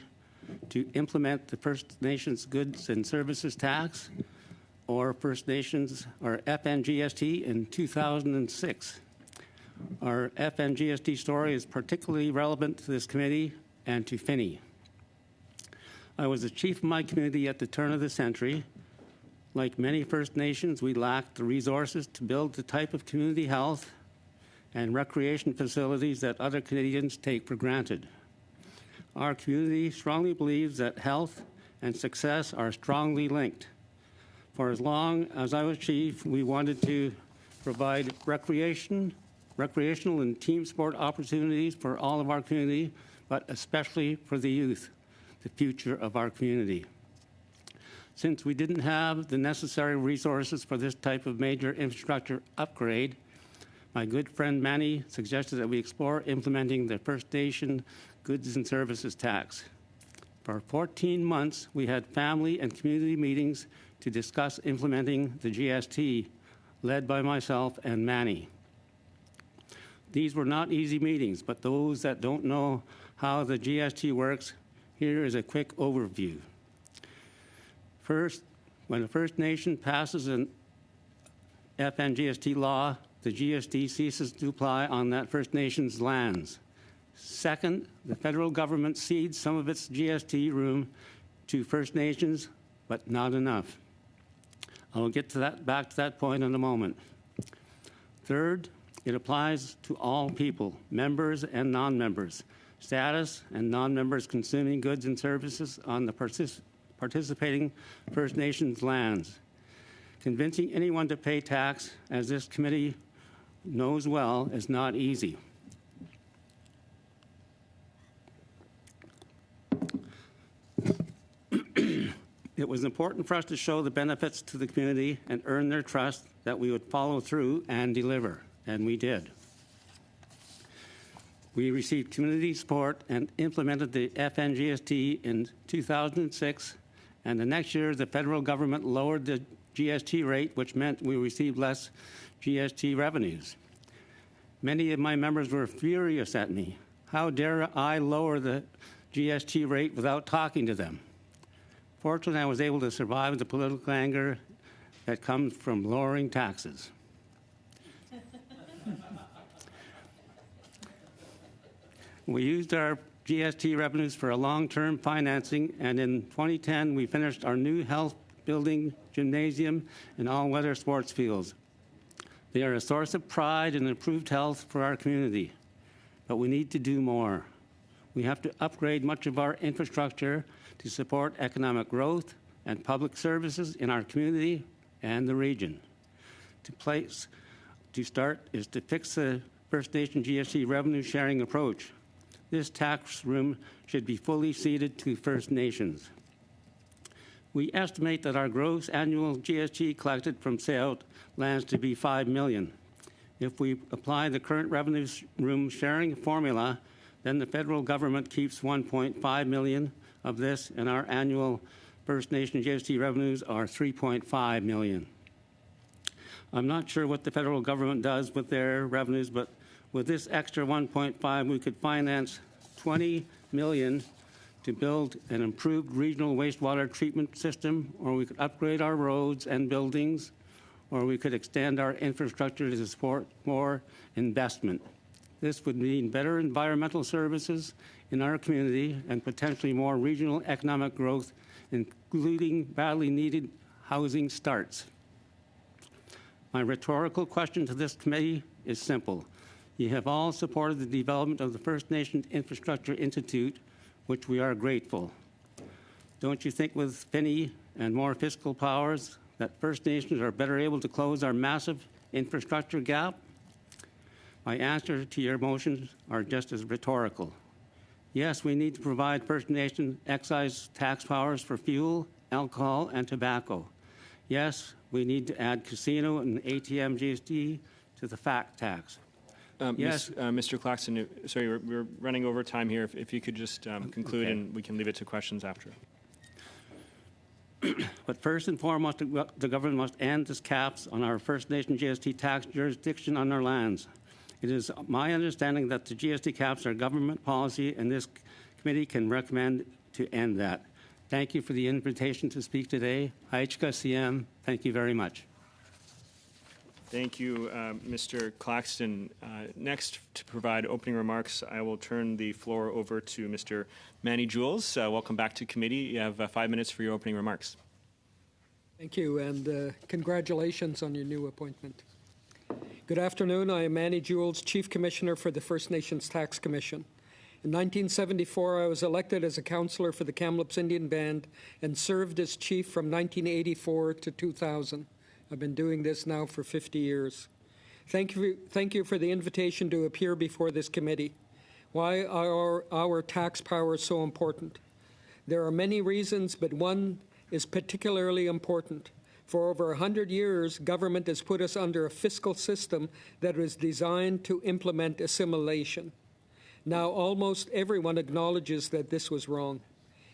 to implement the First Nations Goods and Services Tax, or First Nations, or FNGST, in 2006. Our FNGST story is particularly relevant to this committee and to FINI. I was the chief of my community at the turn of the century. Like many First Nations, we lacked the resources to build the type of community health and recreation facilities that other Canadians take for granted. Our community strongly believes that health and success are strongly linked. For as long as I was chief, we wanted to provide recreational and team sport opportunities for all of our community, but especially for the youth, the future of our community. Since we didn't have the necessary resources for this type of major infrastructure upgrade, my good friend Manny suggested that we explore implementing the First Nation Goods and Services Tax. For 14 months, we had family and community meetings to discuss implementing the GST, led by myself and Manny. These were not easy meetings, but those that don't know how the GST works, here is a quick overview. First, when a First Nation passes an FNGST law, the GST ceases to apply on that First Nation's lands. Second, the federal government cedes some of its GST room to First Nations, but not enough. I'll get to that, back to that point in a moment. Third, it applies to all people, members and non-members, status and non-members consuming goods and services on the participating First Nations lands. Convincing anyone to pay tax, as this committee knows well, is not easy. It was important for us to show the benefits to the community and earn their trust that we would follow through and deliver, and we did. We received community support and implemented the FNGST in 2006, and the next year the federal government lowered the GST rate, which meant we received less GST revenues. Many of my members were furious at me. How dare I lower the GST rate without talking to them? Fortunately, I was able to survive the political anger that comes from lowering taxes. We used our GST revenues for a long-term financing, and in 2010, we finished our new health building, gymnasium, and all-weather sports fields. They are a source of pride and improved health for our community, but we need to do more. We have to upgrade much of our infrastructure to support economic growth and public services in our community and the region. To start is to fix the First Nation GST revenue sharing approach. This tax room should be fully ceded to First Nations. We estimate that our gross annual GST collected from sale lands to be $5 million. If we apply the current revenue room sharing formula, then the federal government keeps $1.5 million of this, and our annual First Nation GST revenues are $3.5 million. I'm not sure what the federal government does with their revenues, but with this extra 1.5, we could finance $20 million to build an improved regional wastewater treatment system, or we could upgrade our roads and buildings, or we could extend our infrastructure to support more investment. This would mean better environmental services in our community and potentially more regional economic growth, including badly needed housing starts. My rhetorical question to this committee is simple. You have all supported the development of the First Nations Infrastructure Institute, which we are grateful. Don't you think with Finney and more fiscal powers that First Nations are better able to close our massive infrastructure gap? My answer to your motions are just as rhetorical. Yes, we need to provide First Nation excise tax powers for fuel, alcohol, and tobacco. Yes, we need to add casino and ATM GST to the FACT tax. Yes, Mr. Claxton, sorry, we're running over time here. If you could just conclude, okay, and we can leave it to questions after. But first and foremost, the government must end this caps on our First Nation GST tax jurisdiction on our lands. It is my understanding that the GST caps are government policy, and this committee can recommend to end that. Thank you for the invitation to speak today. HKCM, thank you very much. Thank you, Mr. Claxton. Next, to provide opening remarks, I will turn the floor over to Mr. Manny Jules. Welcome back to committee. You have 5 minutes for your opening remarks. Thank you, and congratulations on your new appointment. Good afternoon. I am Manny Jules, Chief Commissioner for the First Nations Tax Commission. In 1974, I was elected as a councillor for the Kamloops Indian Band and served as chief from 1984 to 2000. I've been doing this now for 50 years. Thank you for the invitation to appear before this committee. Why are our tax powers so important? There are many reasons, but one is particularly important. For over 100 years, government has put us under a fiscal system that was designed to implement assimilation. Now, almost everyone acknowledges that this was wrong.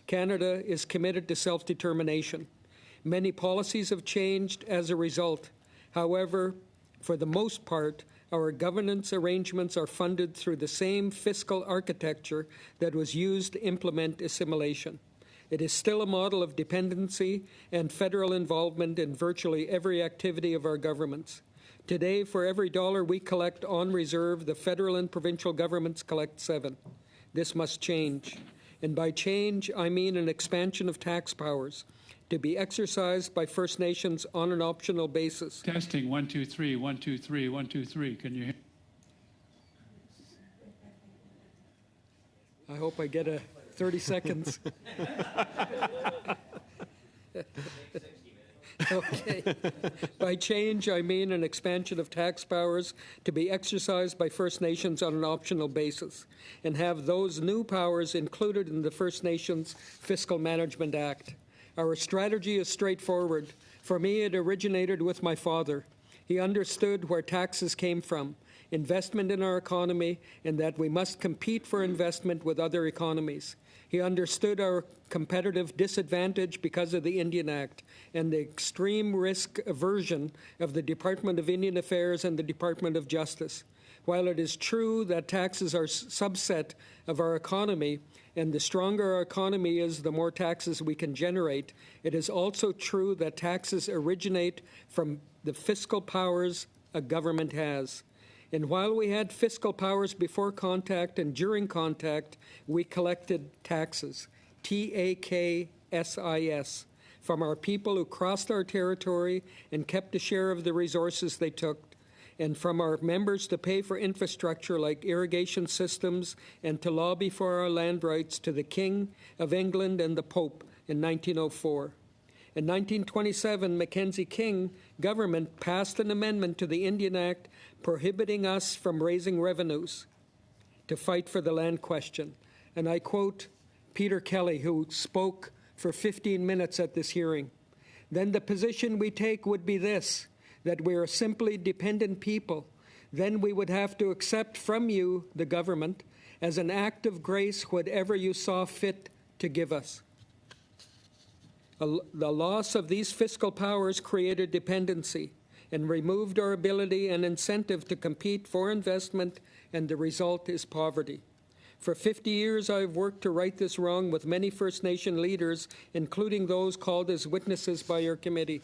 Canada is committed to self-determination. Many policies have changed as a result. However, for the most part, our governance arrangements are funded through the same fiscal architecture that was used to implement assimilation. It is still a model of dependency and federal involvement in virtually every activity of our governments. Today, for every dollar we collect on reserve, the federal and provincial governments collect 7. This must change. And by change, I mean an expansion of tax powers to be exercised by First Nations on an optional basis. Testing, 1, 2, 3, 1, 2, 3, 1, 2, 3. Can you hear? I hope I get a 30 seconds. Okay. By change, I mean an expansion of tax powers to be exercised by First Nations on an optional basis, and have those new powers included in the First Nations Fiscal Management Act. Our strategy is straightforward. For me, it originated with my father. He understood where taxes came from, investment in our economy, and that we must compete for investment with other economies. He understood our competitive disadvantage because of the Indian Act and the extreme risk aversion of the Department of Indian Affairs and the Department of Justice. While it is true that taxes are a subset of our economy, and the stronger our economy is, the more taxes we can generate, it is also true that taxes originate from the fiscal powers a government has. And while we had fiscal powers before contact and during contact, we collected taxes, TAKSIS, from our people who crossed our territory and kept a share of the resources they took, and from our members to pay for infrastructure like irrigation systems and to lobby for our land rights to the King of England and the Pope in 1904. In 1927, Mackenzie King government passed an amendment to the Indian Act prohibiting us from raising revenues to fight for the land question. And I quote Peter Kelly, who spoke for 15 minutes at this hearing. Then the position we take would be this, that we are simply dependent people. Then we would have to accept from you, the government, as an act of grace whatever you saw fit to give us. The loss of these fiscal powers created dependency and removed our ability and incentive to compete for investment, and the result is poverty. For 50 years, I've worked to right this wrong with many First Nation leaders, including those called as witnesses by your committee.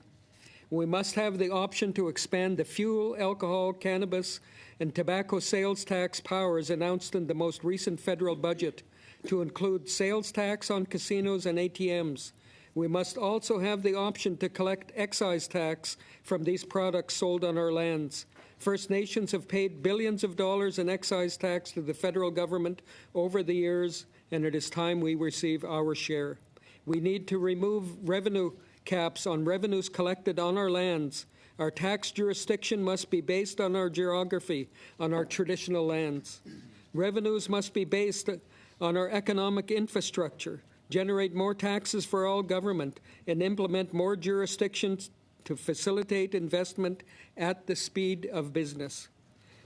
We must have the option to expand the fuel, alcohol, cannabis, and tobacco sales tax powers announced in the most recent federal budget to include sales tax on casinos and ATMs. We must also have the option to collect excise tax from these products sold on our lands. First Nations have paid billions of dollars in excise tax to the federal government over the years, and it is time we receive our share. We need to remove revenue caps on revenues collected on our lands. Our tax jurisdiction must be based on our geography, on our traditional lands. Revenues must be based on our economic infrastructure, generate more taxes for all government, and implement more jurisdictions to facilitate investment at the speed of business.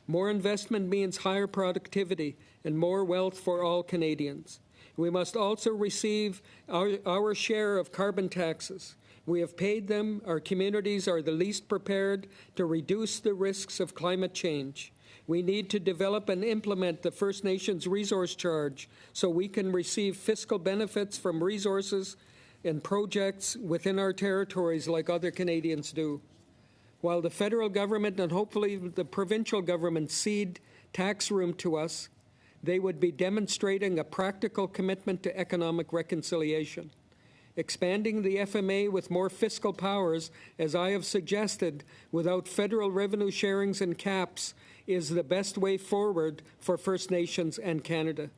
More investment means higher productivity and more wealth for all Canadians. We must also receive our share of carbon taxes. We have paid them. Our communities are the least prepared to reduce the risks of climate change. We need to develop and implement the First Nations resource charge so we can receive fiscal benefits from resources and projects within our territories like other Canadians do. While the federal government and hopefully the provincial government cede tax room to us, they would be demonstrating a practical commitment to economic reconciliation. Expanding the FMA with more fiscal powers, as I have suggested, without federal revenue sharings and caps, is the best way forward for First Nations and Canada.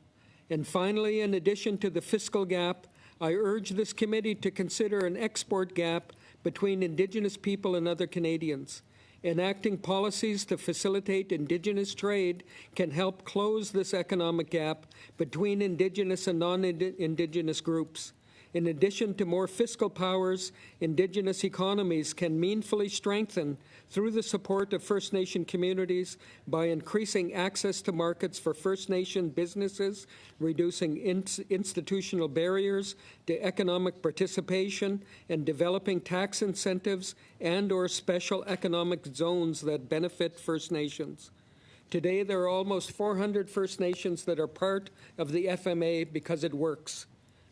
And finally, in addition to the fiscal gap, I urge this committee to consider an export gap between Indigenous people and other Canadians. Enacting policies to facilitate Indigenous trade can help close this economic gap between Indigenous and non-Indigenous groups. In addition to more fiscal powers, Indigenous economies can meaningfully strengthen through the support of First Nation communities by increasing access to markets for First Nation businesses, reducing institutional barriers to economic participation, and developing tax incentives and/or special economic zones that benefit First Nations. Today, there are almost 400 First Nations that are part of the FMA because it works.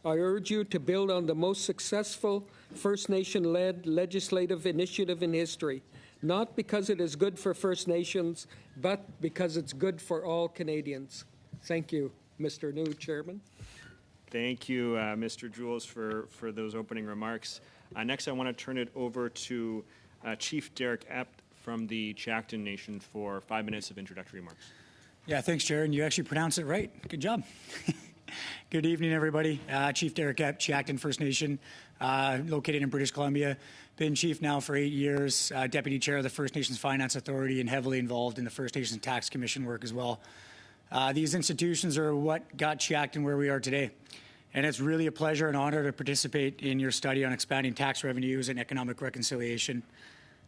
I urge you to build on the most successful First Nation-led legislative initiative in history, not because it is good for First Nations, but because it's good for all Canadians. Thank you, Mr. New Chairman. Thank you, Mr. Jules, for those opening remarks. Next, I want to turn it over to Chief Derek Ept from the Chacton Nation for 5 minutes of introductory remarks. Yeah, thanks, Chair, and you actually pronounced it right. Good job. Good evening, everybody. Chief Derek Ept, Chacton First Nation, located in British Columbia. Been chief now for 8 years, deputy chair of the First Nations Finance Authority, and heavily involved in the First Nations Tax Commission work as well. These institutions are what got Chacton where we are today. And it's really a pleasure and honor to participate in your study on expanding tax revenues and economic reconciliation.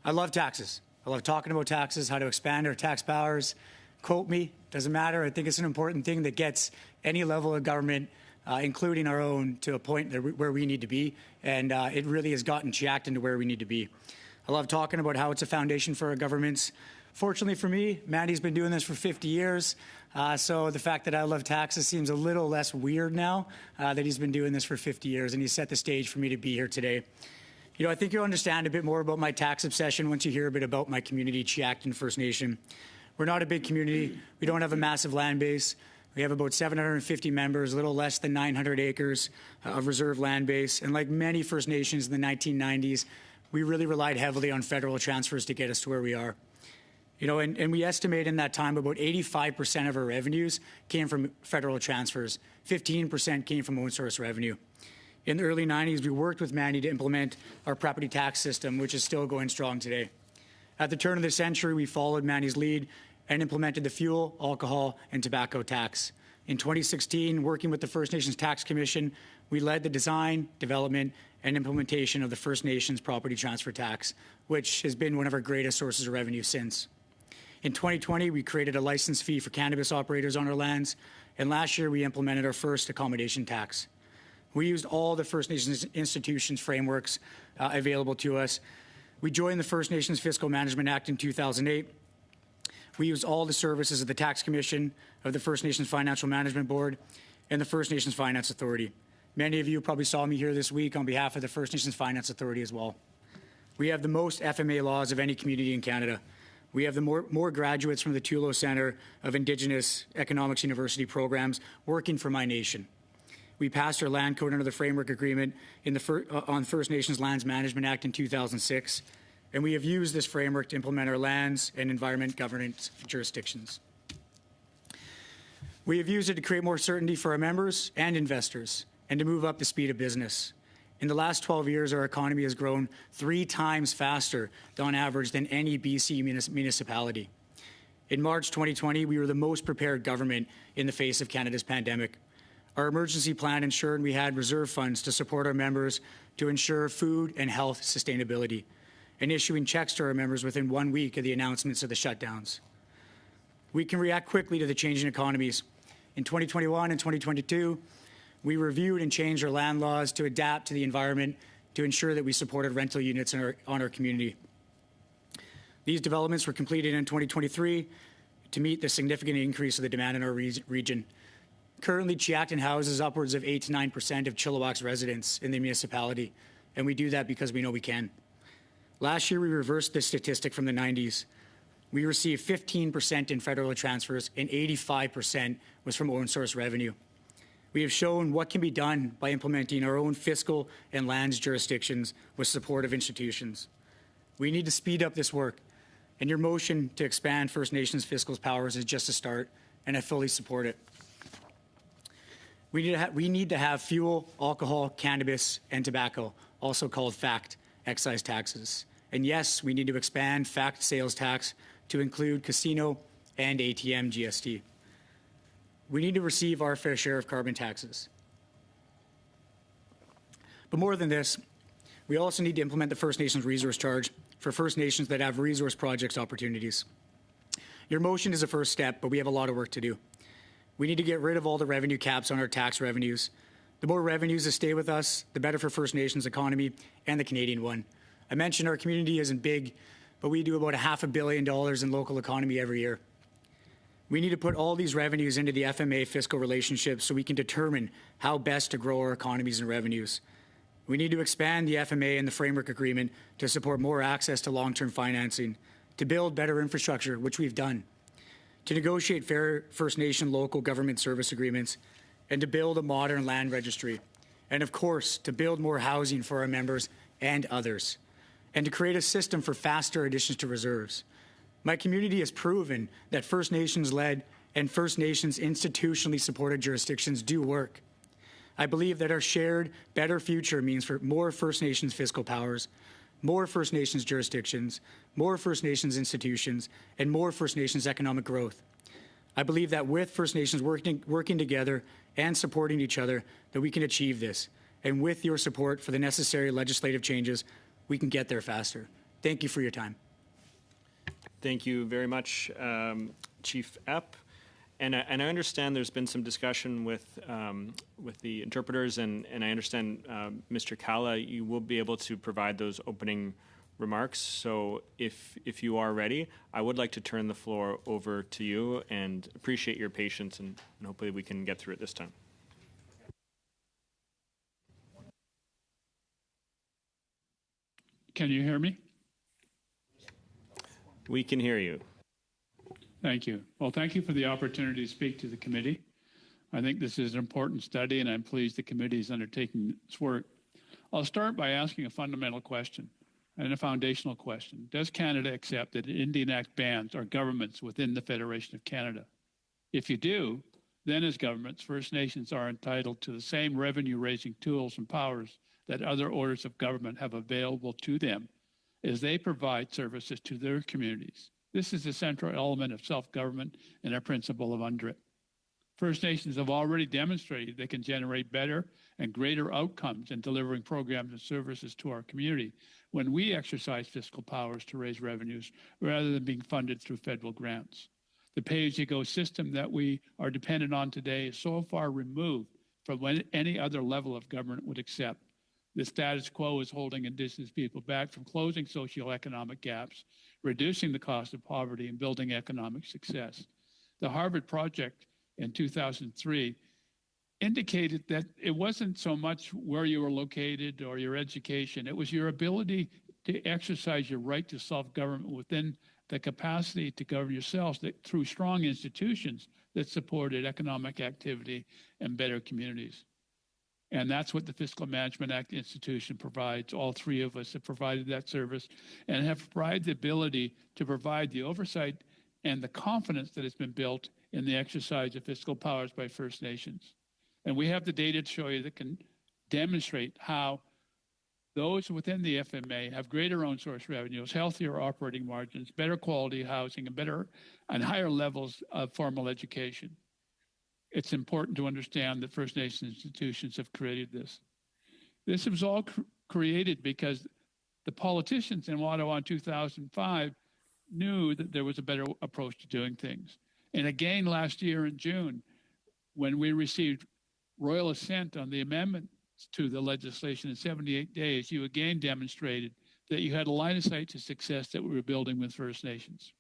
I love taxes. I love talking about taxes, how to expand our tax powers. Quote me, doesn't matter. I think it's an important thing that gets any level of government, including our own, to a point where we need to be. And it really has gotten Chacton to where we need to be. I love talking about how it's a foundation for our governments. Fortunately for me, Mandy's been doing this for 50 years. So the fact that I love taxes seems a little less weird now that he's been doing this for 50 years. And he set the stage for me to be here today. You know, I think you'll understand a bit more about my tax obsession once you hear a bit about my community, Chacton First Nation. We're not a big community. We don't have a massive land base. We have about 750 members, a little less than 900 acres of reserve land base. And like many First Nations in the 1990s, we really relied heavily on federal transfers to get us to where we are. You know, and we estimate in that time about 85% of our revenues came from federal transfers. 15% came from own source revenue. In the early 90s, we worked with Mandy to implement our property tax system, which is still going strong today. At the turn of the century, we followed Mandy's lead and implemented the fuel, alcohol, and tobacco tax. In 2016, working with the First Nations Tax Commission, we led the design, development, and implementation of the First Nations property transfer tax, which has been one of our greatest sources of revenue since. In 2020, we created a license fee for cannabis operators on our lands, and last year we implemented our first accommodation tax. We used all the First Nations institutions frameworks available to us. We joined the First Nations Fiscal Management Act in 2008. We used all the services of the Tax Commission, of the First Nations Financial Management Board, and the First Nations Finance Authority. Many of you probably saw me here this week on behalf of the First Nations Finance Authority as well. We have the most FMA laws of any community in Canada. We have the more graduates from the Tulo Centre of Indigenous Economics University programs working for my nation. We passed our land code under the Framework Agreement on First Nations Lands Management Act in 2006, and we have used this framework to implement our lands and environment governance jurisdictions. We have used it to create more certainty for our members and investors and to move up the speed of business. In the last 12 years, our economy has grown 3 times faster on average than any BC municipality. In March 2020, we were the most prepared government in the face of Canada's pandemic. Our emergency plan ensured we had reserve funds to support our members to ensure food and health sustainability, and issuing checks to our members within 1 week of the announcements of the shutdowns. We can react quickly to the changing economies. In 2021 and 2022, we reviewed and changed our land laws to adapt to the environment to ensure that we supported rental units on our community. These developments were completed in 2023 to meet the significant increase of the demand in our region. Currently, Chacton houses upwards of 8 to 9% of Chilliwack's residents in the municipality, and we do that because we know we can. Last year, we reversed this statistic from the 90s. We received 15% in federal transfers, and 85% was from own source revenue. We have shown what can be done by implementing our own fiscal and lands jurisdictions with support of institutions. We need to speed up this work, and your motion to expand First Nations fiscal powers is just a start, and I fully support it. We need to have fuel, alcohol, cannabis, and tobacco, also called FACT, excise taxes. And yes, we need to expand FACT sales tax to include casino and ATM GST. We need to receive our fair share of carbon taxes. But more than this, we also need to implement the First Nations resource charge for First Nations that have resource projects opportunities. Your motion is a first step, but we have a lot of work to do. We need to get rid of all the revenue caps on our tax revenues. The more revenues that stay with us, the better for First Nations economy and the Canadian one. I mentioned our community isn't big, but we do about $500 million in local economy every year. We need to put all these revenues into the FMA fiscal relationship so we can determine how best to grow our economies and revenues. We need to expand the FMA and the framework agreement to support more access to long-term financing, to build better infrastructure, which we've done, to negotiate fair First Nation local government service agreements, and to build a modern land registry. And of course, to build more housing for our members and others, and to create a system for faster additions to reserves. My community has proven that First Nations-led and First Nations institutionally supported jurisdictions do work. I believe that our shared, better future means for more First Nations fiscal powers, more First Nations jurisdictions, more First Nations institutions, and more First Nations economic growth. I believe that with First Nations working together and supporting each other, that we can achieve this. And with your support for the necessary legislative changes, we can get there faster. Thank you for your time. Thank you very much, Chief Epp. And I understand there's been some discussion with the interpreters, and I understand, Mr. Kala, you will be able to provide those opening remarks. So if you are ready, I would like to turn the floor over to you and appreciate your patience, and hopefully we can get through it this time. Can you hear me? We can hear you. Thank you. Well, thank you for the opportunity to speak to the committee. I think this is an important study, and I'm pleased the committee is undertaking this work. I'll start by asking a fundamental question and a foundational question. Does Canada accept that the Indian Act bans are governments within the Federation of Canada? If you do, then as governments, First Nations are entitled to the same revenue-raising tools and powers that other orders of government have available to them as they provide services to their communities. This is a central element of self-government and a principle of UNDRIP. First Nations have already demonstrated they can generate better and greater outcomes in delivering programs and services to our community when we exercise fiscal powers to raise revenues rather than being funded through federal grants. The pay-as-you-go system that we are dependent on today is so far removed from what any other level of government would accept. The status quo is holding Indigenous people back from closing socioeconomic gaps, reducing the cost of poverty, and building economic success. The Harvard Project in 2003 indicated that it wasn't so much where you were located or your education, it was your ability to exercise your right to self-government within the capacity to govern yourselves that through strong institutions that supported economic activity and better communities. And that's what the Fiscal Management Act institution provides. All three of us have provided that service and have provided the ability to provide the oversight and the confidence that has been built in the exercise of fiscal powers by First Nations. And we have the data to show you that can demonstrate how those within the FMA have greater own source revenues, healthier operating margins, better quality housing, and higher levels of formal education. It's important to understand that First Nations institutions have created this. This was all created because the politicians in Ottawa in 2005 knew that there was a better approach to doing things. And again, last year in June, when we received royal assent on the amendments to the legislation in 78 days, you again demonstrated that you had a line of sight to success that we were building with First Nations.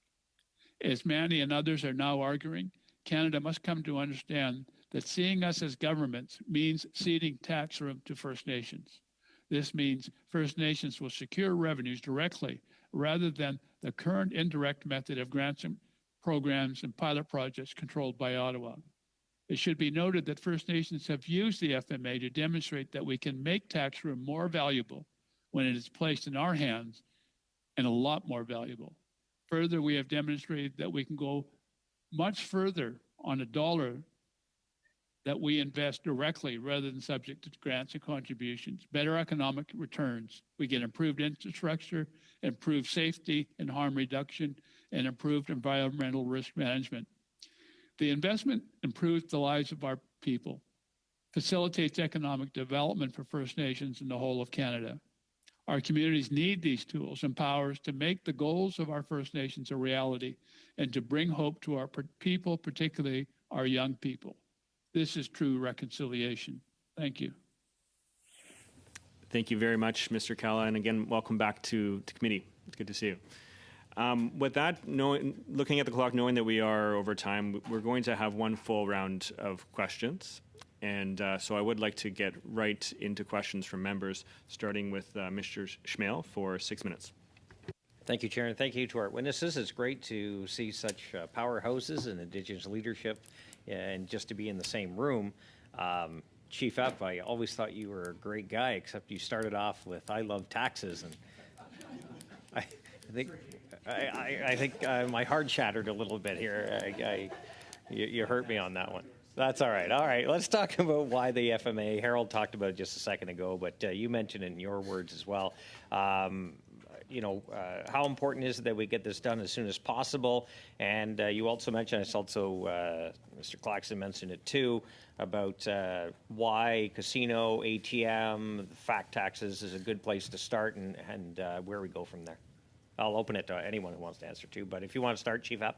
As Manny and others are now arguing, Canada must come to understand that seeing us as governments means ceding tax room to First Nations. This means First Nations will secure revenues directly rather than the current indirect method of grants and programs and pilot projects controlled by Ottawa. It should be noted that First Nations have used the FMA to demonstrate that we can make tax room more valuable when it is placed in our hands and a lot more valuable. Further, we have demonstrated that we can go much further on a dollar that we invest directly rather than subject to grants and contributions. Better economic returns. We get improved infrastructure, improved safety and harm reduction, and improved environmental risk management. The investment improves the lives of our people, facilitates economic development for First Nations in the whole of Canada. Our communities need these tools and powers to make the goals of our First Nations a reality and to bring hope to our people, particularly our young people. This is true reconciliation. Thank you. Thank you very much, Mr. Kalla, and again, welcome back to committee. It's good to see you. With that, looking at the clock, knowing that we are over time, we're going to have one full round of questions. And so I would like to get right into questions from members, starting with Mr. Schmale for 6 minutes. Thank you, Chair, and thank you to our witnesses. It's great to see such powerhouses in Indigenous leadership and just to be in the same room. Chief Epp, I always thought you were a great guy, except you started off with "I love taxes," and I think my heart shattered a little bit here. You hurt me on that one. That's all right. All right, let's talk about why the FMA. Harold talked about it just a second ago, but you mentioned it in your words as well. How important is it that we get this done as soon as possible? And you also mentioned, it's also, Mr. Claxton mentioned it too, about why casino, ATM, the fact taxes is a good place to start and where we go from there. I'll open it to anyone who wants to answer too, but if you want to start, Chief Epp.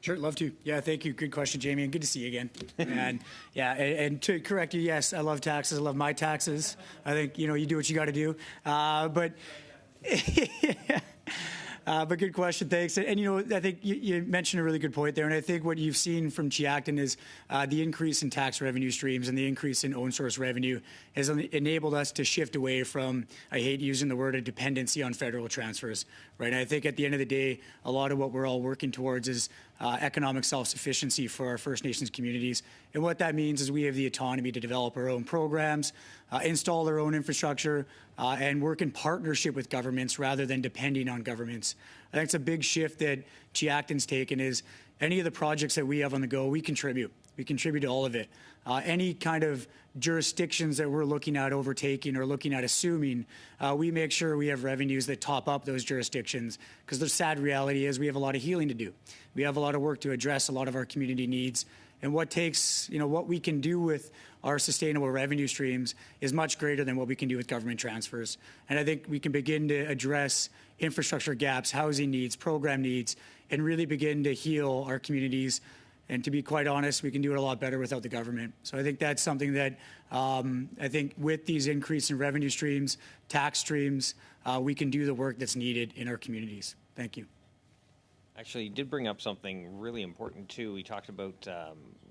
Sure, love to. Yeah, thank you. Good question, Jamie, and good to see you again. And yeah, and to correct you, yes, I love taxes. I love my taxes. I think, you do what you got to do. But good question, thanks. And I think you mentioned a really good point there. And I think what you've seen from Chiacton is the increase in tax revenue streams and the increase in own source revenue has enabled us to shift away from, I hate using the word, a dependency on federal transfers, right? And I think at the end of the day, a lot of what we're all working towards is economic self-sufficiency for our First Nations communities. And what that means is we have the autonomy to develop our own programs, install our own infrastructure, and work in partnership with governments rather than depending on governments. I think it's a big shift that Chiacton's taken is any of the projects that we have on the go, we contribute. We contribute to all of it. Any kind of jurisdictions that we're looking at overtaking or looking at assuming, we make sure we have revenues that top up those jurisdictions, because the sad reality is we have a lot of healing to do. We have a lot of work to address a lot of our community needs. And what we can do with our sustainable revenue streams is much greater than what we can do with government transfers. And I think we can begin to address infrastructure gaps, housing needs, program needs, and really begin to heal our communities. And to be quite honest, we can do it a lot better without the government. So I think that's something that I think with these increase in revenue streams, tax streams, we can do the work that's needed in our communities. Thank you. Actually, you did bring up something really important too. We talked about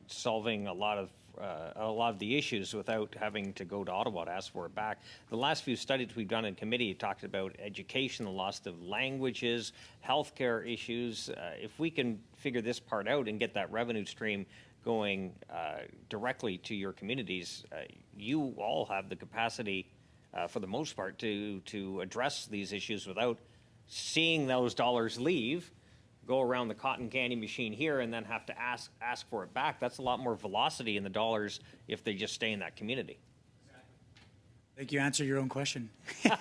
solving a lot of the issues without having to go to Ottawa to ask for it back. The last few studies we've done in committee talked about education, the loss of languages, healthcare issues. If we can figure this part out and get that revenue stream going directly to your communities, you all have the capacity, for the most part, to address these issues without seeing those dollars leave, go around the cotton candy machine here, and then have to ask for it back. That's a lot more velocity in the dollars if they just stay in that community. I think you answered your own question. Well,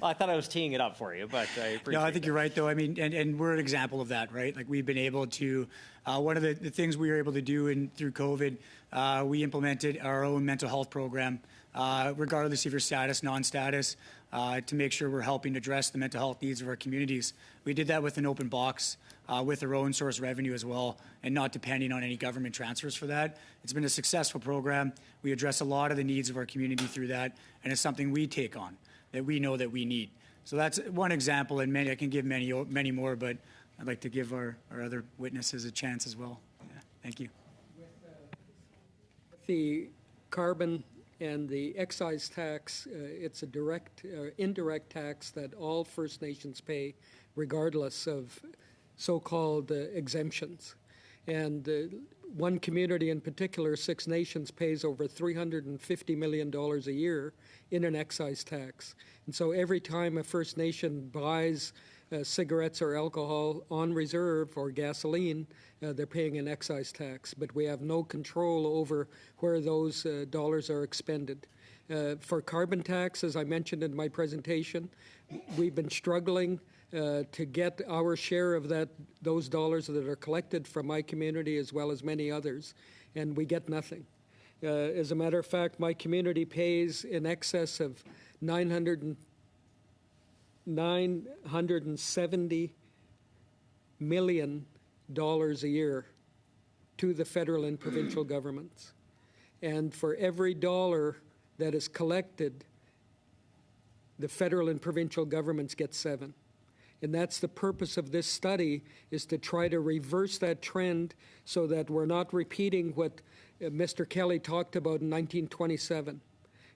I thought I was teeing it up for you, but I appreciate No, I think you're right, though. I mean, and we're an example of that, right? Like we've been able to, one of the things we were able to do through COVID, we implemented our own mental health program, regardless of your status, non-status, to make sure we're helping address the mental health needs of our communities. We did that with an open box, with our own source revenue as well, and not depending on any government transfers for that. It's been a successful program. We address a lot of the needs of our community through that, and it's something we take on that we know that we need. So that's one example, and I can give many more, but I'd like to give our other witnesses a chance as well. Yeah, thank you. The carbon and the excise tax, it's a direct, indirect tax that all First Nations pay, regardless of so-called exemptions. And one community in particular, Six Nations, pays over $350 million a year in an excise tax. And so every time a First Nation buys cigarettes or alcohol on reserve or gasoline, they're paying an excise tax. But we have no control over where those dollars are expended. For carbon tax, as I mentioned in my presentation, we've been struggling to get our share of those dollars that are collected from my community as well as many others, and we get nothing. As a matter of fact, my community pays in excess of $970 million a year to the federal and provincial governments. And for every dollar that is collected, the federal and provincial governments get 7. And that's the purpose of this study, is to try to reverse that trend so that we're not repeating what Mr. Kelly talked about in 1927.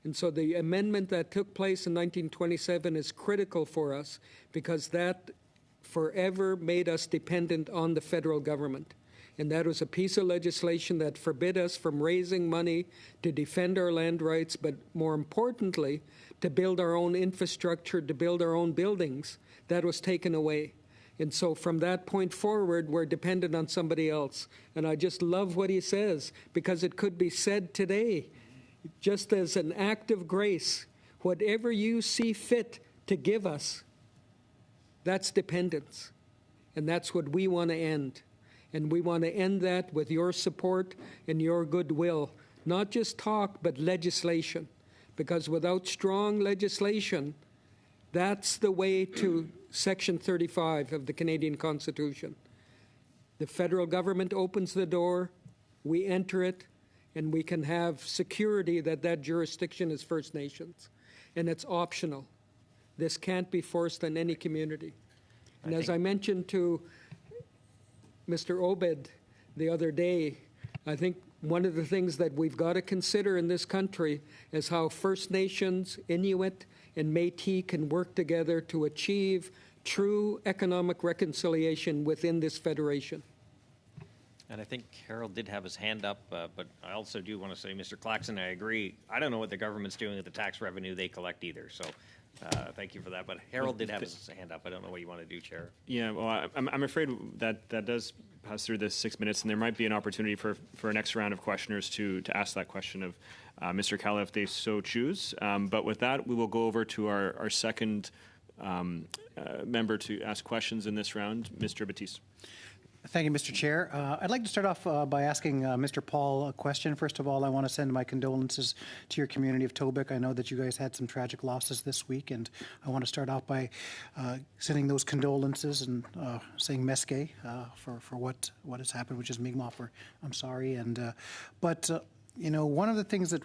And so the amendment that took place in 1927 is critical for us, because that forever made us dependent on the federal government. And that was a piece of legislation that forbid us from raising money to defend our land rights, but more importantly, to build our own infrastructure, to build our own buildings. That was taken away. And so from that point forward, we're dependent on somebody else. And I just love what he says, because it could be said today, just as an act of grace, whatever you see fit to give us, that's dependence. And that's what we want to end. And we want to end that with your support and your goodwill. Not just talk, but legislation. Because without strong legislation, that's the way to Section 35 of the Canadian Constitution. The federal government opens the door, we enter it, and we can have security that that jurisdiction is First Nations. And it's optional. This can't be forced on any community. And as I mentioned to Mr. Obed the other day, I think one of the things that we've got to consider in this country is how First Nations, Inuit, and Métis can work together to achieve true economic reconciliation within this federation. And I think Harold did have his hand up, but I also do want to say, Mr. Claxon, I agree. I don't know what the government's doing with the tax revenue they collect either. So thank you for that. But Harold did have his hand up. I don't know what you want to do, Chair. Yeah, well, I'm afraid that does pass through the 6 minutes, and there might be an opportunity for a next round of questioners to ask that question of Mr. Kalla if they so choose. But with that, we will go over to our second member to ask questions in this round, Mr. Batiste. Thank you, Mr. Chair. I'd like to start off by asking Mr. Paul a question. First of all, I want to send my condolences to your community of Tobic. I know that you guys had some tragic losses this week, and I want to start off by sending those condolences and saying Meske for what has happened, which is Mi'kmaq. I'm sorry. And but you know, one of the things that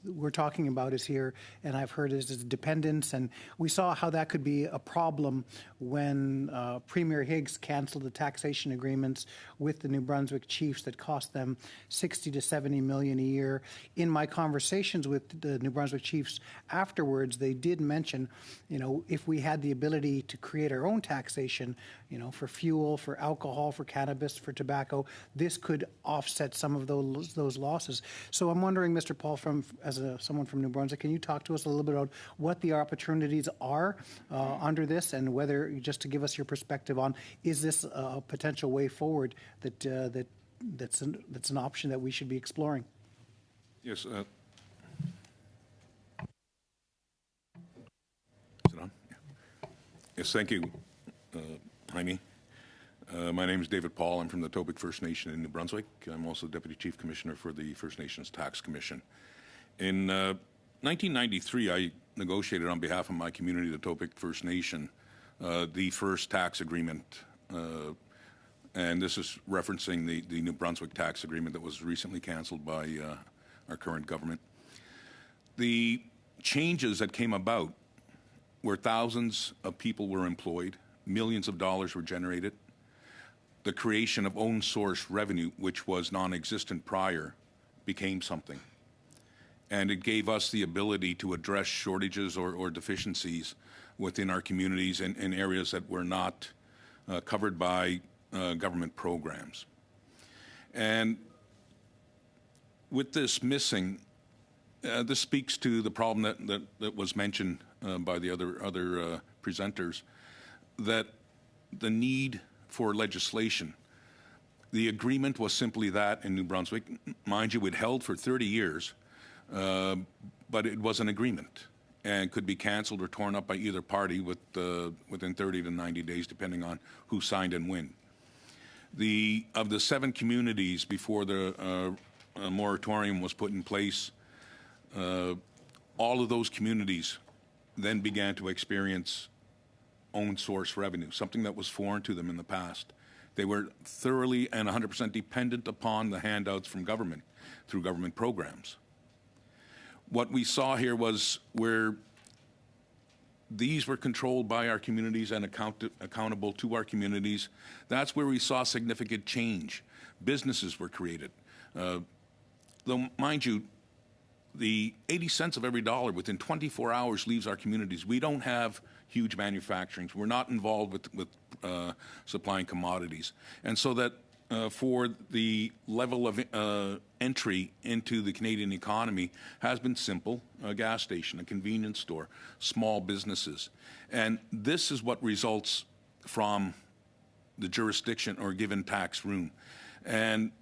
we're talking about is here, and I've heard is dependence, and we saw how that could be a problem when Premier Higgs canceled the taxation agreements with the New Brunswick chiefs that cost them $60 to $70 million a year. In my conversations with the New Brunswick chiefs afterwards, they did mention, you know, if we had the ability to create our own taxation, you know, for fuel, for alcohol, for cannabis, for tobacco, this could offset some of those losses. So I'm wondering, Mr. Paul, as someone from New Brunswick, can you talk to us a little bit about what the opportunities are under this, and whether, just to give us your perspective on, is this a potential way forward that's an option that we should be exploring? Yes. Is it on? Yeah. Yes, thank you, Jaime. My name is David Paul. I'm from the Tobic First Nation in New Brunswick. I'm also Deputy Chief Commissioner for the First Nations Tax Commission. In 1993, I negotiated on behalf of my community, the Tobic First Nation, the first tax agreement, and this is referencing the New Brunswick tax agreement that was recently canceled by our current government. The changes that came about where thousands of people were employed, millions of dollars were generated, the creation of own source revenue, which was non-existent prior, became something. And it gave us the ability to address shortages or deficiencies within our communities in areas that were not covered by government programs. And with this missing, this speaks to the problem that was mentioned by the other presenters. that the need for legislation. The agreement was simply that in New Brunswick. Mind you, it held for 30 years, but it was an agreement and could be canceled or torn up by either party within 30 to 90 days, depending on who signed and when. Of the 7 communities before the moratorium was put in place, all of those communities then began to experience own source revenue, something that was foreign to them in the past. They were thoroughly and 100% dependent upon the handouts from government through government programs. What we saw here was where these were controlled by our communities and accountable to our communities. That's where we saw significant change. Businesses were created. Though, mind you, the 80 cents of every dollar within 24 hours leaves our communities. We don't have huge manufacturing. We're not involved with supplying commodities. And so that for the level of entry into the Canadian economy has been simple: a gas station, a convenience store, small businesses. And this is what results from the jurisdiction or given tax room. And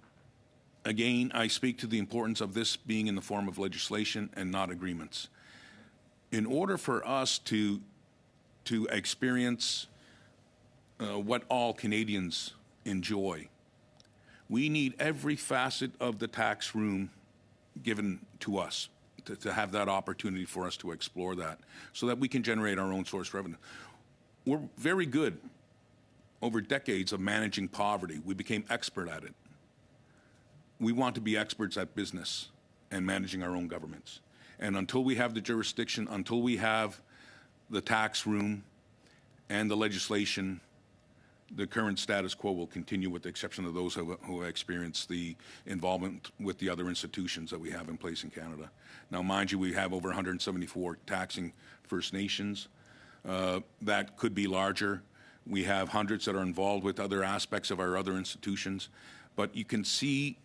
again, I speak to the importance of this being in the form of legislation and not agreements. In order for us to experience what all Canadians enjoy, we need every facet of the tax room given to us to have that opportunity for us to explore that so that we can generate our own source revenue. We're very good over decades of managing poverty. We became expert at it. We want to be experts at business and managing our own governments. And until we have the jurisdiction, until we have the tax room and the legislation, the current status quo will continue, with the exception of those who have experienced the involvement with the other institutions that we have in place in Canada. Now, mind you, we have over 174 taxing First Nations. That could be larger. We have hundreds that are involved with other aspects of our other institutions. But you can see,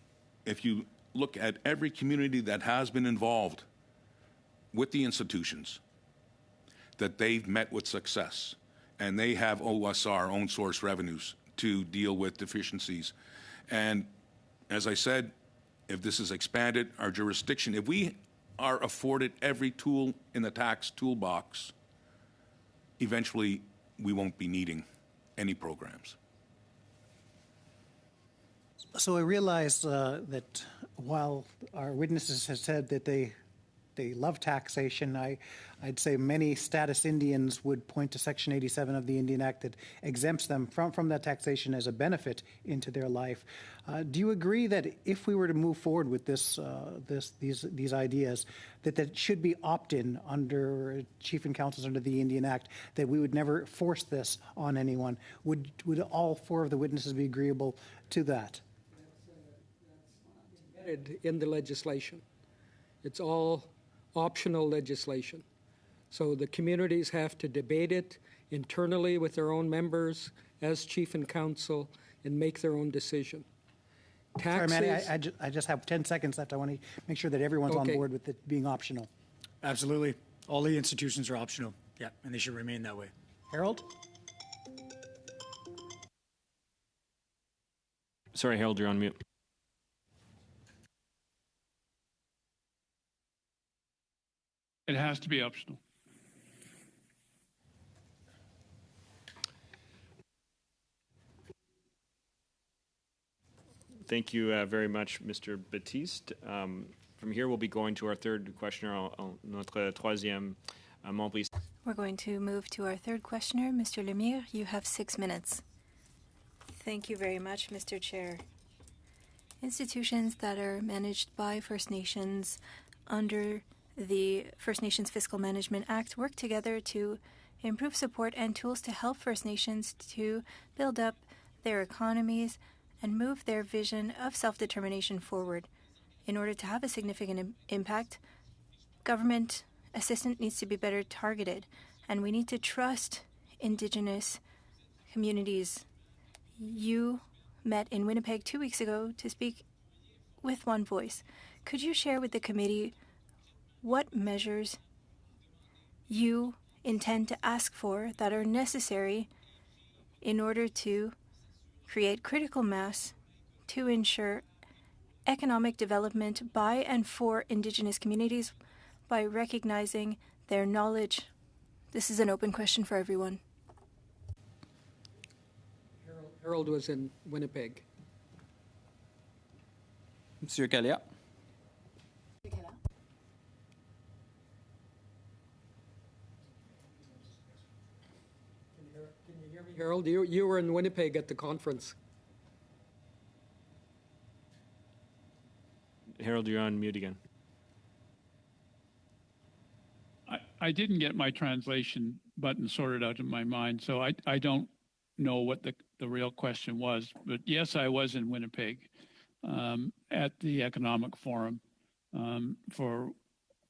if you look at every community that has been involved with the institutions, that they've met with success. And they have OSR, own source revenues, to deal with deficiencies. And as I said, if this is expanded, our jurisdiction, if we are afforded every tool in the tax toolbox, eventually we won't be needing any programs. So I realize that while our witnesses have said that they love taxation, I'd say many status Indians would point to Section 87 of the Indian Act that exempts them from that taxation as a benefit into their life. Do you agree that if we were to move forward with these ideas, that should be opt-in under chief and councils under the Indian Act, that we would never force this on anyone? Would all 4 of the witnesses be agreeable to that? In the legislation. It's all optional legislation. So the communities have to debate it internally with their own members as chief and council and make their own decision. Taxes, sorry, Manny, I just have 10 seconds left. I want to make sure that everyone's on board with it being optional. Absolutely. All the institutions are optional. Yeah, and they should remain that way. Harold? Sorry, Harold, you're on mute. It has to be optional. Thank you very much, Mr. Baptiste. From here, we'll be going to our third questioner, notre troisième membre. We're going to move to our third questioner, Mr. Lemire. You have 6 minutes. Thank you very much, Mr. Chair. Institutions that are managed by First Nations under the First Nations Fiscal Management Act work together to improve support and tools to help First Nations to build up their economies and move their vision of self-determination forward. In order to have a significant impact, government assistance needs to be better targeted, and we need to trust Indigenous communities. You met in Winnipeg 2 weeks ago to speak with one voice. Could you share with the committee what measures you intend to ask for that are necessary in order to create critical mass to ensure economic development by and for Indigenous communities by recognizing their knowledge? This is an open question for everyone. Harold was in Winnipeg. Monsieur Kalia. Harold, you were in Winnipeg at the conference. Harold, you're on mute again. I didn't get my translation button sorted out in my mind, so I don't know what the real question was. But yes, I was in Winnipeg at the Economic Forum for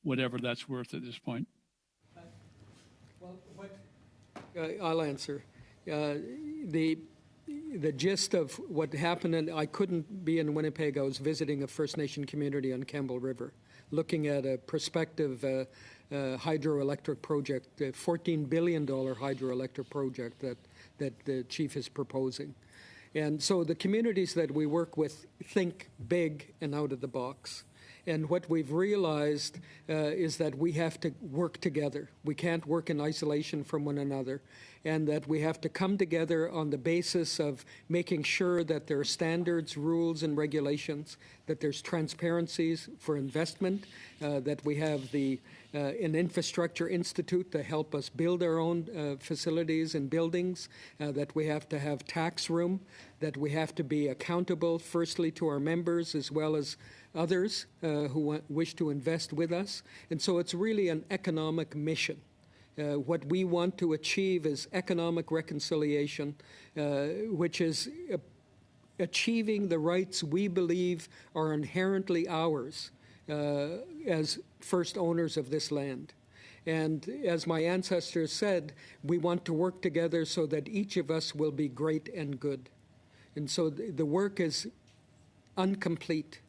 whatever that's worth at this point. Well, I'll answer. The gist of what happened, and I couldn't be in Winnipeg. I was visiting a First Nation community on Campbell River, looking at a prospective hydroelectric project, a $14 billion hydroelectric project that the chief is proposing. And so the communities that we work with think big and out of the box. And what we've realized is that we have to work together. We can't work in isolation from one another, and that we have to come together on the basis of making sure that there are standards, rules, and regulations, that there's transparencies for investment, that we have an infrastructure institute to help us build our own facilities and buildings, that we have to have tax room, that we have to be accountable firstly to our members as well as others who wish to invest with us. And so it's really an economic mission. What we want to achieve is economic reconciliation, which is achieving the rights we believe are inherently ours as first owners of this land. And as my ancestors said, we want to work together so that each of us will be great and good. And so the work is incomplete.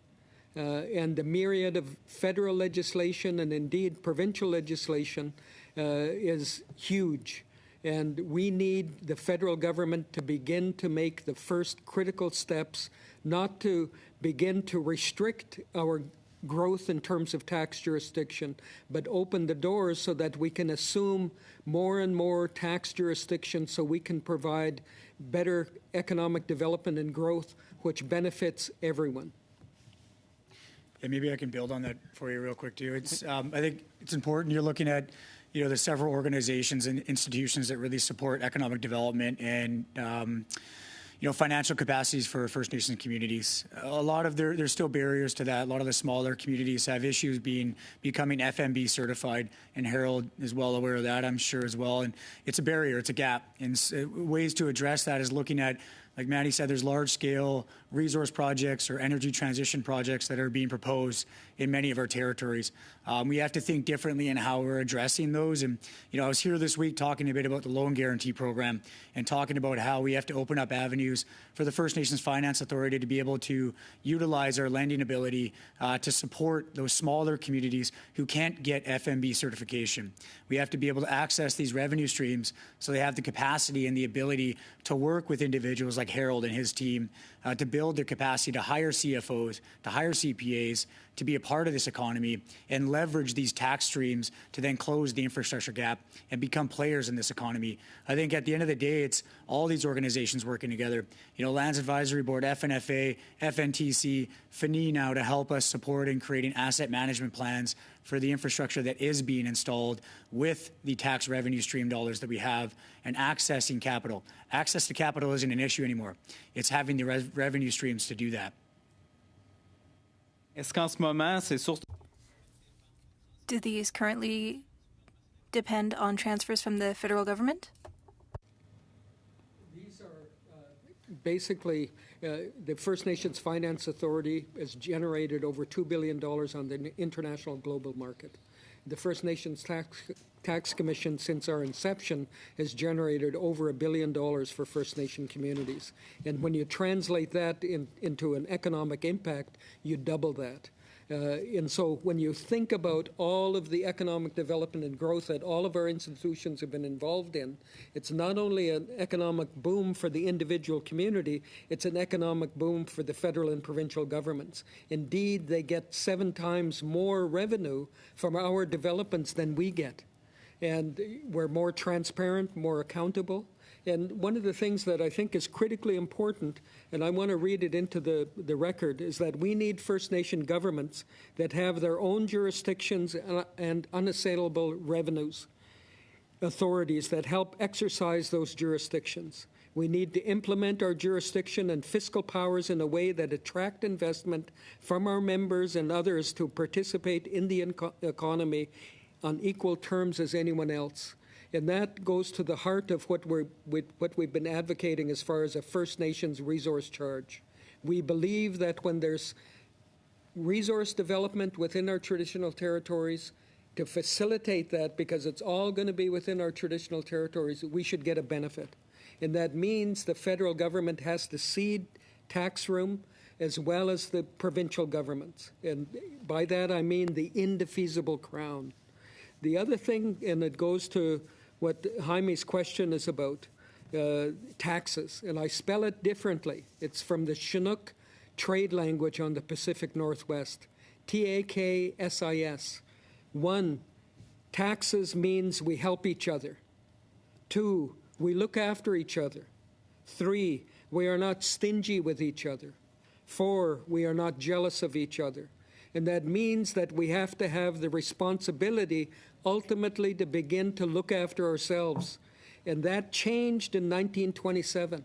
And the myriad of federal legislation and indeed provincial legislation is huge. And we need the federal government to begin to make the first critical steps, not to begin to restrict our growth in terms of tax jurisdiction, but open the doors so that we can assume more and more tax jurisdiction so we can provide better economic development and growth, which benefits everyone. And maybe I can build on that for you real quick too. It's I think it's important. You're looking at the several organizations and institutions that really support economic development and financial capacities for First Nations communities. A lot of there's still barriers to that. A lot of the smaller communities have issues becoming FMB certified, and Harold is well aware of that, I'm sure, as well. And it's a barrier, it's a gap. And ways to address that is looking at, like Maddie said, there's large-scale resource projects or energy transition projects that are being proposed in many of our territories. We have to think differently in how we're addressing those. And, I was here this week talking a bit about the loan guarantee program and talking about how we have to open up avenues for the First Nations Finance Authority to be able to utilize our lending ability to support those smaller communities who can't get FMB certification. We have to be able to access these revenue streams so they have the capacity and the ability to work with individuals like Harold and his team to build their capacity to hire CFOs, to hire CPAs, to be a part of this economy and leverage these tax streams to then close the infrastructure gap and become players in this economy. I think at the end of the day, it's all these organizations working together. Lands Advisory Board, FNFA, FNTC, FNI now to help us support in creating asset management plans for the infrastructure that is being installed with the tax revenue stream dollars that we have and accessing capital. Access to capital isn't an issue anymore. It's having the revenue streams to do that. Est-ce qu'en ce moment, ces sources... Do these currently depend on transfers from the federal government? These are basically the First Nations Finance Authority has generated over $2 billion on the international global market. The First Nations Tax Commission, since our inception, has generated over $1 billion for First Nation communities. And when you translate that into an economic impact, you double that. And so when you think about all of the economic development and growth that all of our institutions have been involved in, it's not only an economic boom for the individual community, it's an economic boom for the federal and provincial governments. Indeed, they get 7 times more revenue from our developments than we get. And we're more transparent, more accountable. And one of the things that I think is critically important, and I want to read it into the record, is that we need First Nation governments that have their own jurisdictions and unassailable revenues, authorities that help exercise those jurisdictions. We need to implement our jurisdiction and fiscal powers in a way that attract investment from our members and others to participate in the economy on equal terms as anyone else. And that goes to the heart of what we've been advocating as far as a First Nations resource charge. We believe that when there's resource development within our traditional territories, to facilitate that, because it's all going to be within our traditional territories, we should get a benefit. And that means the federal government has to cede tax room as well as the provincial governments. And by that I mean the indefeasible crown. The other thing, and it goes to what Jaime's question is about, taxes, and I spell it differently. It's from the Chinook trade language on the Pacific Northwest, TAKSIS. 1, taxes means we help each other. 2, we look after each other. 3, we are not stingy with each other. 4, we are not jealous of each other. And that means that we have to have the responsibility ultimately to begin to look after ourselves. And that changed in 1927.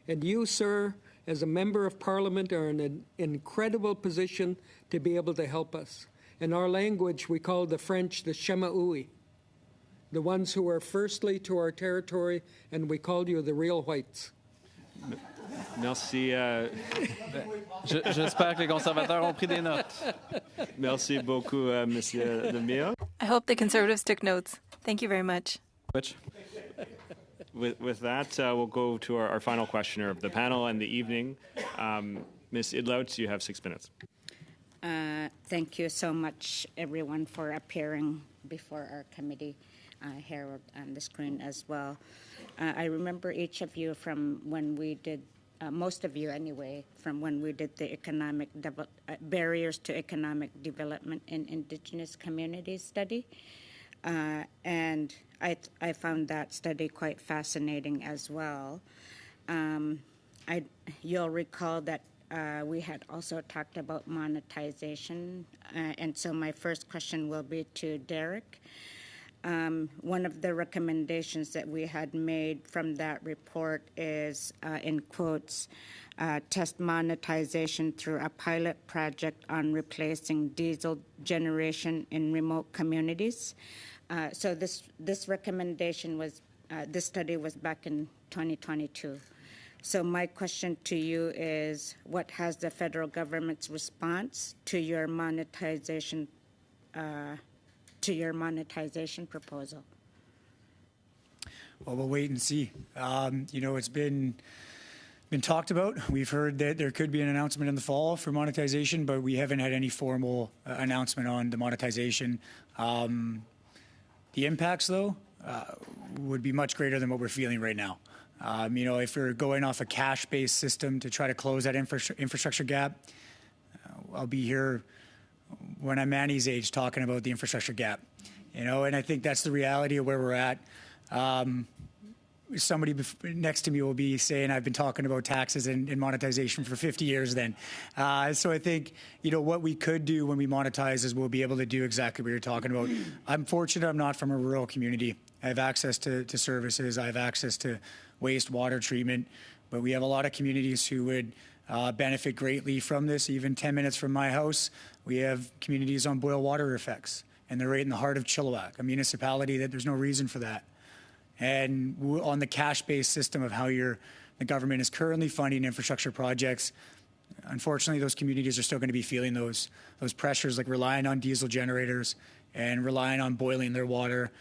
And you, sir, as a member of Parliament, are in an incredible position to be able to help us. In our language, we call the French the Shemaui, the ones who are firstly to our territory, and we call you the real whites. Merci. J'espère que les conservateurs ont pris des notes. Merci beaucoup, Monsieur Lemire. I hope the Conservatives took notes. Thank you very much. Which? With that, we'll go to our final questioner of the panel and the evening. Ms. Idlout, you have 6 minutes. Thank you so much, everyone, for appearing before our committee here on the screen as well. I remember each of you from when we did, most of you anyway, from when we did the economic barriers to economic development in Indigenous communities study. And I found that study quite fascinating as well. You'll recall that we had also talked about monetization, and so my first question will be to Derek. One of the recommendations that we had made from that report is, in quotes, test monetization through a pilot project on replacing diesel generation in remote communities. So this recommendation was, this study was back in 2022. So my question to you is, what has the federal government's response to your monetization proposal? Well, we'll wait and see. It's been talked about. We've heard that there could be an announcement in the fall for monetization, but we haven't had any formal announcement on the monetization. The impacts, though, would be much greater than what we're feeling right now. If we're going off a cash-based system to try to close that infrastructure gap, I'll be here when I'm Manny's age talking about the infrastructure gap. And I think that's the reality of where we're at. Somebody next to me will be saying I've been talking about taxes and monetization for 50 years then. So I think, what we could do when we monetize is we'll be able to do exactly what you're talking about. I'm fortunate I'm not from a rural community. I have access to services. I have access to wastewater treatment. But we have a lot of communities who would benefit greatly from this. Even 10 minutes from my house, we have communities on boil water effects. And they're right in the heart of Chilliwack, a municipality that there's no reason for that. And on the cash-based system of how the government is currently funding infrastructure projects, unfortunately, those communities are still going to be feeling those pressures, like relying on diesel generators and relying on boiling their water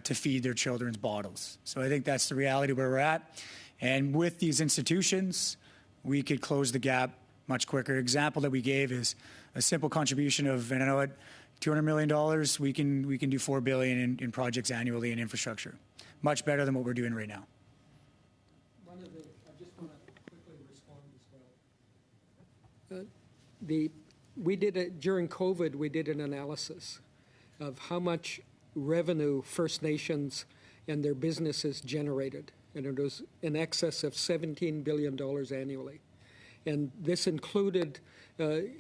to feed their children's bottles. So I think that's the reality where we're at. And with these institutions, we could close the gap much quicker. Example that we gave is a simple contribution of, and I know what, $200 million, we can do $4 billion in projects annually in infrastructure. Much better than what we're doing right now. I just want to quickly respond as well. During COVID, we did an analysis of how much revenue First Nations and their businesses generated, and it was in excess of $17 billion annually. And this included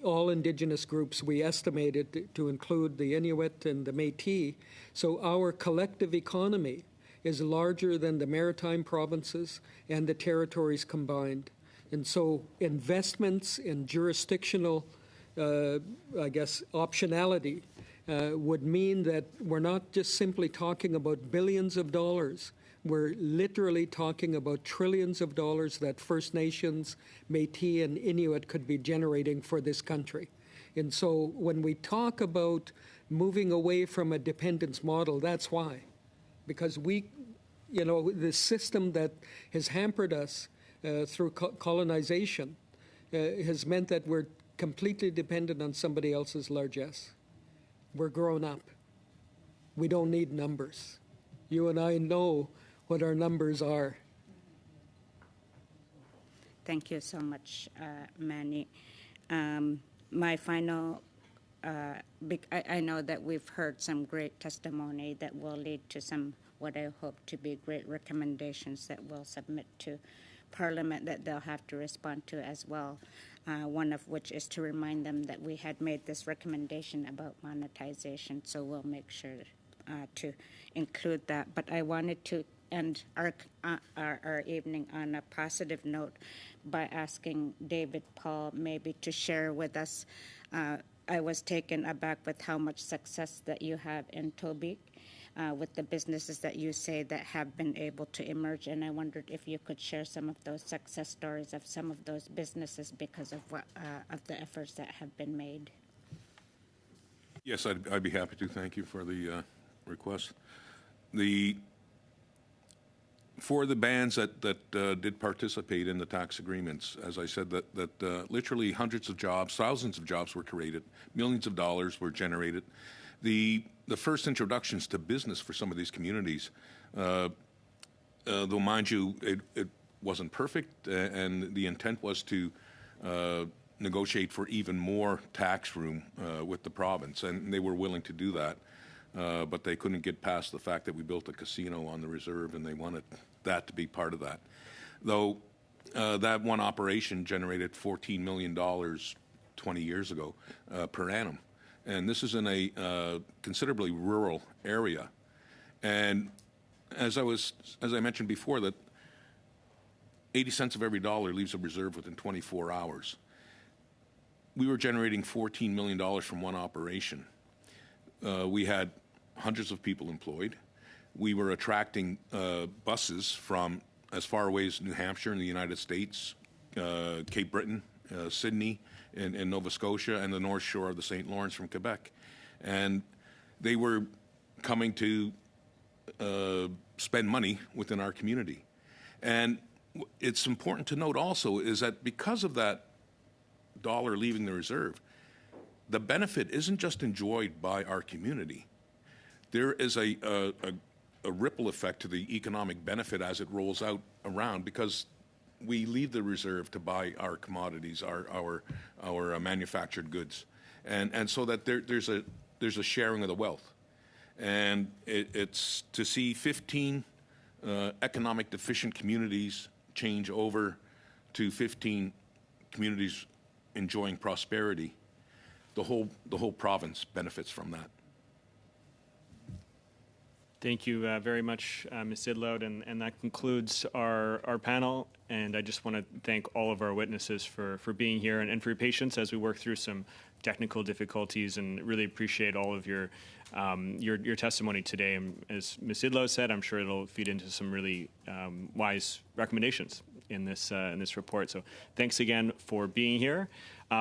all Indigenous groups. We estimated to include the Inuit and the Métis. So our collective economy is larger than the maritime provinces and the territories combined. And so investments in jurisdictional, optionality would mean that we're not just simply talking about billions of dollars. We're literally talking about trillions of dollars that First Nations, Métis, and Inuit could be generating for this country. And so when we talk about moving away from a dependence model, that's why. Because the system that has hampered us through colonization has meant that we're completely dependent on somebody else's largesse. We're grown up. We don't need numbers. You and I know what our numbers are. Thank you so much, Manny. My final, I know that we've heard some great testimony that will lead to some, what I hope to be great recommendations that we'll submit to Parliament that they'll have to respond to as well. One of which is to remind them that we had made this recommendation about monetization, so we'll make sure to include that. But I wanted to end our evening on a positive note by asking David Paul maybe to share with us. I was taken aback with how much success that you have in Tobique with the businesses that you say that have been able to emerge, and I wondered if you could share some of those success stories of some of those businesses because of what of the efforts that have been made. Yes, I'd be happy to. Thank you for the request. For the bands that did participate in the tax agreements, as I said, that literally hundreds of jobs, thousands of jobs were created, millions of dollars were generated. The first introductions to business for some of these communities, though mind you, it wasn't perfect, and the intent was to negotiate for even more tax room with the province, and they were willing to do that. But they couldn't get past the fact that we built a casino on the reserve, and they wanted that to be part of that. Though that one operation generated $14 million 20 years ago per annum. And this is in a considerably rural area. And as I mentioned before, that 80 cents of every dollar leaves a reserve within 24 hours. We were generating $14 million from one operation. We had hundreds of people employed. We were attracting buses from as far away as New Hampshire in the United States, Cape Breton, Sydney in Nova Scotia, and the North Shore of the St. Lawrence from Quebec. And they were coming to spend money within our community. And it's important to note also is that because of that dollar leaving the reserve, the benefit isn't just enjoyed by our community. There is a ripple effect to the economic benefit as it rolls out around, because we leave the reserve to buy our commodities, our manufactured goods, and so that there's a sharing of the wealth, and it's to see 15 economic deficient communities change over to 15 communities enjoying prosperity. The whole province benefits from that. Thank you very much, Ms. Sidloud, and that concludes our panel. And I just want to thank all of our witnesses for being here and for your patience as we work through some technical difficulties, and really appreciate all of your testimony today. And as Ms. Sidloud said, I'm sure it'll feed into some really wise recommendations in this report. So thanks again for being here.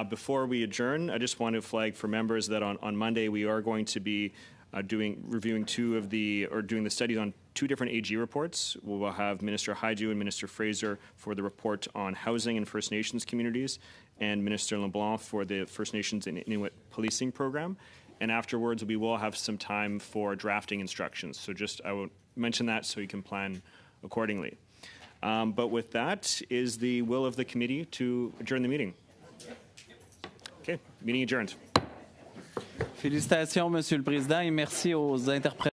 Before we adjourn, I just want to flag for members that on Monday we are going to be reviewing doing the studies on two different AG reports. We will have Minister Haidoo and Minister Fraser for the report on housing and First Nations communities, and Minister LeBlanc for the First Nations and Inuit policing program. And afterwards, we will have some time for drafting instructions. So I will mention that so you can plan accordingly. But with that, is the will of the committee to adjourn the meeting? Okay, meeting adjourned. Félicitations, Monsieur le Président, et merci aux interprètes.